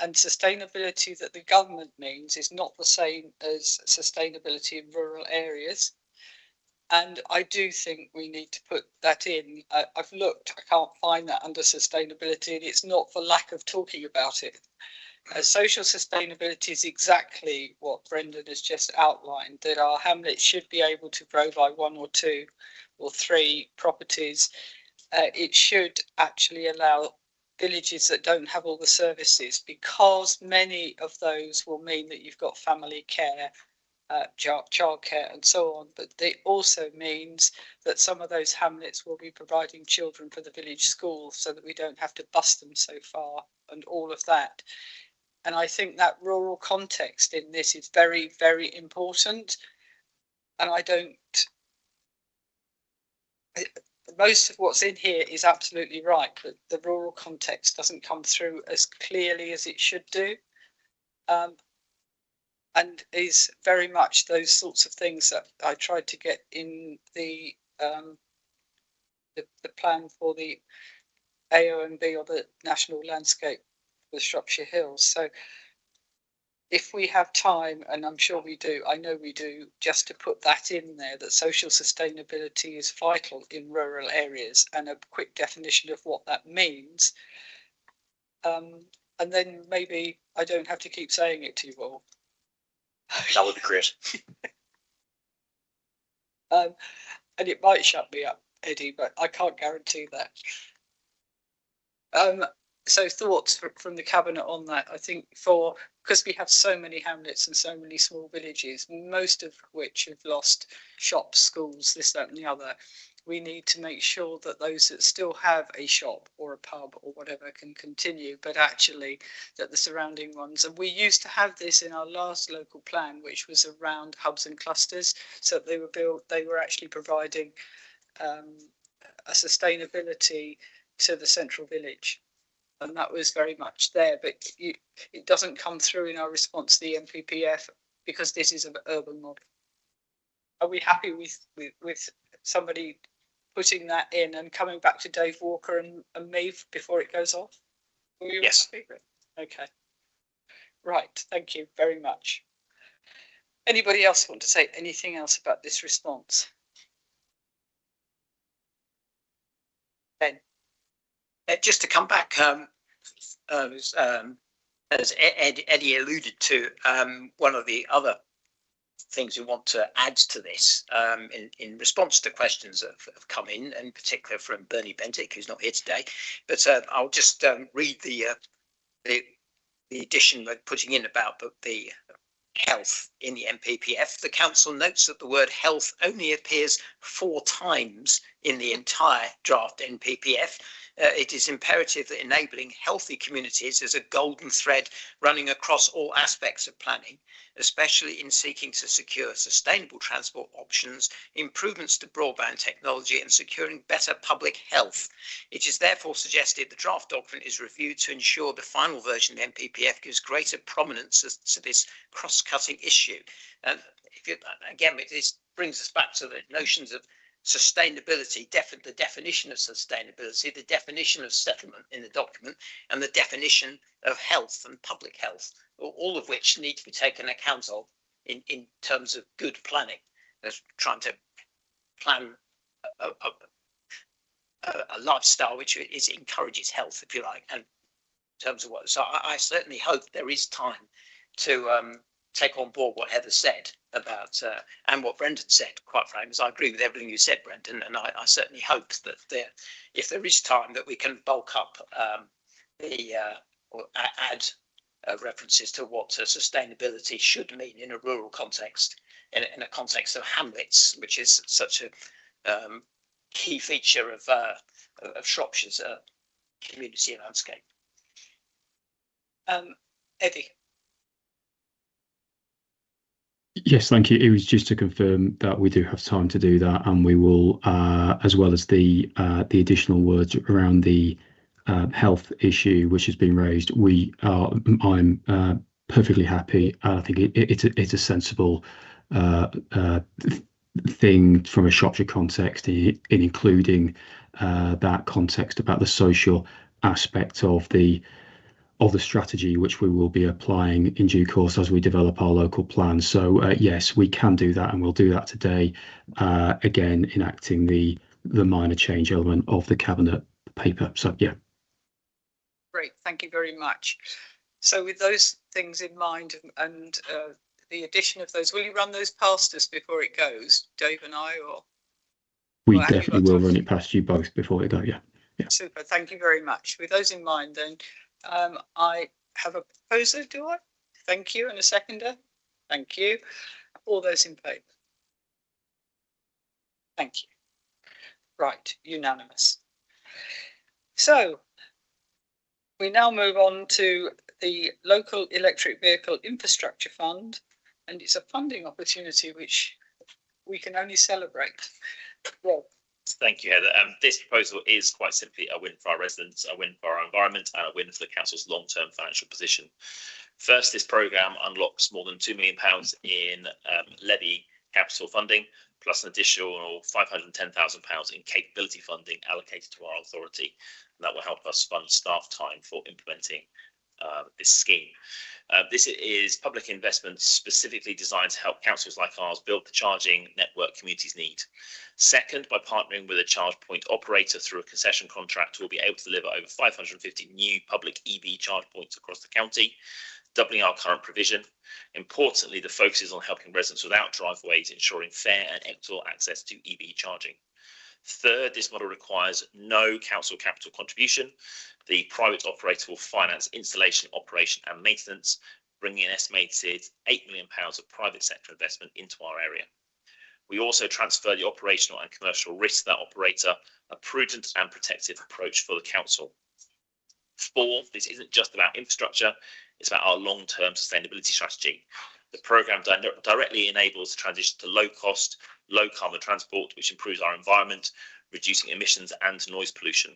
and sustainability that the government means is not the same as sustainability in rural areas. And I do think we need to put that in. I've looked, I can't find that under sustainability, and it's not for lack of talking about it. Social sustainability is exactly what Brendan has just outlined, that our hamlets should be able to grow by 1 or 2 or 3 properties. It should actually allow villages that don't have all the services, because many of those will mean that you've got family care, childcare and so on, but it also means that some of those hamlets will be providing children for the village school so that we don't have to bus them so far and all of that. And I think that rural context in this is very, very important. And most of what's in here is absolutely right, but the rural context doesn't come through as clearly as it should do. And is very much those sorts of things that I tried to get in the plan for the AONB, or the National Landscape for the Shropshire Hills. So if we have time, and I'm sure we do, I know we do, just to put that in there, that social sustainability is vital in rural areas, and a quick definition of what that means. And then maybe I don't have to keep saying it to you all. That would be great. And it might shut me up, Eddie, but I can't guarantee that. So thoughts from the Cabinet on that. I think because we have so many hamlets and so many small villages, most of which have lost shops, schools, this, that and the other, we need to make sure that those that still have a shop or a pub or whatever can continue, but actually that the surrounding ones, and we used to have this in our last local plan, which was around hubs and clusters, so they were actually providing a sustainability to the central village. And that was very much there, but it doesn't come through in our response to the NPPF because this is an urban model. Are we happy with somebody putting that in and coming back to Dave Walker and me before it goes off? Yes. Okay. Right. Thank you very much. Anybody else want to say anything else about this response? Ben. Just to come back, as Eddie alluded to, one of the other things we want to add to this in response to questions that have come in particular from Bernie Bentic, who's not here today, but I'll just read the addition they're putting in about the health in the NPPF. The council notes that the word health only appears 4 times in the entire draft NPPF. It is imperative that enabling healthy communities is a golden thread running across all aspects of planning, especially in seeking to secure sustainable transport options, improvements to broadband technology and securing better public health. It is therefore suggested the draft document is reviewed to ensure the final version of the NPPF gives greater prominence to this cross-cutting issue. And again, this brings us back to the notions of sustainability, the definition of sustainability, the definition of settlement in the document, and the definition of health and public health, all of which need to be taken account of in terms of good planning. As trying to plan a lifestyle which encourages health, if you like, and in terms of what. So I certainly hope there is time to take on board what Heather said about and what Brendan said, quite frankly, because I agree with everything you said, Brendan, and I certainly hope that if there is time that we can bulk up or add references to what sustainability should mean in a rural context, in a context of hamlets, which is such a key feature of Shropshire's community landscape. Eddie. Yes, thank you. It was just to confirm that we do have time to do that, and we will, as well as the additional words around the health issue which has been raised. I'm perfectly happy. I think it's a sensible thing from a Shropshire context in including that context about the social aspect of the strategy, which we will be applying in due course as we develop our local plan. So yes, we can do that, and we'll do that today, again enacting the minor change element of the Cabinet paper. So yeah. Great, thank you very much. So with those things in mind and the addition of those, will you run those past us before it goes, Dave and I, or? We definitely will run it past you both before it goes, yeah. Super, thank you very much. With those in mind then, I have a proposer, do I? Thank you, and a seconder. Thank you. All those in favour? Thank you. Right, unanimous. So we now move on to the Local Electric Vehicle Infrastructure Fund, and it's a funding opportunity which we can only celebrate. Rob. Thank you, Heather. This proposal is quite simply a win for our residents, a win for our environment, and a win for the council's long-term financial position. First, this programme unlocks more than £2 million in levy capital funding, plus an additional £510,000 in capability funding allocated to our authority. And that will help us fund staff time for implementing this scheme. This is public investment specifically designed to help councils like ours build the charging network communities need. Second, by partnering with a charge point operator through a concession contract, we'll be able to deliver over 550 new public EV charge points across the county, doubling our current provision. Importantly, the focus is on helping residents without driveways, ensuring fair and equitable access to EV charging. Third, this model requires no council capital contribution. The private operator will finance installation, operation and maintenance, bringing an estimated £8 million of private sector investment into our area. We also transfer the operational and commercial risk to that operator, a prudent and protective approach for the council. Fourth, this isn't just about infrastructure, it's about our long-term sustainability strategy. The programme directly enables the transition to low-cost, low-carbon transport, which improves our environment, reducing emissions and noise pollution.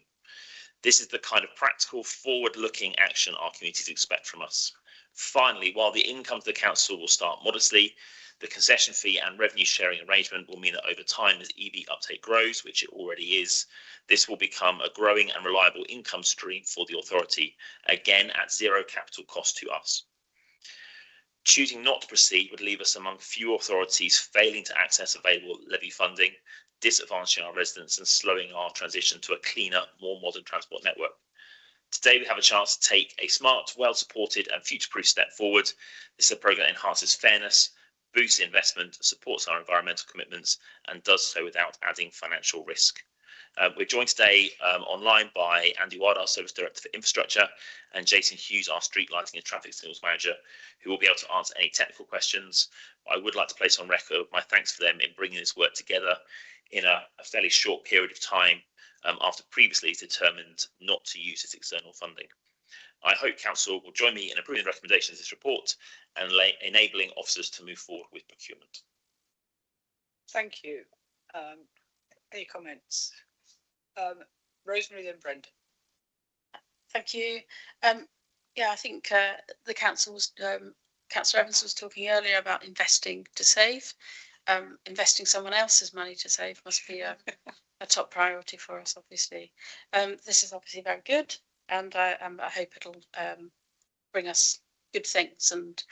This is the kind of practical, forward-looking action our communities expect from us. Finally, while the income to the council will start modestly, the concession fee and revenue sharing arrangement will mean that over time, as EV uptake grows, which it already is, this will become a growing and reliable income stream for the authority, again at zero capital cost to us. Choosing not to proceed would leave us among few authorities failing to access available levy funding, disadvantaging our residents and slowing our transition to a cleaner, more modern transport network. Today we have a chance to take a smart, well-supported and future-proof step forward. This is a programme that enhances fairness, boosts investment, supports our environmental commitments and does so without adding financial risk. We're joined today online by Andy Ward, our Service Director for Infrastructure, and Jason Hughes, our Street Lighting and Traffic Signals Manager, who will be able to answer any technical questions. I would like to place on record my thanks for them in bringing this work together in a fairly short period of time after previously determined not to use this external funding. I hope Council will join me in approving the recommendations of this report and enabling officers to move forward with procurement. Thank you. Any comments? Rosemary, then Brenda. Thank you. Yeah, I think the council's Councillor Evans was talking earlier about investing to save. Investing someone else's money to save must be a top priority for us, obviously. This is obviously very good, and I hope it'll bring us good things. And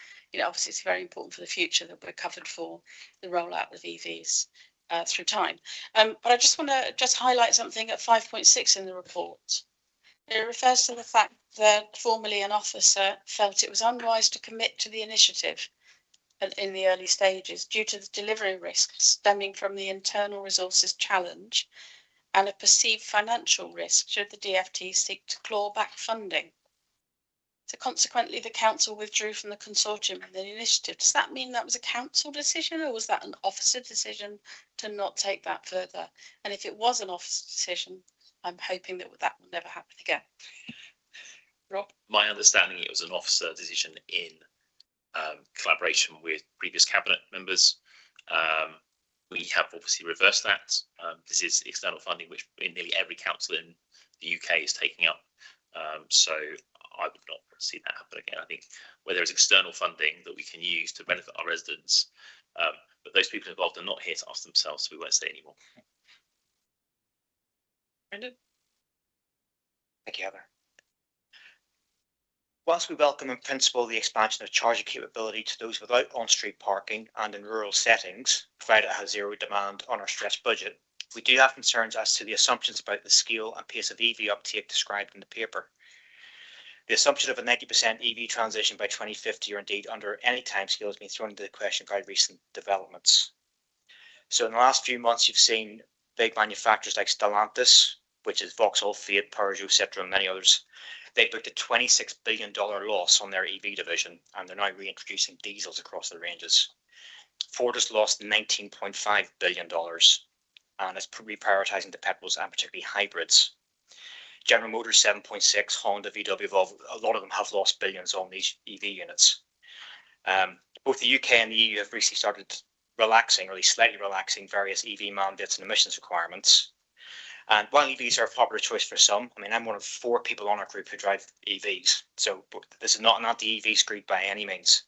obviously, it's very important for the future that we're covered for the rollout of EVs through time. But I just want to highlight something at 5.6 in the report. It refers to the fact that formerly an officer felt it was unwise to commit to the initiative in the early stages due to the delivery risks stemming from the internal resources challenge and a perceived financial risk should the DFT seek to claw back funding. So consequently, the council withdrew from the consortium and the initiative. Does that mean that was a council decision, or was that an officer decision to not take that further? And if it was an officer decision, I'm hoping that that will never happen again. Rob? My understanding, it was an officer decision in collaboration with previous cabinet members. We have obviously reversed that. This is external funding, which in nearly every council in the UK is taking up. So I would not see that happen again. I think where there is external funding that we can use to benefit our residents, but those people involved are not here to ask themselves, so we won't say anymore. Brendan? Thank you, Heather. Whilst we welcome in principle the expansion of charging capability to those without on-street parking and in rural settings, provided it has zero demand on our stretched budget, we do have concerns as to the assumptions about the scale and pace of EV uptake described in the paper. The assumption of a 90% EV transition by 2050 or indeed under any timescale has been thrown into the question by recent developments. So in the last few months, you've seen big manufacturers like Stellantis, which is Vauxhall, Fiat, Peugeot, Citroën, and many others. They booked a $26 billion loss on their EV division, and they're now reintroducing diesels across the ranges. Ford has lost $19.5 billion and is reprioritising the petrols and particularly hybrids. General Motors 7.6, Honda, VW, Volvo, a lot of them have lost billions on these EV units. Both the UK and the EU have recently started relaxing, or at least slightly relaxing, various EV mandates and emissions requirements. And while EVs are a popular choice for some, I mean, I'm one of 4 people on our group who drive EVs. So this is not an anti-EV street by any means.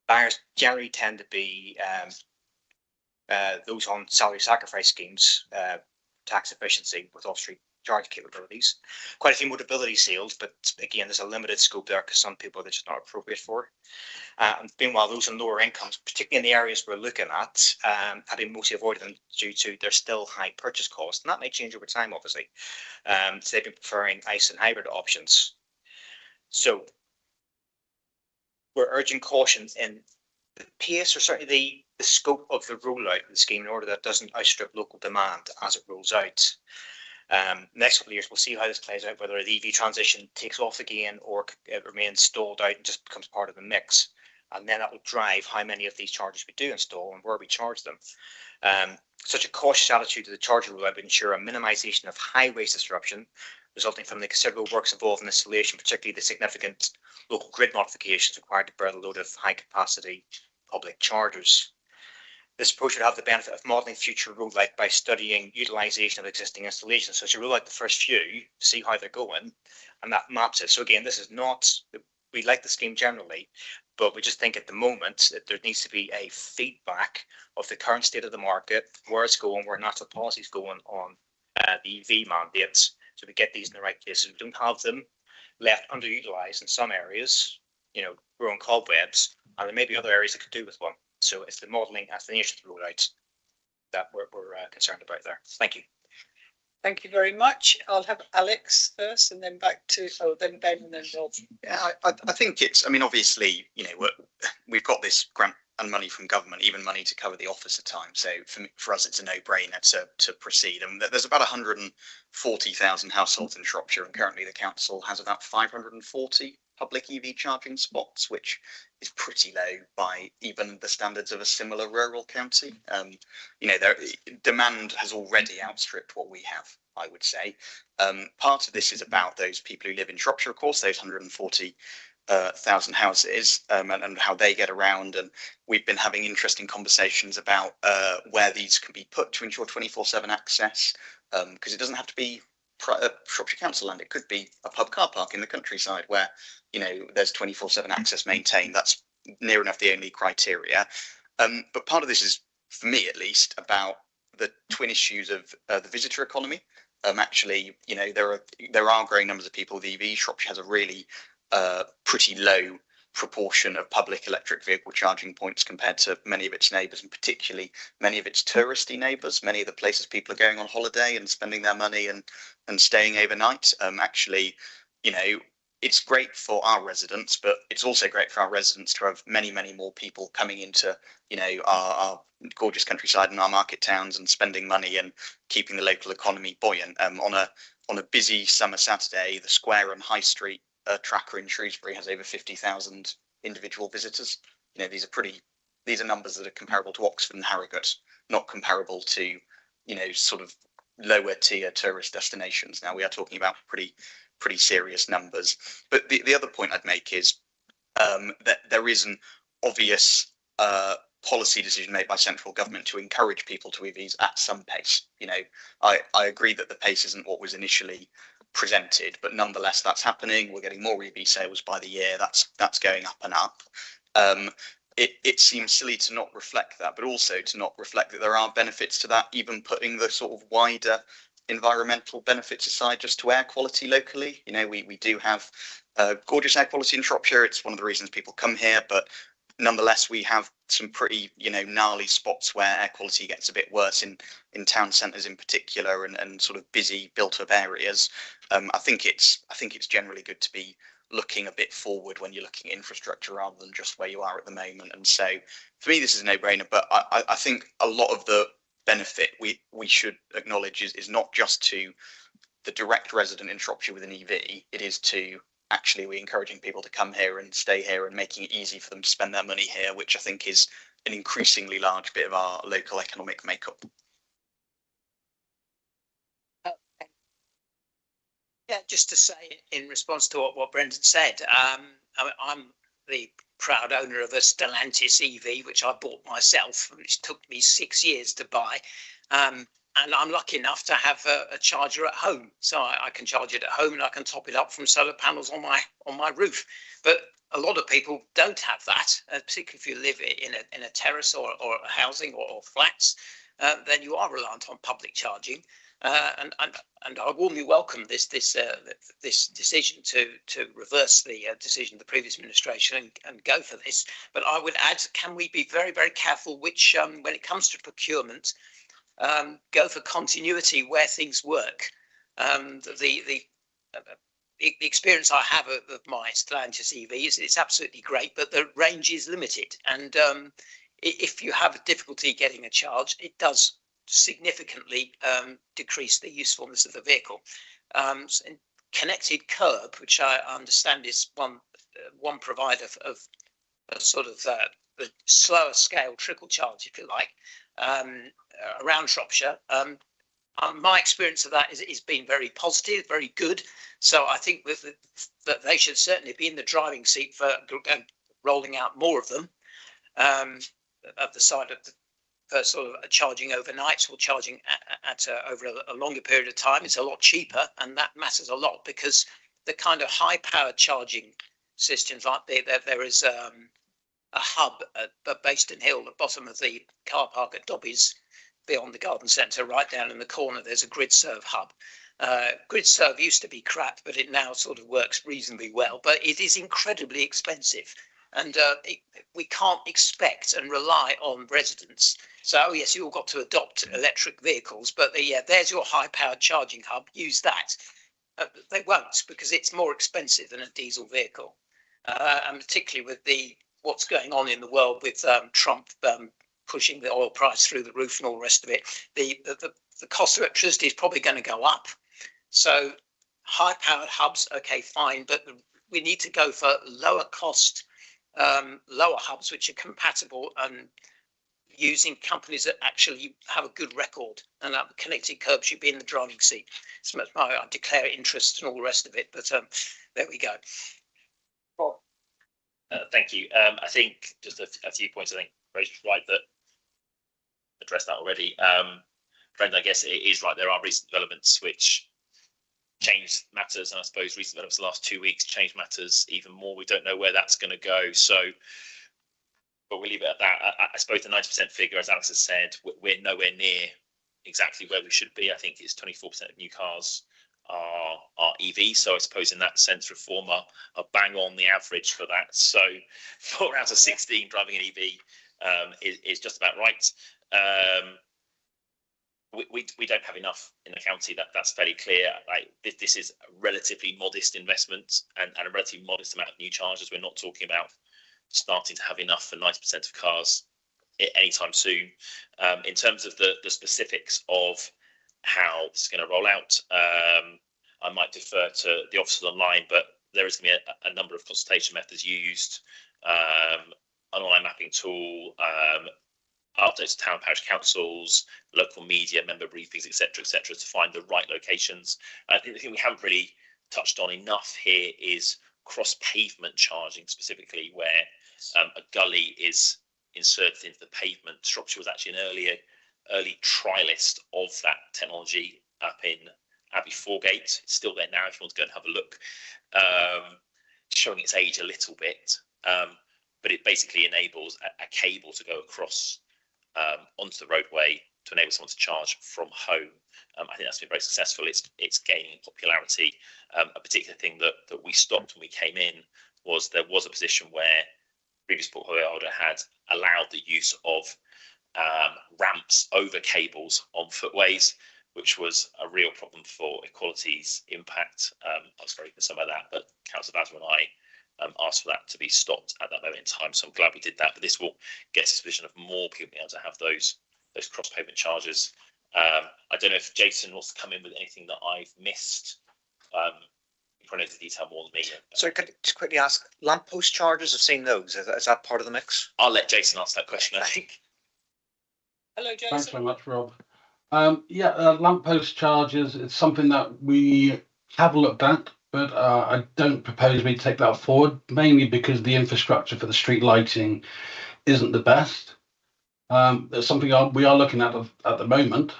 Buyers generally tend to be those on salary sacrifice schemes, tax efficiency with off-street charge capabilities. Quite a few mobility sales, but again, there's a limited scope there because some people are just not appropriate for. And meanwhile, those in lower incomes, particularly in the areas we're looking at, have been mostly avoided them due to their still high purchase cost. And that may change over time, obviously. So they've been preferring ICE and hybrid options. So we're urging caution in the pace, or certainly the scope of the rollout of the scheme in order that it doesn't outstrip local demand as it rolls out. Next couple of years, we'll see how this plays out, whether the EV transition takes off again or it remains stalled out and just becomes part of the mix. And then that will drive how many of these chargers we do install and where we charge them. Such a cautious attitude to the charger rollout would ensure a minimisation of highways disruption, resulting from the considerable works involved in installation, particularly the significant local grid modifications required to bear the load of high-capacity public chargers. This approach would have the benefit of modelling future rollout by studying utilisation of existing installations. So to roll out the first few, see how they're going, and that maps it. So again, this is not, we like the scheme generally, but we just think at the moment that there needs to be a feedback of the current state of the market, where it's going, where national policy is going on the EV mandates, so we get these in the right places. We don't have them left underutilised in some areas, you know, growing cobwebs, and there may be other areas that could do with one. So it's the modelling as the nature of the rollout that we're concerned about there. Thank you. Thank you very much. I'll have Alex first, and then back to then Ben, and then Rob. Yeah, I think it's. I mean, obviously, you know, we've got this grant and money from government, even money to cover the officer time. So for us, it's a no-brainer to proceed. And there's about 140,000 households in Shropshire, and currently the council has about 540 public EV charging spots, which is pretty low by even the standards of a similar rural county. You know, demand has already outstripped what we have, I would say. Part of this is about those people who live in Shropshire, of course, those 140,000 houses, and how they get around. And we've been having interesting conversations about where these can be put to ensure 24/7 access, because it doesn't have to be Shropshire Council land. It could be a pub car park in the countryside where, you know, there's 24/7 access maintained. That's near enough the only criteria. But part of this is, for me at least, about the twin issues of the visitor economy. Actually, you know, there are growing numbers of people with EVs. Shropshire has a really pretty low proportion of public electric vehicle charging points compared to many of its neighbours, and particularly many of its touristy neighbours, many of the places people are going on holiday and spending their money and staying overnight. Actually, you know, it's great for our residents, but it's also great for our residents to have many, many more people coming into, you know, our gorgeous countryside and our market towns and spending money and keeping the local economy buoyant. On a busy summer Saturday, the Square and High Street tracker in Shrewsbury has over 50,000 individual visitors. You know, these are numbers that are comparable to Oxford and Harrogate, not comparable to, you know, sort of lower tier tourist destinations. Now we are talking about pretty serious numbers. But the other point I'd make is that there is an obvious policy decision made by central government to encourage people to EVs at some pace. You know, I agree that the pace isn't what was initially presented, but nonetheless that's happening. We're getting more EV sales by the year. That's going up and up. It seems silly to not reflect that, but also to not reflect that there are benefits to that, even putting the sort of wider environmental benefits aside just to air quality locally. You know, we do have gorgeous air quality in Shropshire. It's one of the reasons people come here, but nonetheless we have some pretty, you know, gnarly spots where air quality gets a bit worse in town centres in particular, and sort of busy built up areas. I think it's generally good to be looking a bit forward when you're looking at infrastructure rather than just where you are at the moment. And so for me this is a no-brainer, but I think a lot of the benefit we should acknowledge is not just to the direct resident in Shropshire with an EV. It is to actually we're encouraging people to come here and stay here and making it easy for them to spend their money here, which I think is an increasingly large bit of our local economic makeup. Yeah, just to say in response to what Brendan said, I'm the proud owner of a Stellantis EV, which I bought myself, which took me 6 years to buy. And I'm lucky enough to have a charger at home, so I can charge it at home and I can top it up from solar panels on my roof. But a lot of people don't have that, particularly if you live in a terrace or housing or flats. Then you are reliant on public charging. And I warmly welcome this decision to reverse the decision of the previous administration and go for this. But I would add, can we be very, very careful which, when it comes to procurement, go for continuity where things work. The experience I have of my Stellantis EV is it's absolutely great, but the range is limited. And if you have difficulty getting a charge, it does significantly decrease the usefulness of the vehicle. And connected curb, which I understand is one provider of a sort of the slower scale trickle charge, if you like, around Shropshire. My experience of that is been very positive, very good. So I think that they should certainly be in the driving seat for rolling out more of them of the side of for sort of charging overnight or charging at over a longer period of time. It's a lot cheaper, and that matters a lot because the kind of high-powered charging systems, like there is a hub at Baston Hill, the bottom of the car park at Dobbies, beyond the garden centre, right down in the corner. There's a GridServe hub. GridServe used to be crap, but it now sort of works reasonably well. But it is incredibly expensive, and we can't expect and rely on residents. So yes, you all got to adopt electric vehicles, but there's your high-powered charging hub. Use that. They won't, because it's more expensive than a diesel vehicle, and particularly with what's going on in the world with Trump pushing the oil price through the roof and all the rest of it. The cost of electricity is probably going to go up. So high-powered hubs, okay, fine, but we need to go for lower cost, lower hubs which are compatible and using companies that actually have a good record, and that connected curb should be in the driving seat. So I declare interest and all the rest of it, but there we go. Thank you. I think just a few points. I think Rachel's right that addressed that already. Brenda, I guess it is right. There are recent developments which change matters, and I suppose recent developments the last 2 weeks change matters even more. We don't know where that's going to go. So, but we'll leave it at that. I suppose the 90% figure, as Alex has said, we're nowhere near exactly where we should be. I think it's 24% of new cars are EV. So I suppose in that sense, Reform are bang on the average for that. So 4 out of 16 driving an EV is just about right. We don't have enough in the county. That's fairly clear. This is a relatively modest investment and a relatively modest amount of new chargers. We're not talking about starting to have enough for 90% of cars anytime soon. In terms of the specifics of how this is going to roll out, I might defer to the officers online, but there is going to be a number of consultation methods used, an online mapping tool, updates to town and parish councils, local media, member briefings, etc., to find the right locations. I think the thing we haven't really touched on enough here is cross-pavement charging, specifically where a gully is inserted into the pavement. Shropshire was actually an early trialist of that technology up in Abbey Foregate. It's still there now if you want to go and have a look. Showing its age a little bit, but it basically enables a cable to go across onto the roadway to enable someone to charge from home. I think that's been very successful. It's gaining popularity. A particular thing that we stopped when we came in was there was a position where previous portfolio holder had allowed the use of ramps over cables on footways, which was a real problem for equality's impact. I was very concerned about that, but Councillor Basma and I asked for that to be stopped at that moment in time. So I'm glad we did that. But this will get us a position of more people being able to have those cross-pavement charges. I don't know if Jason wants to come in with anything that I've missed. You probably know the detail more than me. So could I just quickly ask, lamppost chargers, I've seen those. Is that part of the mix? I'll let Jason answer that question, I think. Hello, Jason. Thanks very much, Rob. Lamppost chargers, it's something that we have looked at, but I don't propose we take that forward, mainly because the infrastructure for the street lighting isn't the best. There's something we are looking at the moment.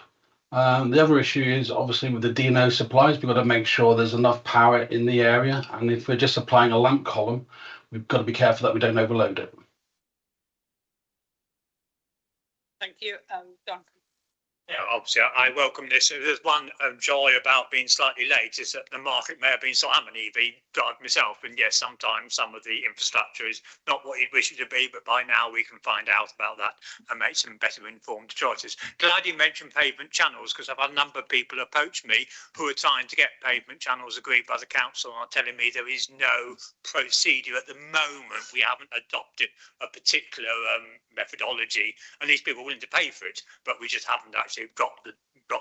The other issue is obviously with the DNO supplies, we've got to make sure there's enough power in the area. And if we're just applying a lamp column, we've got to be careful that we don't overload it. Thank you, Duncan. Yeah, obviously, I welcome this. There's one joy about being slightly late is that the market may have been. So I'm an EV driver myself, and yes, sometimes some of the infrastructure is not what you'd wish it to be, but by now we can find out about that and make some better informed choices. Glad you mentioned pavement channels, because I've had a number of people approach me who are trying to get pavement channels agreed by the council and are telling me there is no procedure at the moment. We haven't adopted a particular methodology, and these people are willing to pay for it, but we just haven't actually got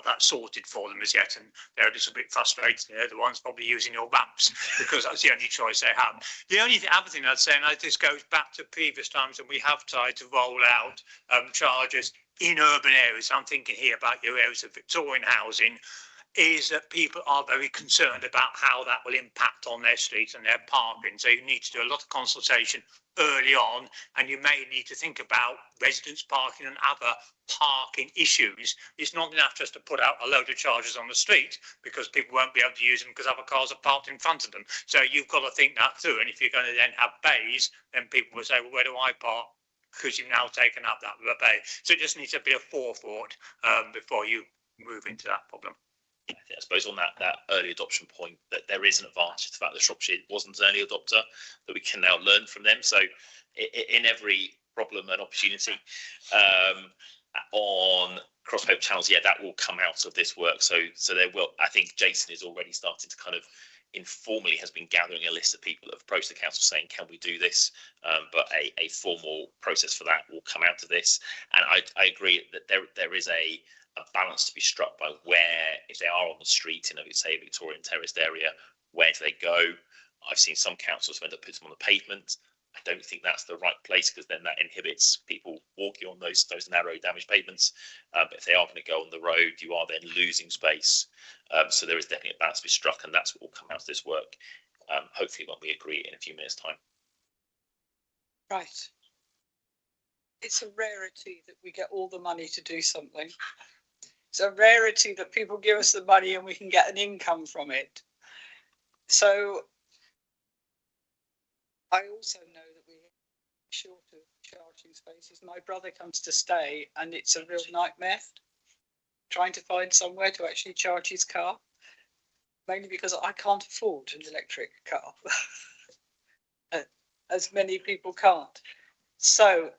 that sorted for them as yet, and they're a little bit frustrated. They're the ones probably using your ramps because that's the only choice they have. The only other thing I'd say, and this goes back to previous times, and we have tried to roll out charges in urban areas. I'm thinking here about your areas of Victorian housing, is that people are very concerned about how that will impact on their streets and their parking. So you need to do a lot of consultation early on, and you may need to think about residents parking and other parking issues. It's not enough just to put out a load of charges on the street, because people won't be able to use them because other cars are parked in front of them. So you've got to think that through. And if you're going to then have bays, then people will say, well, where do I park? Because you've now taken up that bay. So it just needs to be a forethought before you move into that problem. I suppose on that early adoption point, that there is an advantage to the fact that Shropshire wasn't an early adopter, that we can now learn from them. So in every problem and opportunity on cross-hope channels, yeah, that will come out of this work. So there will, I think Jason is already starting to kind of informally has been gathering a list of people that have approached the council saying, can we do this? But a formal process for that will come out of this. And I agree that there is a balance to be struck by where, if they are on the street in a, say, Victorian terraced area, where do they go? I've seen some councils end up putting them on the pavement. I don't think that's the right place, because then that inhibits people walking on those narrow damaged pavements. But if they are going to go on the road, you are then losing space. So there is definitely a balance to be struck, and that's what will come out of this work, hopefully when we agree in a few minutes' time. Right. It's a rarity that we get all the money to do something. It's a rarity that people give us the money and we can get an income from it. So I also know that we're short of charging spaces. My brother comes to stay, and it's a real nightmare trying to find somewhere to actually charge his car, mainly because I can't afford an electric car, as many people can't. So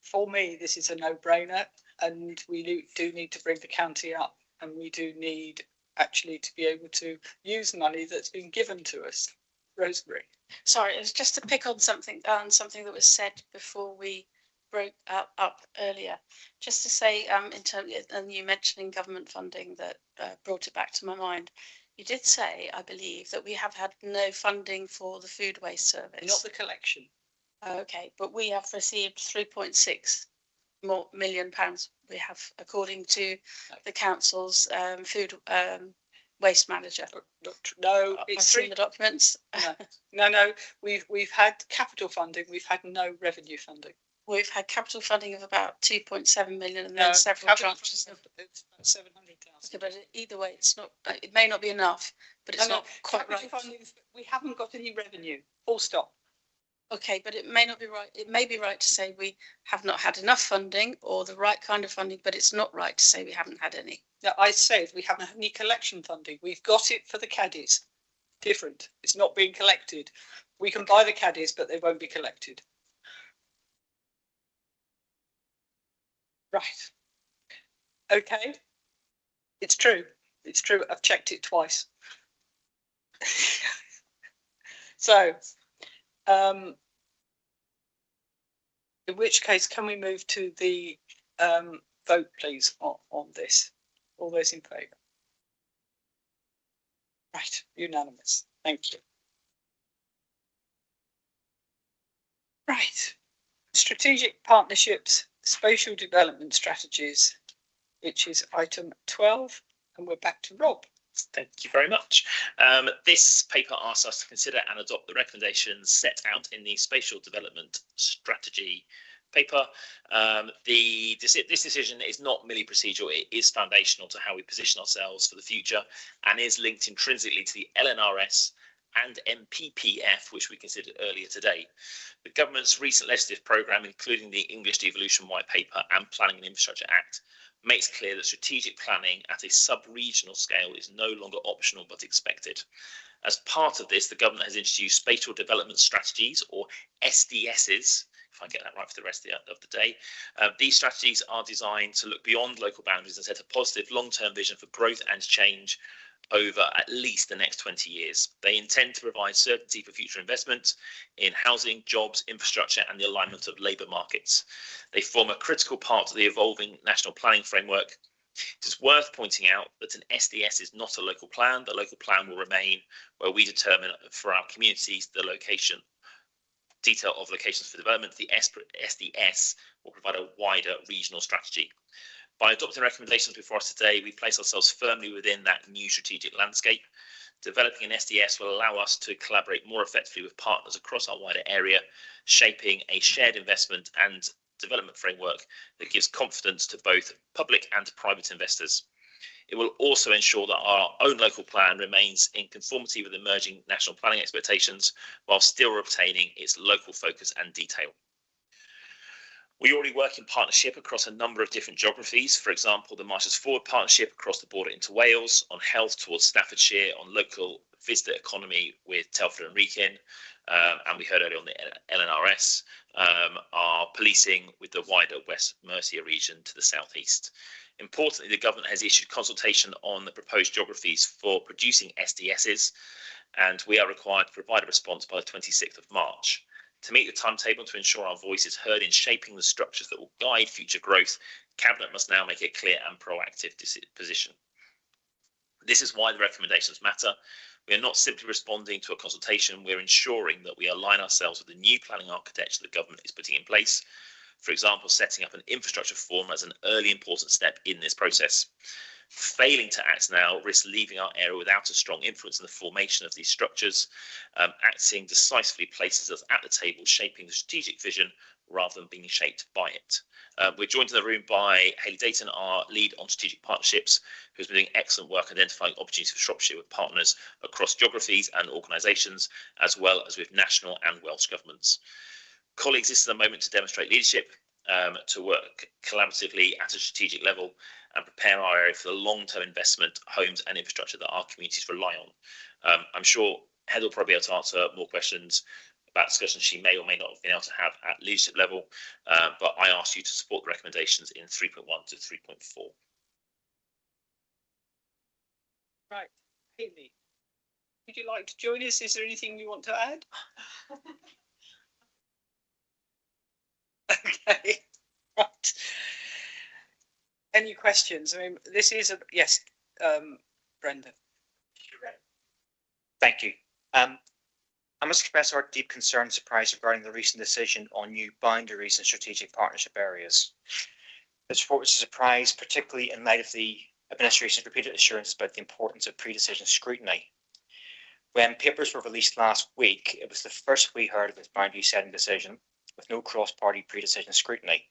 for me, this is a no-brainer, and we do need to bring the county up, and we do need actually to be able to use money that's been given to us. Rosemary. Sorry, it was just to pick on something that was said before we broke up earlier. Just to say, in terms, and you mentioning government funding, that brought it back to my mind. You did say, I believe, that we have had no funding for the food waste service. Not the collection. Okay, but we have received £3.6 million. We have, according to the council's food waste manager. No, it's seen the documents. No. We've had capital funding. We've had no revenue funding. We've had capital funding of about 2.7 million, and then several tranches of 700,000. But either way, it's not. It may not be enough, but it's not quite right. Funding, we haven't got any revenue. Full stop. Okay, but it may not be right. It may be right to say we have not had enough funding or the right kind of funding, but it's not right to say we haven't had any. No, I said we haven't had any collection funding. We've got it for the caddies. Different. It's not being collected. We can buy the caddies, but they won't be collected. Right. Okay. It's true. It's true. I've checked it twice. So, in which case, can we move to the vote, please, on this? All those in favour? Right, unanimous. Thank you. Right, strategic partnerships, spatial development strategies, which is item 12, and we're back to Rob. Thank you very much. This paper asks us to consider and adopt the recommendations set out in the spatial development strategy paper. This decision is not merely procedural, it is foundational to how we position ourselves for the future, and is linked intrinsically to the LNRS and NPPF, which we considered earlier today. The government's recent legislative programme, including the English Devolution White Paper and Planning and Infrastructure Act, makes clear that strategic planning at a sub-regional scale is no longer optional but expected. As part of this, the government has introduced spatial development strategies, or SDSs, if I get that right for the rest of the day. These strategies are designed to look beyond local boundaries and set a positive long-term vision for growth and change over at least the next 20 years. They intend to provide certainty for future investment in housing, jobs, infrastructure and the alignment of labour markets. They form a critical part of the evolving national planning framework. It is worth pointing out that an SDS is not a local plan. The local plan will remain where we determine for our communities the location, detail of locations for development. The SDS will provide a wider regional strategy. By adopting recommendations before us today, we place ourselves firmly within that new strategic landscape. Developing an SDS will allow us to collaborate more effectively with partners across our wider area, shaping a shared investment and development framework that gives confidence to both public and private investors. It will also ensure that our own local plan remains in conformity with emerging national planning expectations while still retaining its local focus and detail. We already work in partnership across a number of different geographies. For example, the Marches Forward partnership across the border into Wales, on health towards Staffordshire, on local visitor economy with Telford and Wrekin, and we heard earlier on the LNRS, our policing with the wider West Mercia region to the southeast. Importantly, the government has issued consultation on the proposed geographies for producing SDSs, and we are required to provide a response by the 26th of March. To meet the timetable to ensure our voice is heard in shaping the structures that will guide future growth, Cabinet must now make a clear and proactive position. This is why the recommendations matter. We are not simply responding to a consultation, we're ensuring that we align ourselves with the new planning architecture the government is putting in place. For example, setting up an infrastructure forum as an early important step in this process. Failing to act now risks leaving our area without a strong influence in the formation of these structures. Acting decisively places us at the table, shaping the strategic vision rather than being shaped by it. We're joined in the room by Hayley Dayton, our lead on strategic partnerships, who's been doing excellent work identifying opportunities for Shropshire with partners across geographies and organisations, as well as with national and Welsh governments. Colleagues, this is a moment to demonstrate leadership, to work collaboratively at a strategic level and prepare our area for the long-term investment, homes and infrastructure that our communities rely on. I'm sure Heather will probably be able to answer more questions about discussions she may or may not have been able to have at leadership level, but I ask you to support the recommendations in 3.1 to 3.4. Right, Hayley, would you like to join us? Is there anything you want to add? Okay, right. Any questions? I mean, this is a yes, Brenda. Thank you. I must express our deep concern and surprise regarding the recent decision on new boundaries and strategic partnership areas. This report was a surprise, particularly in light of the administration's repeated assurances about the importance of pre-decision scrutiny. When papers were released last week, it was the first we heard of this boundary setting decision with no cross-party pre-decision scrutiny.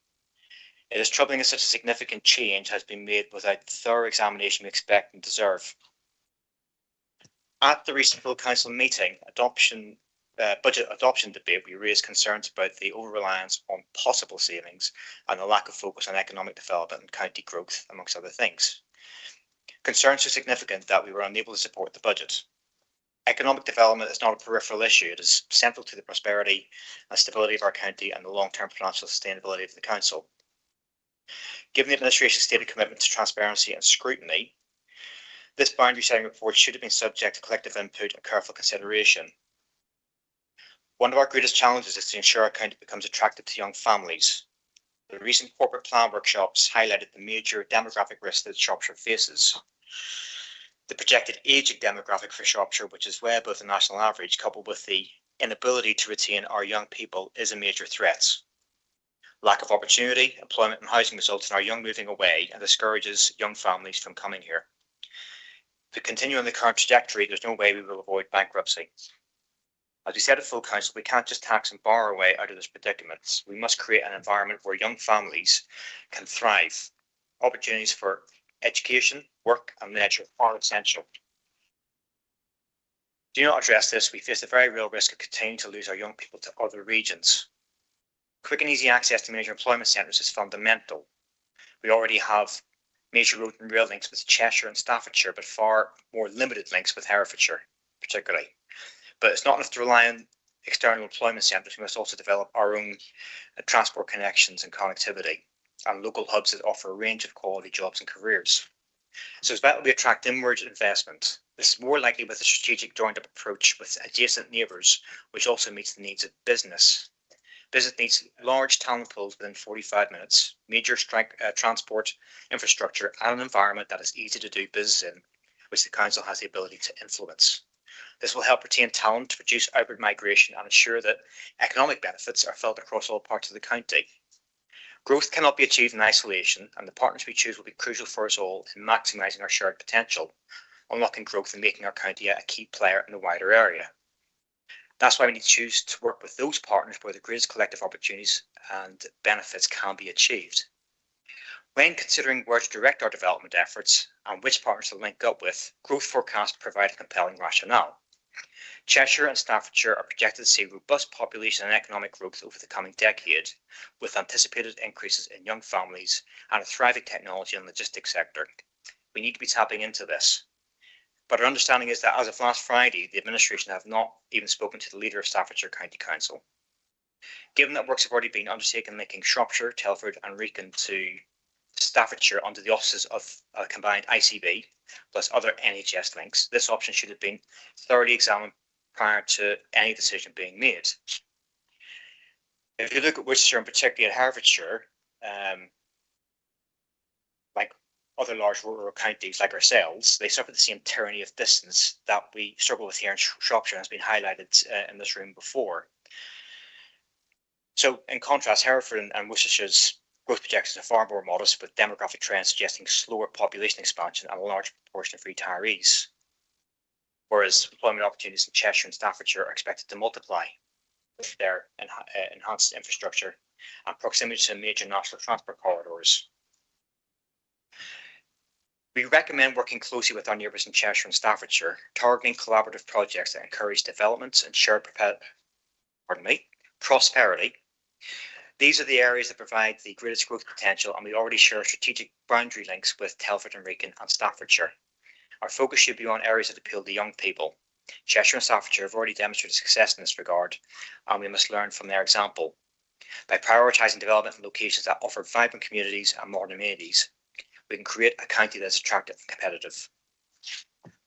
It is troubling that such a significant change has been made without the thorough examination we expect and deserve. At the recent full council meeting, budget adoption debate, we raised concerns about the over-reliance on possible savings and the lack of focus on economic development and county growth, amongst other things. Concerns so significant that we were unable to support the budget. Economic development is not a peripheral issue. It is central to the prosperity and stability of our county and the long-term financial sustainability of the council. Given the administration's stated commitment to transparency and scrutiny, this boundary setting report should have been subject to collective input and careful consideration. One of our greatest challenges is to ensure our county becomes attractive to young families. The recent corporate plan workshops highlighted the major demographic risks that Shropshire faces. The projected aging demographic for Shropshire, which is way above the national average, coupled with the inability to retain our young people, is a major threat. Lack of opportunity, employment and housing results in our young moving away and discourages young families from coming here. If we continue on the current trajectory, there's no way we will avoid bankruptcy. As we said at full council, we can't just tax and borrow our way out of this predicament. We must create an environment where young families can thrive. Opportunities for education, work and leisure are essential. Do not address this, we face the very real risk of continuing to lose our young people to other regions. Quick and easy access to major employment centres is fundamental. We already have major road and rail links with Cheshire and Staffordshire, but far more limited links with Herefordshire, particularly. But it's not enough to rely on external employment centres. We must also develop our own transport connections and connectivity, and local hubs that offer a range of quality jobs and careers. So it's vital we attract inward investment. This is more likely with a strategic joined-up approach with adjacent neighbours, which also meets the needs of business. Business needs large talent pools within 45 minutes, major transport infrastructure, and an environment that is easy to do business in, which the council has the ability to influence. This will help retain talent, reduce outward migration, and ensure that economic benefits are felt across all parts of the county. Growth cannot be achieved in isolation, and the partners we choose will be crucial for us all in maximising our shared potential, unlocking growth and making our county a key player in the wider area. That's why we need to choose to work with those partners where the greatest collective opportunities and benefits can be achieved. When considering where to direct our development efforts and which partners to link up with, growth forecasts provide a compelling rationale. Cheshire and Staffordshire are projected to see robust population and economic growth over the coming decade, with anticipated increases in young families and a thriving technology and logistics sector. We need to be tapping into this. But our understanding is that as of last Friday, the administration have not even spoken to the leader of Staffordshire County Council. Given that works have already been undertaken linking Shropshire, Telford and Wrekin to Staffordshire under the auspices of a combined ICB plus other NHS links, this option should have been thoroughly examined prior to any decision being made. If you look at Worcestershire and particularly at Herefordshire, like other large rural counties like ourselves, they suffer the same tyranny of distance that we struggle with here in Shropshire, has been highlighted in this room before. So in contrast, Hereford and Worcestershire's growth projections are far more modest, with demographic trends suggesting slower population expansion and a large proportion of retirees. Whereas employment opportunities in Cheshire and Staffordshire are expected to multiply with their enhanced infrastructure and proximity to major national transport corridors. We recommend working closely with our neighbours in Cheshire and Staffordshire, targeting collaborative projects that encourage development and shared prosperity. These are the areas that provide the greatest growth potential, and we already share strategic boundary links with Telford and Wrekin and Staffordshire. Our focus should be on areas that appeal to young people. Cheshire and Staffordshire have already demonstrated success in this regard, and we must learn from their example. By prioritising development in locations that offer vibrant communities and modern amenities, we can create a county that's attractive and competitive.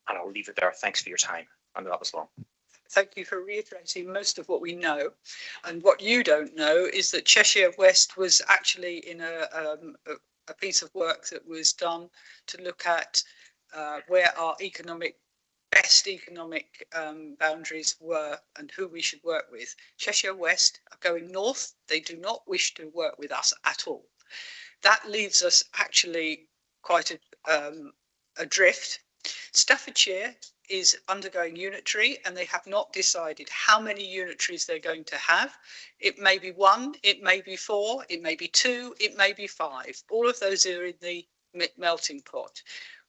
And I'll leave it there. Thanks for your time. And that was long. Thank you for reiterating most of what we know. And what you don't know is that Cheshire West was actually in a piece of work that was done to look at where our best economic boundaries were and who we should work with. Cheshire West are going north. They do not wish to work with us at all. That leaves us actually quite adrift. Staffordshire is undergoing unitary, and they have not decided how many unitaries they're going to have. It may be 1, it may be 4, it may be 2, it may be 5. All of those are in the melting pot.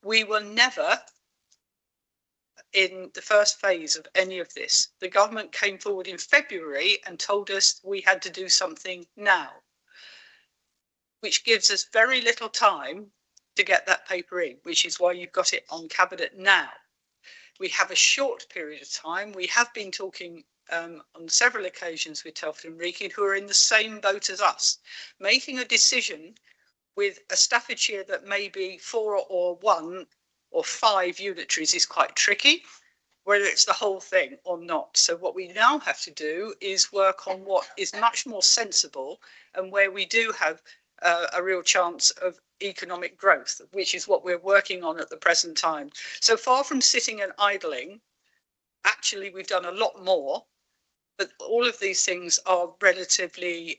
We were never in the first phase of any of this. The government came forward in February and told us we had to do something now, which gives us very little time to get that paper in, which is why you've got it on Cabinet now. We have a short period of time. We have been talking on several occasions with Telford and Wrekin, who are in the same boat as us. Making a decision with a Staffordshire that may be 4 or 1 or 5 unitaries is quite tricky, whether it's the whole thing or not. So what we now have to do is work on what is much more sensible and where we do have a real chance of economic growth, which is what we're working on at the present time. So far from sitting and idling, actually we've done a lot more, but all of these things are relatively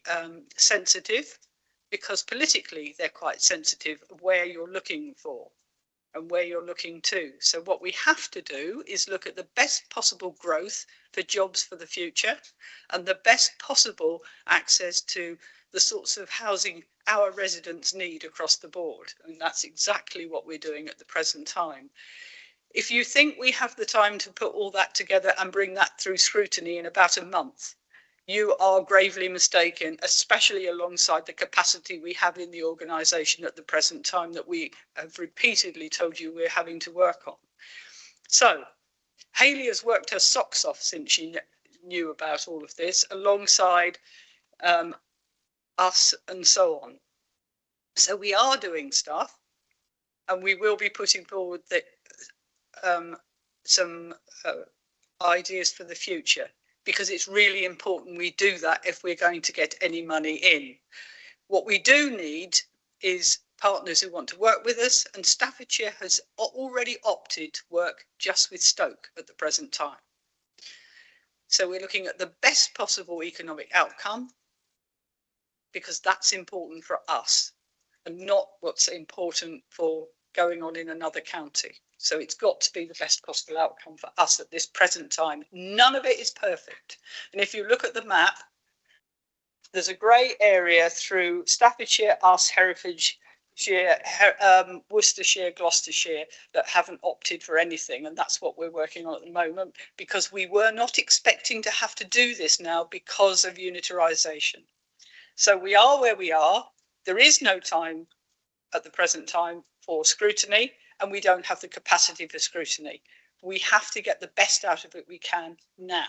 sensitive, because politically they're quite sensitive of where you're looking for and where you're looking to. So what we have to do is look at the best possible growth for jobs for the future and the best possible access to the sorts of housing our residents need across the board. And that's exactly what we're doing at the present time. If you think we have the time to put all that together and bring that through scrutiny in about a month, you are gravely mistaken, especially alongside the capacity we have in the organisation at the present time that we have repeatedly told you we're having to work on. So Hayley has worked her socks off since she knew about all of this, alongside us and so on. So we are doing stuff, and we will be putting forward some ideas for the future, because it's really important we do that if we're going to get any money in. What we do need is partners who want to work with us, and Staffordshire has already opted to work just with Stoke at the present time. So we're looking at the best possible economic outcome, because that's important for us and not what's important for going on in another county. So it's got to be the best possible outcome for us at this present time. None of it is perfect. And if you look at the map, there's a grey area through Staffordshire, us, Herefordshire, Worcestershire, Gloucestershire that haven't opted for anything. And that's what we're working on at the moment, because we were not expecting to have to do this now because of unitarisation. So we are where we are. There is no time at the present time for scrutiny, and we don't have the capacity for scrutiny. We have to get the best out of it we can now.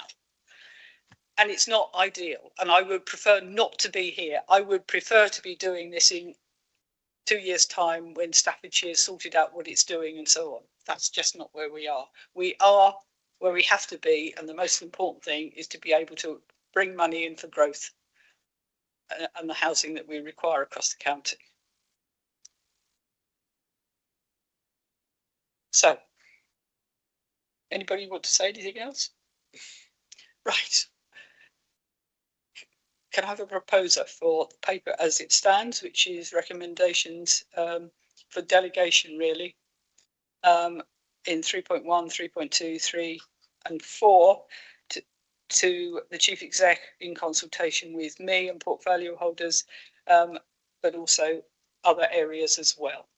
And it's not ideal. And I would prefer not to be here. I would prefer to be doing this in 2 years' time when Staffordshire has sorted out what it's doing and so on. That's just not where we are. We are where we have to be. And the most important thing is to be able to bring money in for growth and the housing that we require across the county. So, anybody want to say anything else? Right. Can I have a proposer for the paper as it stands, which is recommendations for delegation, really, in 3.1, 3.2, 3 and 4 to the Chief Exec in consultation with me and portfolio holders, but also other areas as well.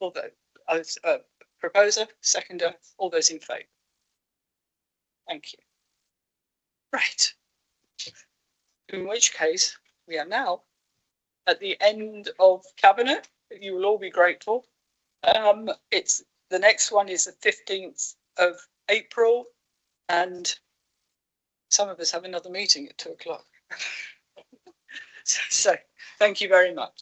Although, as proposer, seconder, all those in favour. Thank you. Right. In which case, we are now at the end of Cabinet. You will all be grateful. The next one is the 15th of April, and some of us have another meeting at 2 o'clock. So thank you very much.